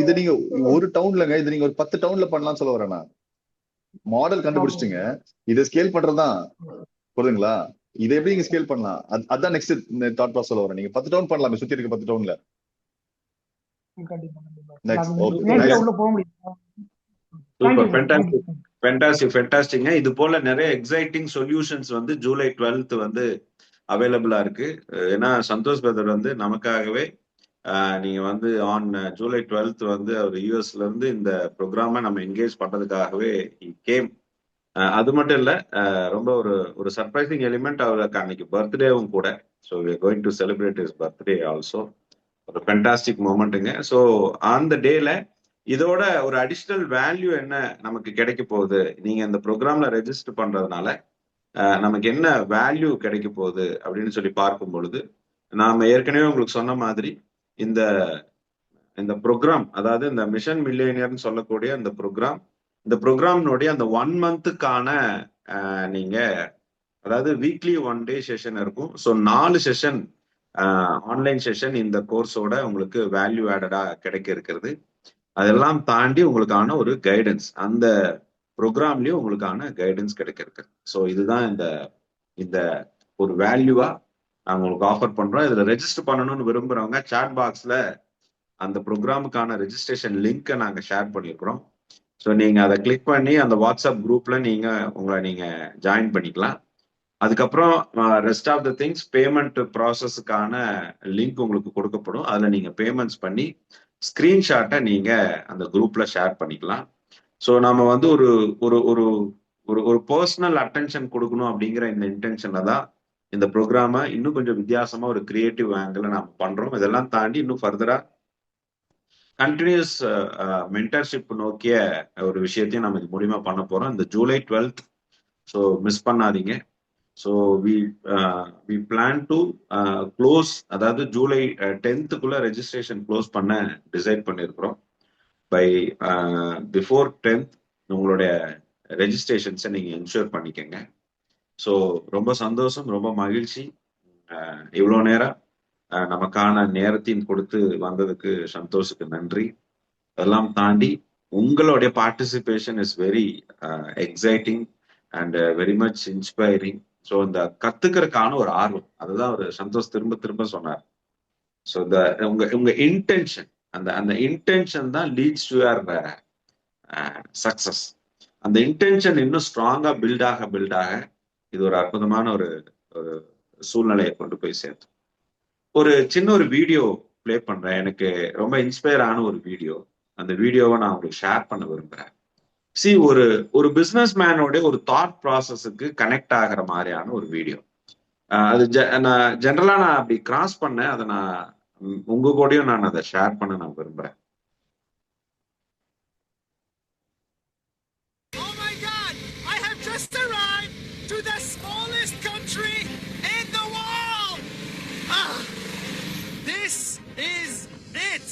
இது நீங்க ஒரு டவுன்லங்க, இது நீங்க ஒரு 10 டவுன்ல பண்ணலாம்னு சொல்ல வரேன். மாடல் கண்டுபிடிச்சிட்டுங்க, இதை ஸ்கேல் பண்றதுதான். புரியுதுங்களா? இதை எப்படி நீங்க ஸ்கேல் பண்ணலாம், அதான் நெக்ஸ்ட் தாட் ப்ராசஸ் சொல்ல வரேன். நீங்க 10 டவுன் பண்ணலாமே, சுத்தி இருக்க 10 டவுன்ல. ஃபென்டாஸ்டிக்ங்க. இது போல நிறைய எக்ஸைட்டிங் சொல்யூஷன்ஸ் வந்து ஜூலை 12th வந்து அவைலபிளா இருக்கு. ஏன்னா சந்தோஷ் பிரதர் வந்து நமக்காகவே நீங்க வந்து ஆன் ஜூலை 12th வந்து அவர் யூஎஸ்ல இருந்து இந்த ப்ரோக்ராமை நம்ம என்கேஜ் பண்றதுக்காகவே கேம். அது மட்டும் இல்ல, ரொம்ப ஒரு சர்ப்ரைசிங் எலிமெண்ட், அவருக்கு அன்னைக்கு பர்த்டேவும் கூட. So we are going to celebrate his birthday also. ஒரு ஃபென்டாஸ்டிக் மொமெண்ட்டுங்க. ஸோ அந்த டேல இதோட ஒரு அடிஷ்னல் வேல்யூ என்ன நமக்கு கிடைக்க போகுது, நீங்க இந்த ப்ரோக்ராம்ல ரெஜிஸ்டர் பண்றதுனால நமக்கு என்ன வேல்யூ கிடைக்க போகுது அப்படின்னு சொல்லி பார்க்கும் பொழுது, நாம ஏற்கனவே உங்களுக்கு சொன்ன மாதிரி இந்த ப்ரோக்ராம், அதாவது இந்த மிஷன் மில்லியனியர்னு சொல்லக்கூடிய இந்த ப்ரோக்ராம்னுடைய அந்த 1 monthக்கான நீங்க, அதாவது வீக்லி 1 day செஷன் இருக்கும். ஸோ 4 செஷன் ஆன்லைன் செஷன் இந்த கோர்ஸோட உங்களுக்கு வேல்யூ ஆடடா கிடைக்க இருக்கிறது. அதெல்லாம் தாண்டி உங்களுக்கான ஒரு கைடன்ஸ், அந்த ப்ரோக்ராம்லயும் உங்களுக்கான கைடன்ஸ் கிடைக்க இருக்கு. ஸோ இதுதான் இந்த ஒரு வேல்யூவா நாங்கள் உங்களுக்கு ஆஃபர் பண்றோம். இதுல ரெஜிஸ்டர் பண்ணணும்னு விரும்புறவங்க சாட் பாக்ஸ்ல அந்த ப்ரோக்ராமுக்கான ரெஜிஸ்ட்ரேஷன் லிங்கை நாங்க ஷேர் பண்ணியிருக்கிறோம். ஸோ நீங்க அதை கிளிக் பண்ணி அந்த வாட்ஸ்அப் குரூப்ல உங்களை நீங்க ஜாயின் பண்ணிக்கலாம். அதுக்கப்புறம் rest of the things payment ப்ராசஸுக்கான லிங்க் உங்களுக்கு கொடுக்கப்படும். அதில் நீங்கள் பேமெண்ட்ஸ் பண்ணி ஸ்க்ரீன்ஷாட்டை நீங்கள் அந்த குரூப்பில் ஷேர் பண்ணிக்கலாம். ஸோ நம்ம வந்து ஒரு ஒரு ஒரு ஒரு ஒரு பர்சனல் அட்டென்ஷன் கொடுக்கணும் அப்படிங்கிற இந்த இன்டென்ஷனில் தான் இந்த ப்ரோக்ராமை இன்னும் கொஞ்சம் வித்தியாசமாக ஒரு கிரியேட்டிவ் ஆங்கிள் நம்ம பண்ணுறோம். இதெல்லாம் தாண்டி இன்னும் ஃபர்தராக கண்டினியூஸ் மென்டர்ஷிப் நோக்கிய ஒரு விஷயத்தையும் நம்ம இது மூலியமா பண்ண போகிறோம் இந்த ஜூலை 12th. ஸோ மிஸ் பண்ணாதீங்க. So we plan to close, அதாவது ஜூலை 10th ரெஜிஸ்ட்ரேஷன் க்ளோஸ் பண்ண டிசைட் பண்ணியிருக்கிறோம். பை பிஃபோர் 10th உங்களுடைய ரெஜிஸ்ட்ரேஷன்ஸை நீங்கள் என்ஷூர் பண்ணிக்கங்க. ஸோ ரொம்ப சந்தோஷம், ரொம்ப மகிழ்ச்சி. இவ்வளோ நேரம் நமக்கான நேரத்தையும் கொடுத்து வந்ததுக்கு சந்தோஷுக்கு நன்றி. அதெல்லாம் தாண்டி உங்களுடைய participation is very exciting and very much inspiring. So இந்த கத்துக்கிறதுக்கான ஒரு ஆர்வம், அதுதான் ஒரு சந்தோஷ் திரும்ப திரும்ப சொன்னார். ஸோ இந்த உங்க இன்டென்ஷன், அந்த இன்டென்ஷன் தான் லீட்ஸ் டு யுவர் சக்சஸ். அந்த இன்டென்ஷன் இன்னும் ஸ்ட்ராங்கா பில்ட் ஆக இது ஒரு அற்புதமான ஒரு சூழ்நிலையை கொண்டு போய் சேர்த்து ஒரு சின்ன ஒரு வீடியோ பிளே பண்றேன். எனக்கு ரொம்ப இன்ஸ்பயர் ஆன ஒரு வீடியோ. அந்த வீடியோவை நான் உங்களுக்கு ஷேர் பண்ண விரும்புறேன். ஒரு பிசினஸ் மேனோட ஒரு தாட் ப்ராசஸுக்கு கனெக்ட் ஆகிற மாதிரியான ஒரு வீடியோ. அது நான் ஜென்ரலா நான் அப்படி கிராஸ் பண்ணேன். அதை நான் உங்க கூடயும் நான் அதை ஷேர் பண்ண நான் விரும்புறேன். Oh my God! I have just arrived to the smallest country is it.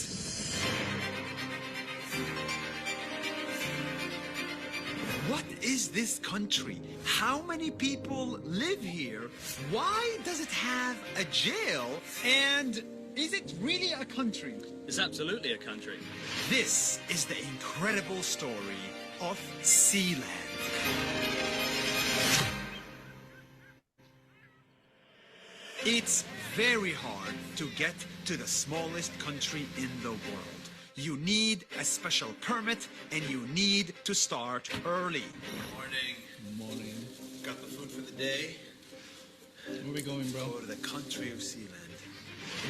What is this country? How many people live here? Why does it have a jail? And is it really a country? It's absolutely a country. This is the incredible story of Sealand. It's very hard to get to the smallest country in the world. You need a special permit and you need to start early. Morning. Morning. Got the food for the day? Where are we going, bro? Go to the country of Sealand.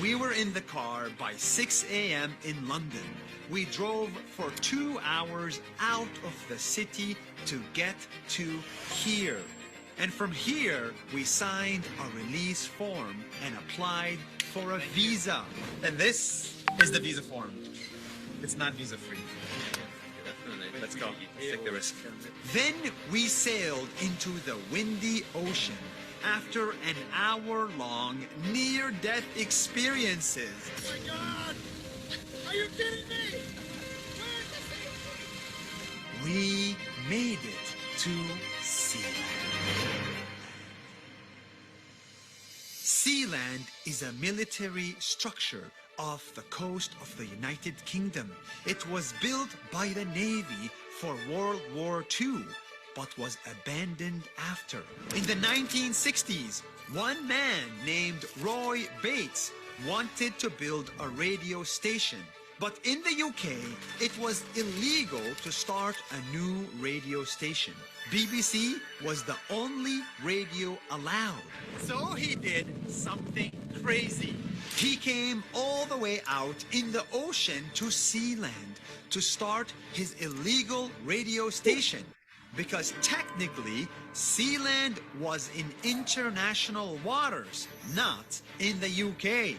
We were in the car by 6 a.m. in London. We drove for 2 hours out of the city to get to here. And from here, we signed a release form and applied for a visa. And this is the visa form. It's not visa free. Let's go. Let's take the risk. Then we sailed into the windy ocean after an hour-long near-death experiences. Oh my God! Are you kidding me? We made it to Sealand. Sealand is a military structure off the coast of the United Kingdom. It was built by the Navy for World War II, but was abandoned after. In the 1960s, one man named Roy Bates wanted to build a radio station. But in the UK, it was illegal to start a new radio station. BBC was the only radio allowed. So he did something crazy. He came all the way out in the ocean to Sealand to start his illegal radio station. Because technically, Sealand was in international waters, not in the UK.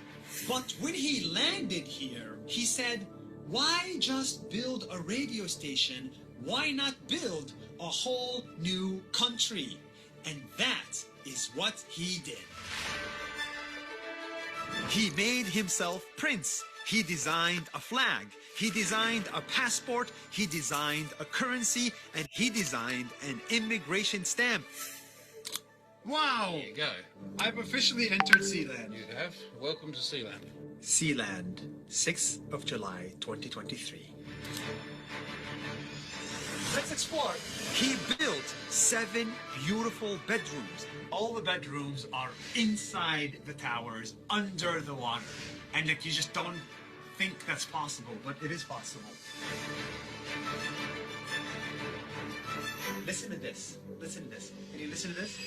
But when he landed here, he said, why just build a radio station? Why not build a whole new country? And that is what he did. He made himself prince. He designed a flag. He designed a passport. He designed a currency. And he designed an immigration stamp. Wow! There you go. I've officially entered Sealand. You have. Welcome to Sealand. Sealand, 6th of July, 2023. Let's explore. He built 7 beautiful bedrooms. All the bedrooms are inside the towers, under the water. And like, you just don't think that's possible, but it is possible. Listen to this. Listen to this. Can you listen to this?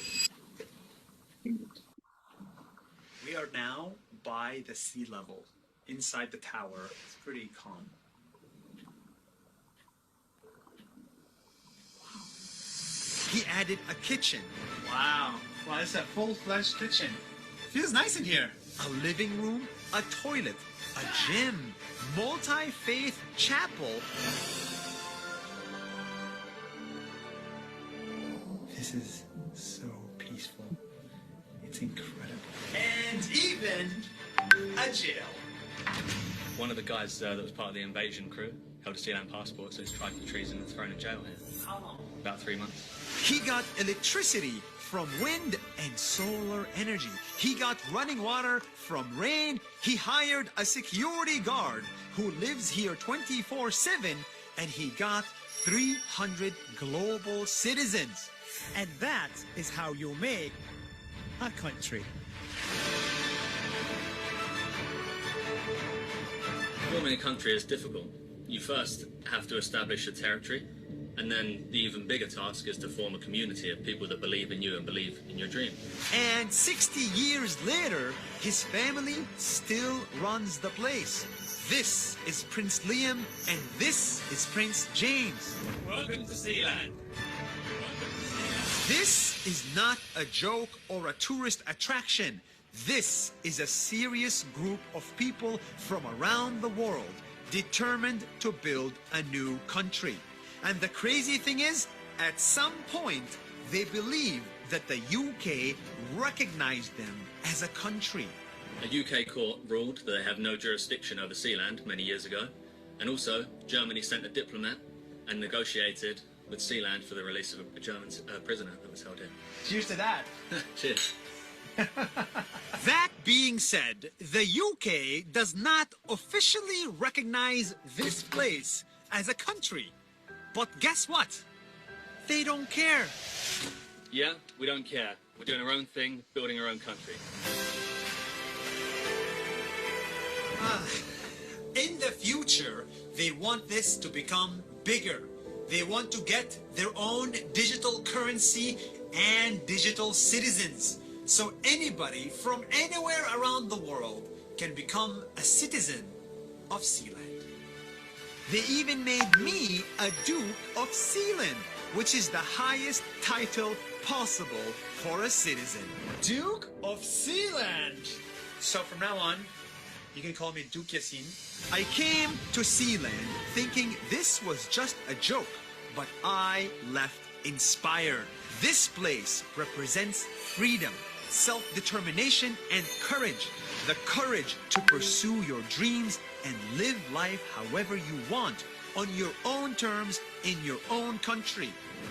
We are now by the sea level, inside the tower. It's pretty calm. Wow. He added a kitchen. Wow. Wow, it's a full-fledged kitchen. Feels nice in here. A living room, a toilet, a gym, multi-faith chapel. This is so peaceful. It's incredible. And even a jail. One of the guys that was part of the invasion crew held a Sealand passport, so he's tried for treason and thrown in jail here. How long? About 3 months. He got electricity from wind and solar energy. He got running water from rain. He hired a security guard who lives here 24/7, and he got 300 global citizens. And that is how you make a country. Forming a country is difficult. You first have to establish a territory, and then the even bigger task is to form a community of people that believe in you and believe in your dream. And 60 years later, his family still runs the place. This is Prince Liam, and this is Prince James. Welcome to Sealand. This is not a joke or a tourist attraction. This is a serious group of people from around the world determined to build a new country. And the crazy thing is, at some point, they believe that the UK recognized them as a country. A UK court ruled that they have no jurisdiction over Sealand many years ago, and also Germany sent a diplomat and negotiated with Sealand for the release of a German prisoner that was held here. Cheers to that. Cheers. That being said, the UK does not officially recognize this place as a country. But guess what? They don't care. Yeah, we don't care. We're doing our own thing, building our own country. In the future, they want this to become bigger. They want to get their own digital currency and digital citizens. So anybody from anywhere around the world can become a citizen of Sealand. They even made me a Duke of Sealand, which is the highest title possible for a citizen. Duke of Sealand. So from now on, you can call me Duke Yassin. I came to Sealand thinking this was just a joke, but I left inspired. This place represents freedom, self-determination, and courage. The courage to pursue your dreams and live life however you want, on your own terms, in your own country.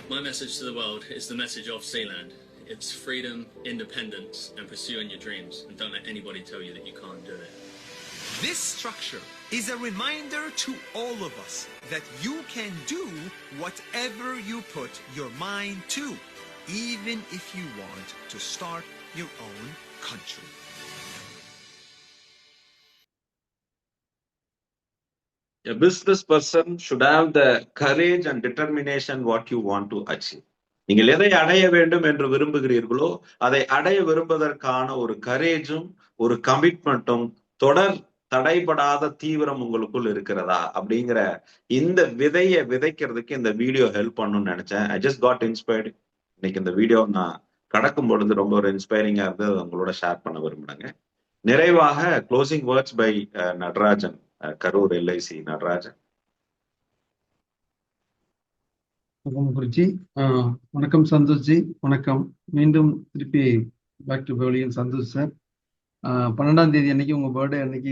My message to the world is the message of Sealand. It's freedom, independence, and pursuing your dreams. And don't let anybody tell you that you can't do it. This structure is a reminder to all of us that you can do whatever you put your mind to, even if you want to start your own country. A business person should have the courage and determination what you want to achieve. நீங்கள் எதை அடைய வேண்டும் என்று விரும்புகிறீர்களோ அதை அடைய விரும்புவதற்கான ஒரு கரேஜும் ஒரு கமிட்மெண்ட்டும் தொடர் தடைபடாத தீவிரம் உங்களுக்குள் இருக்கிறதா அப்படிங்கிற இந்த விதையை விதைக்கிறதுக்கு இந்த வீடியோ ஹெல்ப் பண்ணணும்னு நினைச்சேன். I just got inspired. இன்னைக்கு இந்த வீடியோ நான் கடக்கும் பொழுது ரொம்ப ஒரு இன்ஸ்பைரிங்கா இருந்து உங்களோட ஷேர் பண்ண விரும்புறேங்க. நிறைவாக closing words by Natarajan, Karur LIC Natarajan. வணக்கம் குருஜி. வணக்கம் சந்தோஷ்ஜி. வணக்கம். மீண்டும் திருப்பி back to pavilion Santhosh sir. 12ஆம் தேதி அன்னைக்கு உங்க பர்த்டே அன்னைக்கு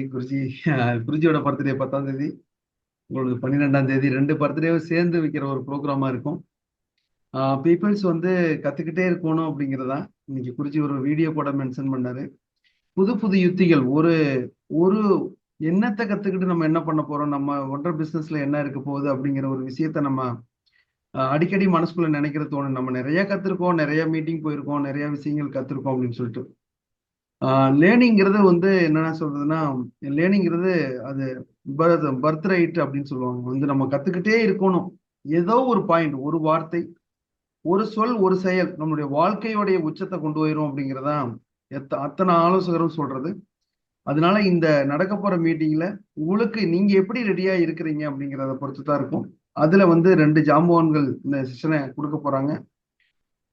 குருஜியோட பர்த்டே 10ஆம் தேதி, உங்களுக்கு 12ஆம் தேதி 2 பர்த்டேவும் சேர்ந்து வைக்கிற ஒரு ப்ரோக்ராமா இருக்கும். பீப்புள்ஸ் வந்து கத்துக்கிட்டே இருக்கணும் அப்படிங்கிறதா இன்னைக்கு குருஜி ஒரு வீடியோ கூட மென்ஷன் பண்ணாரு. புது புது யுத்திகள், ஒரு என்னத்தை கத்துக்கிட்டு நம்ம என்ன பண்ண போறோம், நம்ம ஒன்றரை பிசினஸ்ல என்ன இருக்க போகுது அப்படிங்கிற ஒரு விஷயத்த நம்ம அடிக்கடி மனசுக்குள்ள நினைக்கிற தோணும். நம்ம நிறைய கத்துருக்கோம், நிறைய மீட்டிங் போயிருக்கோம், நிறைய விஷயங்கள் கத்துருக்கோம் அப்படின்னு சொல்லிட்டு. லேர்னிங்கிறது வந்து என்னென்ன சொல்றதுன்னா, லேர்னிங்கிறது அது பர்த் ரைட் அப்படின்னு சொல்லுவாங்க. வந்து நம்ம கத்துக்கிட்டே இருக்கணும். ஏதோ ஒரு பாயிண்ட், ஒரு வார்த்தை, ஒரு சொல், ஒரு செயல் நம்மளுடைய வாழ்க்கையோடைய உச்சத்தை கொண்டு போயிரும் அப்படிங்கிறதா அத்தனை ஆலோசகரும் சொல்றது. அதனால இந்த நடக்க போற மீட்டிங்ல உங்களுக்கு நீங்க எப்படி ரெடியா இருக்கிறீங்க அப்படிங்கிறத பொறுத்து தான் இருக்கும். அதுல வந்து 2 ஜாம்பவான்கள் இந்த செஷனை கொடுக்க போறாங்க.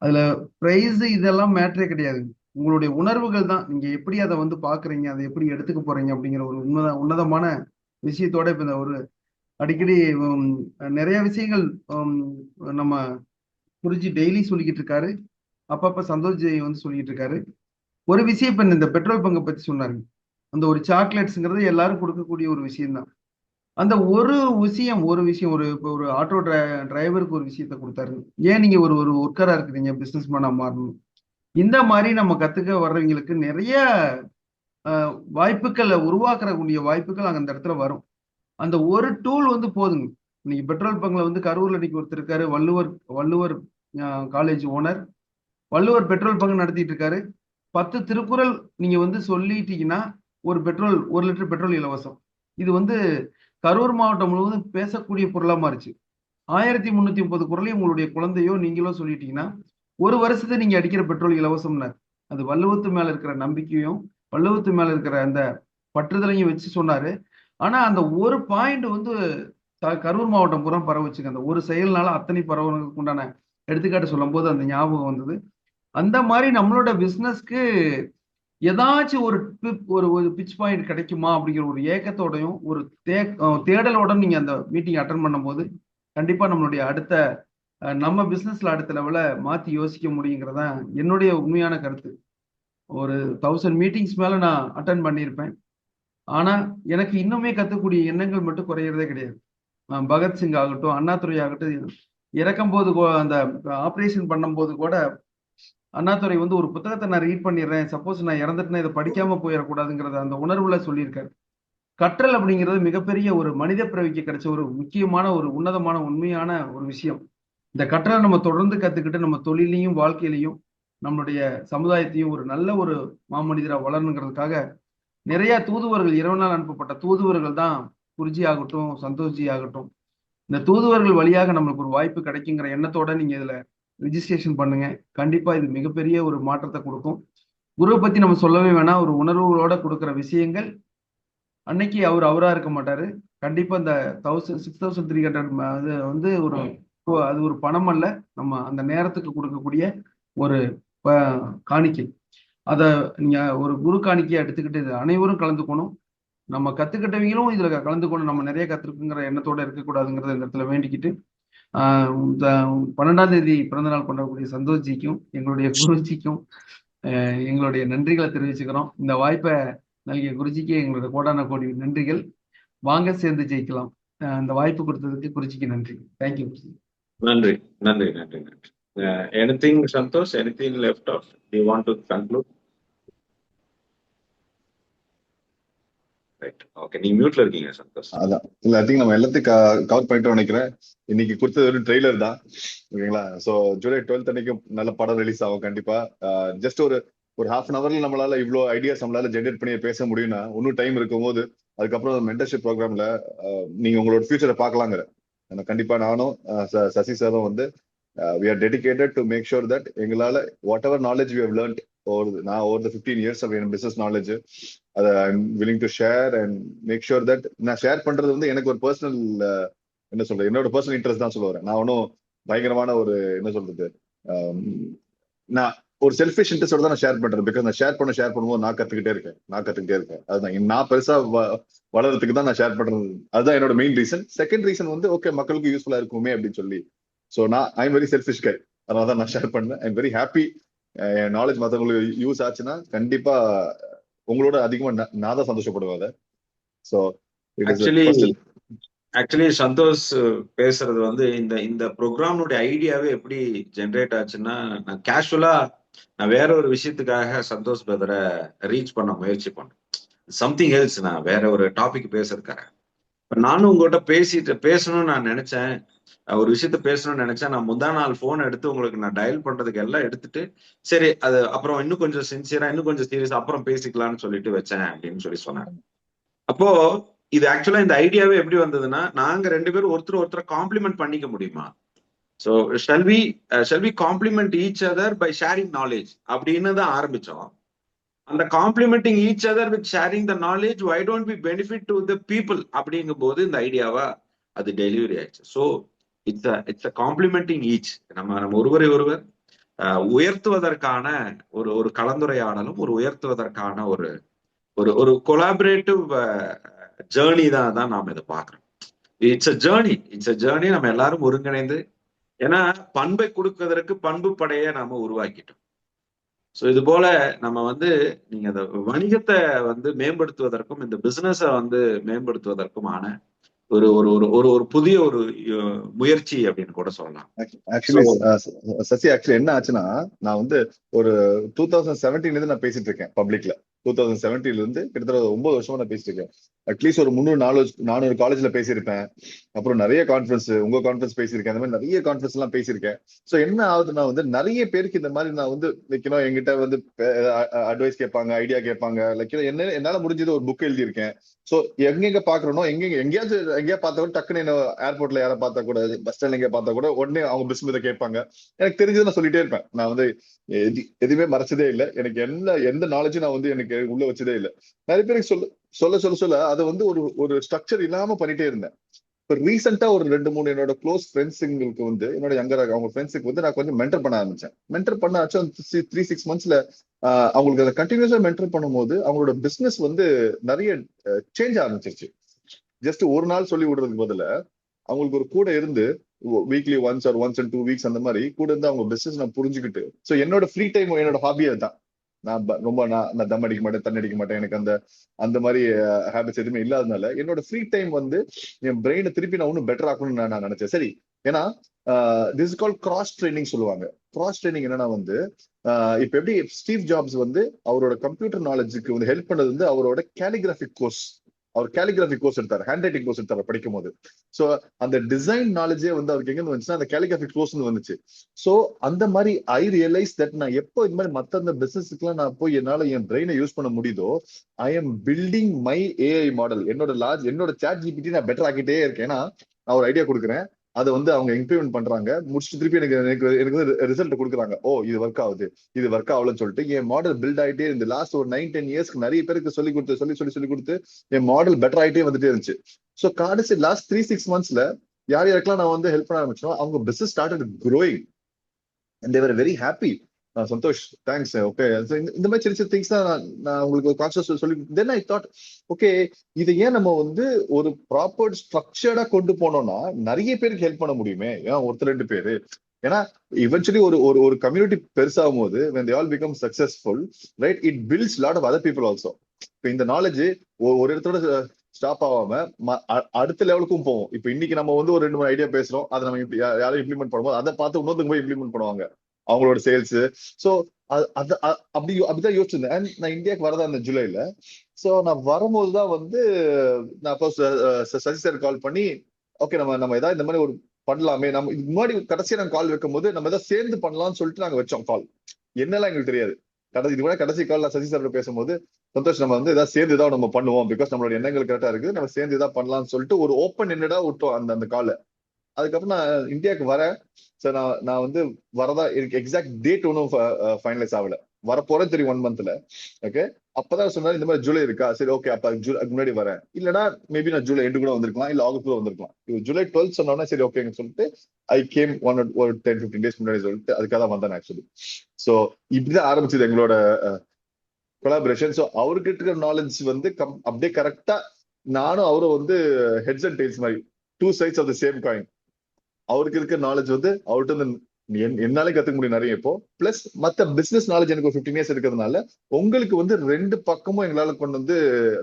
அதுல பிரைஸ் இதெல்லாம் மேட்டரே கிடையாது. உங்களுடைய உணர்வுகள் தான். நீங்க எப்படி அதை வந்து பாக்குறீங்க, அதை எப்படி எடுத்துக்க போறீங்க அப்படிங்கிற ஒரு உன்னதமான விஷயத்தோட இப்ப இந்த ஒரு அடிக்கடி நிறைய விஷயங்கள் நம்ம குருஜி டெய்லி சொல்லிக்கிட்டு இருக்காரு. அப்பப்ப சந்தோஷ் ஜெய் வந்து சொல்லிக்கிட்டு இருக்காரு. ஒரு விஷயம் இப்ப இந்த பெட்ரோல் பங்கை பத்தி சொன்னாரு. அந்த ஒரு சாக்லேட்ஸ்ங்கிறது எல்லாரும் கொடுக்கக்கூடிய ஒரு விஷயம்தான். அந்த ஒரு விஷயம் ஒரு ஆட்டோ டிரைவருக்கு ஒரு விஷயத்த கொடுத்தாரு. ஏன் நீங்க ஒரு ஒர்க்கரா இருக்கிறீங்க, பிசினஸ் மேனா மாறணும். இந்த மாதிரி நம்ம கத்துக்க வர்றவங்களுக்கு நிறைய வாய்ப்புகளை உருவாக்குறக்கூடிய வாய்ப்புகள் அங்க அந்த இடத்துல வரும். அந்த ஒரு டூல் வந்து போதுங்க. இன்னைக்கு பெட்ரோல் பங்க்ல வந்து கரூர்ல இன்னைக்கு ஒருத்தர் இருக்காரு, Valluvar college owner, Valluvar petrol bunk நடத்திட்டு இருக்காரு. 10 திருக்குறள் நீங்க வந்து சொல்லிட்டீங்கன்னா 1 லிட்டர் பெட்ரோல் இலவசம். இது வந்து கரூர் மாவட்டம் முழுவதும் பேசக்கூடிய பொருளா மாறிச்சு. 1330 குறளையும் உங்களுடைய குழந்தையோ நீங்களோ சொல்லிட்டீங்கன்னா 1 வருஷத்தை நீங்க அடிக்கிற பெட்ரோல் இலவசம்னார். அது வள்ளுவத்து மேல இருக்கிற நம்பிக்கையும் வள்ளுவத்து மேல இருக்கிற அந்த பற்றுதலையும் வச்சு சொன்னாரு. ஆனா அந்த ஒரு பாயிண்ட் வந்து கரூர் மாவட்டம் பூரா பரவச்சுங்க. அந்த ஒரு செயல்னால அத்தனை பரவலுக்கு உண்டான எடுத்துக்காட்டு சொல்லும் போது அந்த ஞாபகம் வந்தது. அந்த மாதிரி நம்மளோட பிசினஸ்க்கு ஏதாச்சும் ஒரு பிச் பாயிண்ட் கிடைக்குமா அப்படிங்கிற ஒரு ஏக்கத்தோடையும் ஒரு தேடலோட நீங்க அந்த மீட்டிங் அட்டன் பண்ணும் போது கண்டிப்பா நம்மளுடைய நம்ம பிசினஸ்ல அடுத்த லெவல மாத்தி யோசிக்க முடியுங்கிறதா என்னுடைய உண்மையான கருத்து. ஒரு 1000 மீட்டிங்ஸ் மேல நான் அட்டன் பண்ணியிருப்பேன். ஆனா எனக்கு இன்னுமே கத்துக்கூடிய எண்ணங்கள் மட்டும் குறையறதே கிடையாது. பகத்சிங் ஆகட்டும், அண்ணாதுரை ஆகட்டும், இறக்கும் போது அந்த ஆபரேஷன் பண்ணும்போது கூட அண்ணாதுரை வந்து ஒரு புத்தகத்தை நான் ரீட் பண்ணிடுறேன், சப்போஸ் நான் இறந்துட்டுனா இதை படிக்காம போயிடக்கூடாதுங்கிறத அந்த உணர்வுல சொல்லியிருக்காரு. கற்றல் அப்படிங்கிறது மிகப்பெரிய ஒரு மனித பிறவிக்கு கிடைச்ச ஒரு முக்கியமான ஒரு உன்னதமான உண்மையான ஒரு விஷயம். இந்த கற்றலை நம்ம தொடர்ந்து கத்துக்கிட்டு நம்ம தொழிலையும் வாழ்க்கையிலையும் நம்மளுடைய சமுதாயத்தையும் ஒரு நல்ல ஒரு மாமனிதரா வளரணுங்கிறதுக்காக நிறைய தூதுவர்கள், இரவனால் அனுப்பப்பட்ட தூதுவர்கள் தான் குருஜி ஆகட்டும், சந்தோஷ்ஜி ஆகட்டும். இந்த தூதுவர்கள் வழியாக நம்மளுக்கு ஒரு வாய்ப்பு கிடைக்குங்கிற எண்ணத்தோட நீங்க இதுல ரிஜிஸ்ட்ரேஷன் பண்ணுங்க. கண்டிப்பா இது மிகப்பெரிய ஒரு மாற்றத்தை கொடுக்கும். குருவை பத்தி நம்ம சொல்லவே வேணாம். ஒரு உணர்வுகளோட கொடுக்கிற விஷயங்கள் அன்னைக்கு அவரா இருக்க மாட்டாரு. கண்டிப்பா இந்த 6300 அது வந்து அது ஒரு பணம் அல்ல, நம்ம அந்த நேரத்துக்கு கொடுக்கக்கூடிய ஒரு காணிக்கை. அத நீங்க ஒரு குரு காணிக்கையை எடுத்துக்கிட்டு அனைவரும் கலந்துக்கணும். நம்ம கத்துக்கிட்டவங்களும் இதுல கலந்துக்கணும். நம்ம நிறைய கத்துருக்குங்கிற எண்ணத்தோட இருக்கக்கூடாதுங்கிறத இந்த இடத்துல வேண்டிக்கிட்டு 12ஆம் தேதி பிறந்தநாள் கொண்டாடக்கூடிய சந்தோஷ்ஜிக்கும் எங்களுடைய குருஜிக்கும் எங்களுடைய நன்றிகளை தெரிவிச்சுக்கிறோம். இந்த வாய்ப்பை நல்கிய குருஜிக்கு எங்களுடைய கோடான கோடி நன்றிகள். வாங்க சேர்ந்து ஜெயிக்கலாம். இந்த வாய்ப்பு கொடுத்ததுக்கு குருஜிக்கு நன்றி. தேங்க்யூ. நன்றி நன்றி நன்றி நன்றி. Anything, Santosh? Anything left off? Do you want to conclude? Right. Okay. நீ மியூட்ல இருக்கீங்க சந்தோஷ். அதான் இல்ல, ஐ திங்க் நம்ம எல்லாத்தையும் கவர் பண்ணிட்டு நினைக்கிறேன். இன்னைக்கு கொடுத்தது ஒரு ட்ரெய்லர் தான், ஓகேங்களா? ஸோ ஜூலை 12 அன்னைக்கு நல்ல படம் ரிலீஸ் ஆகும் கண்டிப்பா. ஜஸ்ட் ஒரு 1/2 hourல நம்மளால இவ்வளோ ஐடியாஸ் நம்மளால ஜென்ரேட் பண்ணி பேச முடியும்னா, இன்னும் டைம் இருக்கும் போது அதுக்கப்புறம் மென்டர்ஷிப் ப்ரோக்ராம்ல நீங்க உங்களோட ஃபியூச்சரை பார்க்கலாங்கிற கண்டிப்பா நானும் சசி சாரும் வந்து we are dedicated to make sure that எங்களால whatever knowledge we have learned over the 15 years of business knowledge, I'm willing to share and make sure that நான் ஷேர் பண்றது வந்து எனக்கு ஒரு பர்சனல் என்ன சொல்றது, என்னோட பர்சனல் இன்ட்ரெஸ்ட் தான் சொல்லுவேன். நான் ஒன்றும் பயங்கரமான ஒரு என்ன சொல்றது, நான் ஒரு செல்ஃபிஷ் இன்ட்ரெஸ்டோட தான் நான் ஷேர் பண்றேன். பிகாஸ் நான் ஷேர் பண்ணும்போது நான் கத்துக்கிட்டே இருக்கேன். அதுதான் நான் பெருசா வளர்றதுக்கு தான் நான் ஷேர் பண்றது. அதுதான் என்னோட மெயின் ரீசன். செகண்ட் ரீசன் வந்து ஓகே மக்களுக்கு யூஸ்ஃபுல்லா இருக்குமே அப்படின்னு சொல்லி. ஸோ ஐம் வெரி செல்ஃபிஷ் கை, அதனால தான் நான் ஷேர் பண்ணேன். I'm very happy. N knowledge மற்றவங்களுக்கு யூஸ் ஆச்சுன்னா கண்டிப்பா உங்களோட அதிகமா நான் தான் சந்தோஷப்படுவேன். ஸோ ஆக்சுவலி சந்தோஷ் பேசுறது வந்து இந்த ப்ரோக்ராமோட ஐடியாவே எப்படி ஜென்ரேட் ஆச்சுன்னா, நான் கேஷுவலா நான் வேற ஒரு விஷயத்துக்காக சந்தோஷ் பிரதரை ரீச் பண்ண முயற்சி பண்ணேன். சம்திங் எல்ஸ், நான் வேற ஒரு டாபிக் பேசுறதுக்காக. நானும் உங்ககிட்ட பேசணும்னு நான் நினைச்சேன், ஒரு விஷயத்த பேசணும்னு நினைச்சேன். நான் முந்தா நாள் போன் எடுத்து உங்களுக்கு நான் டயல் பண்றதுக்கு எல்லாம் எடுத்துட்டு சரி அது அப்புறம் இன்னும் கொஞ்சம் சின்சியரா இன்னும் கொஞ்சம் சீரியஸ் அப்புறம் பேசிக்கலாம்னு சொல்லிட்டு வச்சேன் அப்படின்னு சொல்லி சொன்னாங்க. அப்போ இது ஆக்சுவலா இந்த ஐடியாவே எப்படி வந்ததுன்னா, நாங்க 2 பேரும் ஒருத்தரை காம்ப்ளிமெண்ட் பண்ணிக்க முடியுமா? So shall we compliment each other by sharing knowledge அப்படின்னு தான் ஆரம்பிச்சோம். அந்த complimenting each other with sharing the knowledge, why don't we benefit to the people அப்படிங்கும் போது இந்த ஐடியாவா அது டெலிவரி ஆயிடுச்சு. So it's a complimenting each. நம்ம ஒருவரை ஒருவர் உயர்த்துவதற்கான ஒரு கலந்துரையாடலும், ஒரு உயர்த்துவதற்கான ஒரு கொலாபரேட்டிவ் ஜேர்னி தான் நாம இதை பாக்குறோம். It's a journey. நம்ம எல்லாரும் ஒருங்கிணைந்து, ஏன்னா பண்பை கொடுப்பதற்கு பண்பு படையை நாம உருவாக்கிட்டோம். ஸோ இது போல நம்ம வந்து நீங்க அந்த வணிகத்தை வந்து மேம்படுத்துவதற்கும் இந்த பிசினஸை வந்து மேம்படுத்துவதற்குமான ஒரு புதிய ஒரு முயற்சி அப்படின்னு கூட சொல்லலாம். சசி ஆக்சுவலி என்ன ஆச்சுன்னா, நான் வந்து ஒரு 2017 நான் பேசிட்டு இருக்கேன் பப்ளிக்ல. 2017 இருந்து கிட்டத்தட்ட 9 வருஷமா நான் பேசிட்டு இருக்கேன். அட்லீஸ்ட் ஒரு 300-400 காலேஜ்ல பேசியிருப்பேன். அப்புறம் நிறைய கான்ஃபரன்ஸ், உங்க கான்ஃபரன்ஸ் பேசியிருக்கேன். அந்த மாதிரி நிறைய கான்ஃபரன்ஸ் எல்லாம் பேசியிருக்கேன். ஸோ என்ன ஆகுதுன்னா வந்து நிறைய பேருக்கு இந்த மாதிரி நான் வந்து வைக்கணும், எங்கிட்ட வந்து அட்வைஸ் கேட்பாங்க, ஐடியா கேட்பாங்க. லைக் என்னால முடிஞ்சது ஒரு புக் எழுதியிருக்கேன். ஸோ எங்க பாக்குறோம், எங்கேயா பார்த்தா கூட டக்குன்னு என்ன ஏர்போர்ட்ல யாரை பார்த்தா கூட, பஸ் ஸ்டாண்ட்ல எங்கேயா பார்த்தா கூட உடனே அவங்க பிஸ்மிதை கேட்பாங்க. எனக்கு தெரிஞ்சது நான் சொல்லிட்டே இருப்பேன். நான் வந்து எதுவுமே மறைச்சதே இல்லை. எனக்கு எந்த நாலேஜும் நான் வந்து எனக்கு உள்ள வச்சதே இல்லை. நிறைய பேருக்கு சொல்ல அதை வந்து ஒரு ஸ்ட்ரக்சர் இல்லாம பண்ணிட்டே இருந்தேன். இப்ப ரீசெண்டா ஒரு 2-3 என்னோட க்ளோஸ் ஃப்ரெண்ட்ஸுங்களுக்கு வந்து, என்னோட அவங்க ஃப்ரெண்ட்ஸுக்கு வந்து நான் கொஞ்சம் மென்டர் பண்ண ஆரம்பிச்சேன். மென்டர் பண்ண ஆச்சும் 3-6 monthsல அவங்களுக்கு அதை கண்டினியூஸா மென்டர் பண்ணும்போது அவங்களோட பிசினஸ் வந்து நிறைய சேஞ்ச் ஆரம்பிச்சிருச்சு. ஜஸ்ட் ஒரு நாள் சொல்லி விடுறதுக்கு பதில அவங்களுக்கு ஒரு கூட இருந்து வீக்லி ஒன்ஸ் and 2 weeks அந்த மாதிரி கூட இருந்து அவங்க பிசினஸ் நான் புரிஞ்சுக்கிட்டு, ஸோ என்னோட ஃப்ரீ டைம் என்னோட ஹாபியே தான். நான் தம் அடிக்க மாட்டேன், தண்ணி அடிக்க மாட்டேன். எனக்கு அந்த மாதிரி ஹேபிட்ஸ் எதுவுமே இல்லாதனால என்னோட ஃப்ரீ டைம் வந்து என் பிரெயினை திருப்பி நான் இன்னும் பெட்டர் ஆக்கணும்னு நான் நினைச்சேன். சரி, ஏன்னா this is call cross training சொல்லுவாங்க. கிராஸ் ட்ரைனிங் என்னன்னா வந்து இப்ப எப்படி ஸ்டீவ் ஜாப்ஸ் வந்து அவரோட கம்ப்யூட்டர் நாலேஜுக்கு வந்து ஹெல்ப் பண்ணது வந்து அவரோட கேலிகிராஃபிக் கோர்ஸ், அவர் கேலிகிராஃபி கோர்ஸ் எடுத்தார், ஹேண்ட் ரைட்டிங் கோர்ஸ் எடுத்தார் படிக்கும் போது. ஸோ அந்த டிசைன் நாலேஜே வந்து அவருக்கு எங்க வந்துச்சுன்னா அந்த கேலிகிராஃபி கோர்ஸ் வந்துச்சு. ஸோ அந்த மாதிரி ஐ ரியலைஸ் தட் நான் எப்போ இந்த மாதிரி மற்ற அந்த பிசினஸ்க்குலாம் நான் போய் என்னால என் பிரெயினை யூஸ் பண்ண முடியுதோ, I am building my AI model. என்னோட சாட் ஜிபிடி நான் பெட்டர் ஆக்கிட்டே இருக்கேன். ஏன்னா நான் ஒரு ஐடியா கொடுக்குறேன், அதை வந்து அவங்க இம்ப்ளிமெண்ட் பண்றாங்க, முடிச்சுட்டு திருப்பி எனக்கு ரிசல்ட் கொடுக்குறாங்க. ஓ இது ஒர்க் ஆகுது, இது ஒர்க் ஆகலன்னு சொல்லிட்டு என் மாடல் பில்ட் ஆகிட்டே இருந்து லாஸ்ட் ஒரு 9-10 இயர்ஸ்க்கு நிறைய பேருக்கு சொல்லி கொடுத்து என் மாடல் பெட்டர் ஆகிட்டே வந்துட்டே இருந்துச்சு. ஸோ கடைசி லாஸ்ட் 3-6 months யாருக்கெல்லாம் நான் வந்து ஹெல்ப் பண்ண ஆரம்பிச்சோம், அவங்க business started growing and they were very happy. Santhosh, thanks. Okay, இந்த மாதிரி சின்ன சின்ன திங்ஸ் தான் நான் உங்களுக்கு கான்சியஸ் சொல்லி தென் ஐ தாட், ஓகே இதை ஏன் நம்ம வந்து ஒரு ப்ராப்பர் ஸ்ட்ரக்சர்டா கொண்டு போனோம்னா நிறைய பேருக்கு ஹெல்ப் பண்ண முடியுமே, ஏன் ஒருத்தர் 2 பேரு. ஏன்னா இவென்ச்சுவலி ஒரு கம்யூனிட்டி பெருசாகும் போது when they all become successful, right, it builds lot of other people also. இப்போ இந்த நாலேஜ் ஒரு இடத்தோட ஸ்டாப் ஆகாம அடுத்த லெவலுக்கும் போவோம். இப்போ இன்னைக்கு நம்ம வந்து ஒரு 2-3 ஐடியா பேசுறோம், அதை நம்ம யாரும் இம்ப்ளிமெண்ட் பண்ணும்போது அதை பார்த்து இன்னொருத்தங்க போய் இம்ப்ளிமெண்ட் பண்ணுவாங்க அவங்களோட சேல்ஸ். ஸோ அப்படிதான் யோசிச்சிருந்தேன். அண்ட் நான் இந்தியாவுக்கு வரதா இந்த ஜூலைல. ஸோ நான் வரும்போதுதான் வந்து நான் சசி சார் கால் பண்ணி, ஓகே நம்ம ஏதாவது இந்த மாதிரி ஒரு பண்ணலாமே, நம்ம இதுக்கு முன்னாடி கடைசியா நாங்கள் கால் வைக்கும் போது நம்ம ஏதாவது சேர்ந்து பண்ணலாம்னு சொல்லிட்டு நாங்க வச்சோம் கால். என்னெல்லாம் எங்களுக்கு தெரியாது. கடைசி கால் நான் சசி சார் பேசும்போது, சந்தோஷ் நம்ம வந்து ஏதாவது சேர்ந்து ஏதாவது நம்ம பண்ணுவோம், பிகாஸ் நம்மளோட எண்ணங்கள் கரெக்டா இருக்கு, நம்ம சேர்ந்து ஏதாவது பண்ணலாம்னு சொல்லிட்டு ஒரு ஓப்பன் என்னடா விட்டோம் அந்த காலை. அதுக்கப்புறம் நான் இந்தியாவுக்கு வரேன். சார் நான் வந்து வரதா எனக்கு எக்ஸாக்ட் டேட் ஒன்றும் ஃபைனலைஸ் ஆகல, வரப்போறேன் தெரியும் 1 month. ஓகே, அப்பதான் சொன்னாரு இந்த மாதிரி ஜூலை இருக்கா, சரி ஓகே அப்ப முன்னாடி வரேன், இல்லைன்னா மேபி நான் ஜூலை எண்டு கூட வந்திருக்கலாம், இல்ல ஆகஸ்ட் கூட வந்திருக்கலாம். ஜூலை 12 சொன்னோன்னா சரி ஓகேன்னு சொல்லிட்டு ஐ கேம் ஒரு 10-15 days முன்னாடி சொல்லிட்டு அதுக்காக தான் வந்தேன் ஆக்சுவலி. ஸோ இப்படிதான் ஆரம்பிச்சது எங்களோட கொலாபரேஷன். ஸோ அவர்கிட்ட இருக்கிற நாலேஜ் வந்து அப்படியே கரெக்டா நானும் அவரும் வந்து ஹெட்ஸ் அண்ட் டெய்ல்ஸ் மாதிரி 2 sides of the same coin. அவருக்கு இருக்க நாலேஜ் வந்து அவர்கிட்ட இருந்து என்னாலே கத்துக்க முடியும் நிறைய. இப்போ பிளஸ் மத்த பிசினஸ் நாலேஜ் எனக்கு ஒரு 15 years இருக்கிறதுனால உங்களுக்கு வந்து 2 பக்கமும் எங்களால கொண்டு வந்து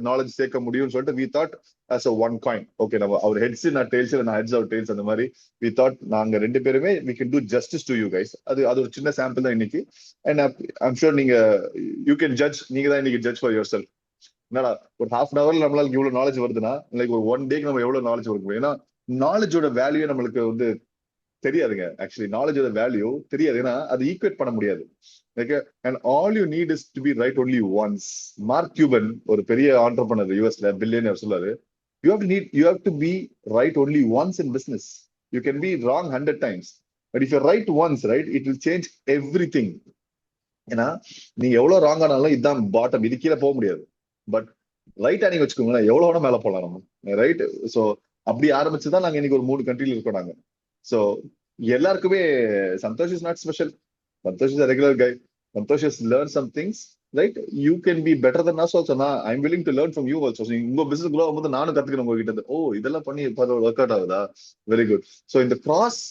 நாலேஜ் சேர்க்க முடியும்னு சொல்லிட்டு we thought as a one coin. Okay, நம்ம அவர் ஹெட்ஸ் நான் டெய்ல்ஸ், நான் ஹெட்ஸ் அவர் டெய்ல்ஸ், அந்த மாதிரி we thought நாங்க 2 பேருமே we can do justice to you guys. அது ஒரு சின்ன சாம்பிள் தான் இன்னைக்கு. and I'm sure நீங்க you can judge, நீங்க தான் இன்னைக்கு judge for yourself. என்னடா ஒரு half an hour நம்மளால இவ்வளவு நாலேஜ் வருதுன்னா லைக் ஒரு 1 day நம்ம எவ்வளவு நாலேஜ் வருது. ஏன்னா நாலேஜோட வேல்யூ நம்மளுக்கு வந்து தெரியாதுங்க. ஆக்சுவலி நாலேஜோட வேல்யூ தெரியாது, ஏன்னா அது ஈக்குவேட் பண்ண முடியாது. and all you need is to be right only once. Mark Cuban ஒரு பெரிய ஆண்டர்பிரனர் யூஎஸ்ல பில்லியனர் சொல்றாரு, you have to be right only once in business. You can be wrong 100 times, but if you're right once, right, it will change everything. ஏன்னா நீங்க எவ்வளவு wrong ஆனாலும் இதுதான் bottom, இது கீழே போக முடியாது. பட் ரைட்டா நீங்க வச்சுக்கோங்களேன், எவ்வளவு வேணா மேல போகலாம் நம்ம, ரைட். ஸோ அப்படி ஆரம்பிச்சுதான் நாங்க இன்னைக்கு ஒரு 3 countryல இருக்கோம் நாங்க. ஸோ எல்லாருக்குமே Santhosh is not special, Santhosh is regular guy, Santhosh is learn some things, right. You can be better than us also. I am willing to learn from you also. உங்க பிசினஸ் குரோ ஆகும்போது நானும் கத்துக்கிறேன் உங்ககிட்ட இருந்து. ஓ இதெல்லாம் பண்ணி ஒர்க் அவுட் ஆகுதா, வெரி குட். ஸோ இந்த cross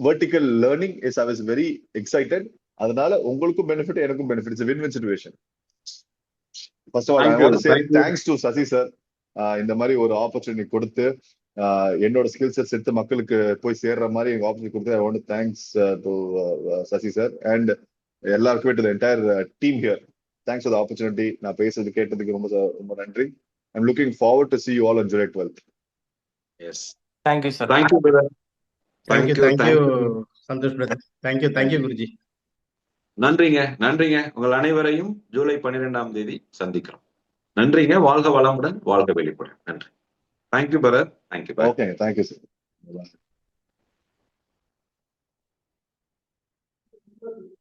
vertical learning is I was very excited. அதனால உங்களுக்கும் பெனிஃபிட், எனக்கும் benefit. It's win win situation. First of all I want to say thanks to Sasi sir. இந்த மாதிரி ஒரு ஆப்பர்ச்சுனிட்டி கொடுத்து என்னோட ஸ்கில் செட்ஸ் எடுத்து மக்களுக்கு போய் சேர்ற மாதிரி எங்க ஆப்பர்ச்சுனிட்டி கொடுத்து I want to thanks to Sasi sir and எல்லாருக்குமே to the entire team here. Thanks for the opportunity. நான் பேசுறது கேட்டதுக்கு ரொம்ப நன்றி. I am looking forward to see you all on July 12th. Yes, Thank you, sir. thank you brother. Thank you Santhosh brother. Thank you Guruji. நன்றிங்க. உங்கள் அனைவரையும் ஜூலை 12ஆம் தேதி சந்திக்கிறோம். நன்றிங்க. வாழ்க வளமுடன், வாழ்க வெளிப்படும். நன்றி. Thank you brother. Thank you. Okay, thank you sir.